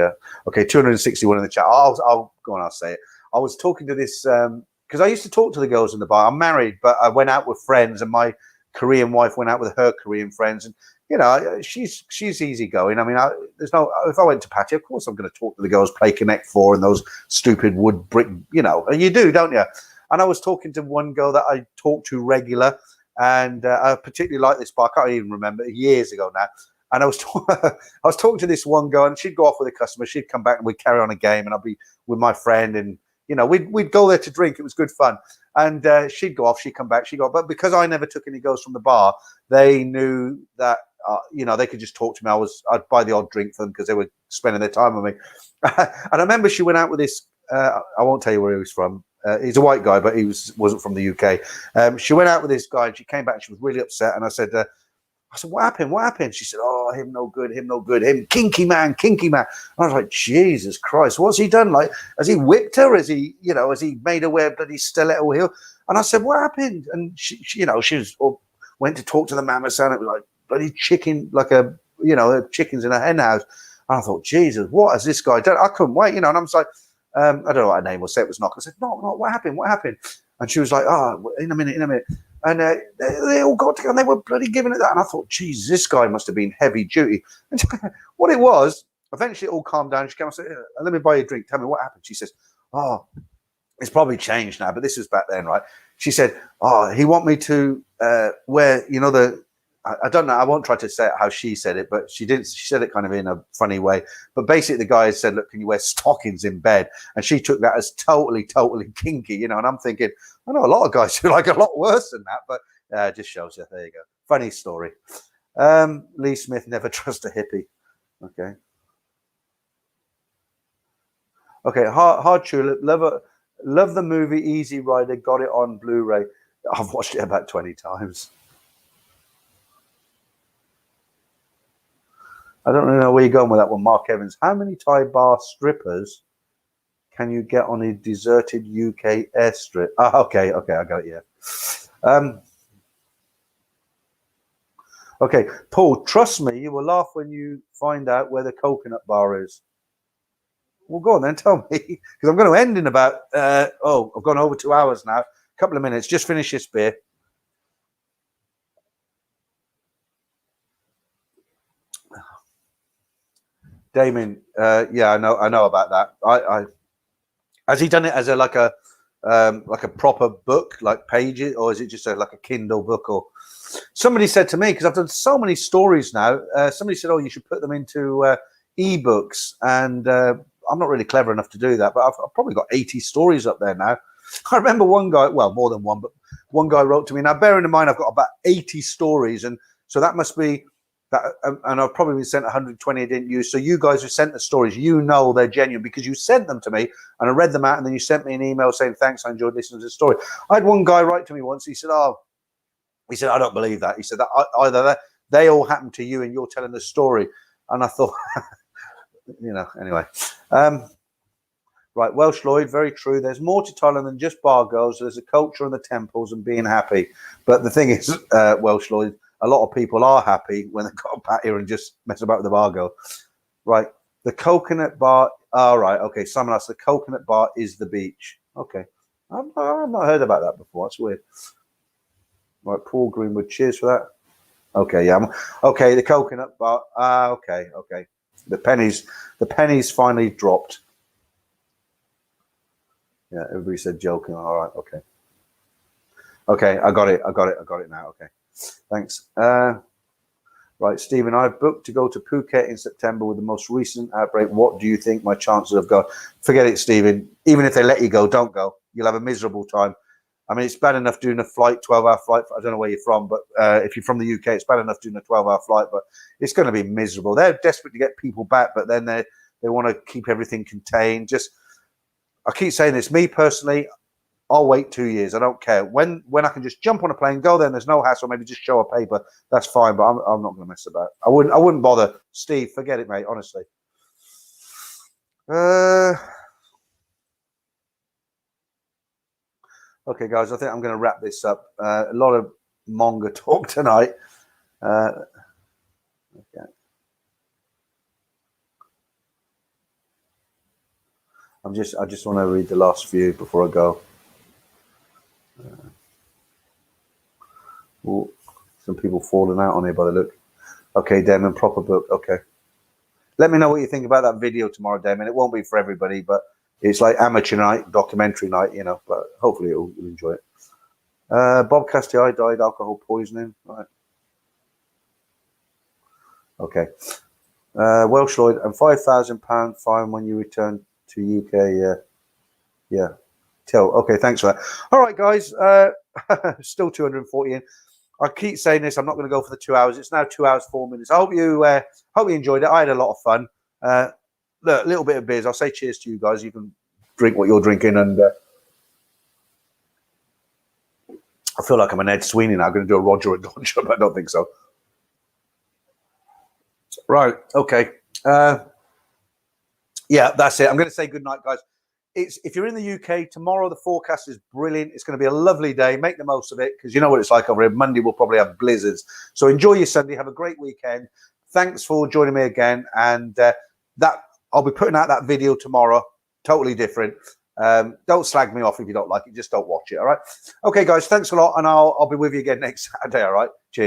Okay, 261 in the chat. I'll go on. I'll say it. I was talking to this because I used to talk to the girls in the bar. I'm married, but I went out with friends, and my Korean wife went out with her Korean friends, and you know, she's easygoing. I mean, there's no. If I went to Patty, of course I'm going to talk to the girls, play Connect Four, and those stupid wood brick. You know, and you do, don't you? And I was talking to one girl that I talk to regular. And I particularly like this bar. I can't even remember, years ago now. And I was talking to this one girl, and she'd go off with a customer. She'd come back, and we'd carry on a game, and I'd be with my friend, and you know, we'd go there to drink. It was good fun. And she'd go off, she'd come back, she'd go. But because I never took any girls from the bar, they knew that you know, they could just talk to me. I'd buy the odd drink for them because they were spending their time with me. And I remember she went out with this. I won't tell you where he was from. He's a white guy, but he wasn't from the UK. She went out with this guy, and she came back. And she was really upset, and I said, what happened? What happened? She said, oh, him no good, him no good, him kinky man, kinky man. And I was like, Jesus Christ, what's he done? Like, has he whipped her? Has he, you know, has he made her wear bloody stiletto heel? And I said, what happened? And she you know, she was went to talk to the mama son. It was like bloody chicken, like a, you know, chickens in a hen house. And I thought, Jesus, what has this guy done? I couldn't wait, you know. And I'm like, I don't know what her name was. Say it was Knock. I said, no, what happened? What happened? And she was like, oh, in a minute. And they all got together and they were bloody giving it that. And I thought, Jesus, this guy must have been heavy duty. And what it was, eventually it all calmed down. She came and said, let me buy you a drink. Tell me what happened. She says, oh, it's probably changed now, but this was back then, right? She said, oh, he want me to wear, you know, I don't know. I won't try to say it how she said it, but she didn't. She said it kind of in a funny way. But basically, the guy said, "Look, can you wear stockings in bed?" And she took that as totally kinky, you know. And I'm thinking, I know a lot of guys who like a lot worse than that, but just shows you. There you go. Funny story. Lee Smith, never trust a hippie. Okay. Okay. Hard Tulip. Love the movie Easy Rider. Got it on Blu-ray. I've watched it about 20 times. I don't really know where you're going with that one, Mark Evans. How many Thai bar strippers can you get on a deserted UK airstrip? Okay, I got it, yeah. Okay, Paul, trust me, you will laugh when you find out where the coconut bar is. Well, go on then, tell me, because I'm going to end in about, I've gone over 2 hours now. A couple of minutes, just finish this beer. Damien, yeah, I know about that. I has he done it as like a proper book, like pages, or is it just like a Kindle book? Or somebody said to me, because I've done so many stories now. Somebody said, "Oh, you should put them into ebooks," and I'm not really clever enough to do that. But I've probably got 80 stories up there now. I remember one guy, well, more than one, but one guy wrote to me. Now, bearing in mind, I've got about 80 stories, and so that must be. And I've probably been sent 120 I didn't use. So you guys who sent the stories, you know they're genuine because you sent them to me and I read them out, and then you sent me an email saying, thanks, I enjoyed listening to the story. I had one guy write to me once. He said, I don't believe that. He said that either they all happened to you and you're telling the story. And I thought, you know, anyway. Right, Welsh Lloyd, very true. There's more to Thailand than just bar girls. There's a culture and the temples and being happy. But the thing is, Welsh Lloyd, a lot of people are happy when they've got a pat here and just mess about with the bar girl. Right. The coconut bar. All right. Okay. Someone else. The coconut bar is the beach. Okay. I've not heard about that before. That's weird. Right. Paul Greenwood. Cheers for that. Okay. Yeah. Okay. The coconut bar. Okay. Okay. The pennies finally dropped. Yeah. Everybody said joking. All right. Okay. Okay. I got it now. Okay. Thanks. Right, Stephen, I've booked to go to Phuket in September with the most recent outbreak. What do you think my chances of going? Forget it, Stephen. Even if they let you go, don't go. You'll have a miserable time. I mean, it's bad enough doing a flight, 12-hour flight. I don't know where you're from, but if you're from the UK, it's bad enough doing a 12-hour flight, but it's going to be miserable. They're desperate to get people back, but then they want to keep everything contained. I keep saying this. Me personally, I'll wait 2 years. I don't care. When I can just jump on a plane, go there, and there's no hassle, maybe just show a paper, that's fine, but I'm not going to mess about. I wouldn't bother. Steve, forget it, mate, honestly. Okay, guys, I think I'm going to wrap this up. A lot of manga talk tonight. Okay. I just want to read the last few before I go. Some people falling out on here by the look. Okay, Damon, proper book. Okay. Let me know what you think about that video tomorrow, Damon. It won't be for everybody, but it's like amateur night, documentary night, you know, but hopefully you'll enjoy it. Bob Castillo died alcohol poisoning. Right. Okay. Welsh Lloyd, and £5,000 fine when you return to UK. Yeah. Okay, thanks for that. All right, guys. Still 240 in. I keep saying this. I'm not going to go for the 2 hours. It's now 2 hours 4 minutes. I hope you enjoyed it. I had a lot of fun. Look, a little bit of beers. I'll say cheers to you guys. You can drink what you're drinking, and I feel like I'm an Ed Sweeney now. I'm going to do a Roger and Dodger, but I don't think so. Right. Okay. Yeah, that's it. I'm going to say good night, guys. If you're in the UK, tomorrow the forecast is brilliant. It's going to be a lovely day. Make the most of it, because you know what it's like over here. Monday we'll probably have blizzards. So enjoy your Sunday. Have a great weekend. Thanks for joining me again. And that I'll be putting out that video tomorrow. Totally different. Don't slag me off if you don't like it. Just don't watch it. All right. Okay, guys. Thanks a lot, and I'll be with you again next Saturday. All right. Cheers.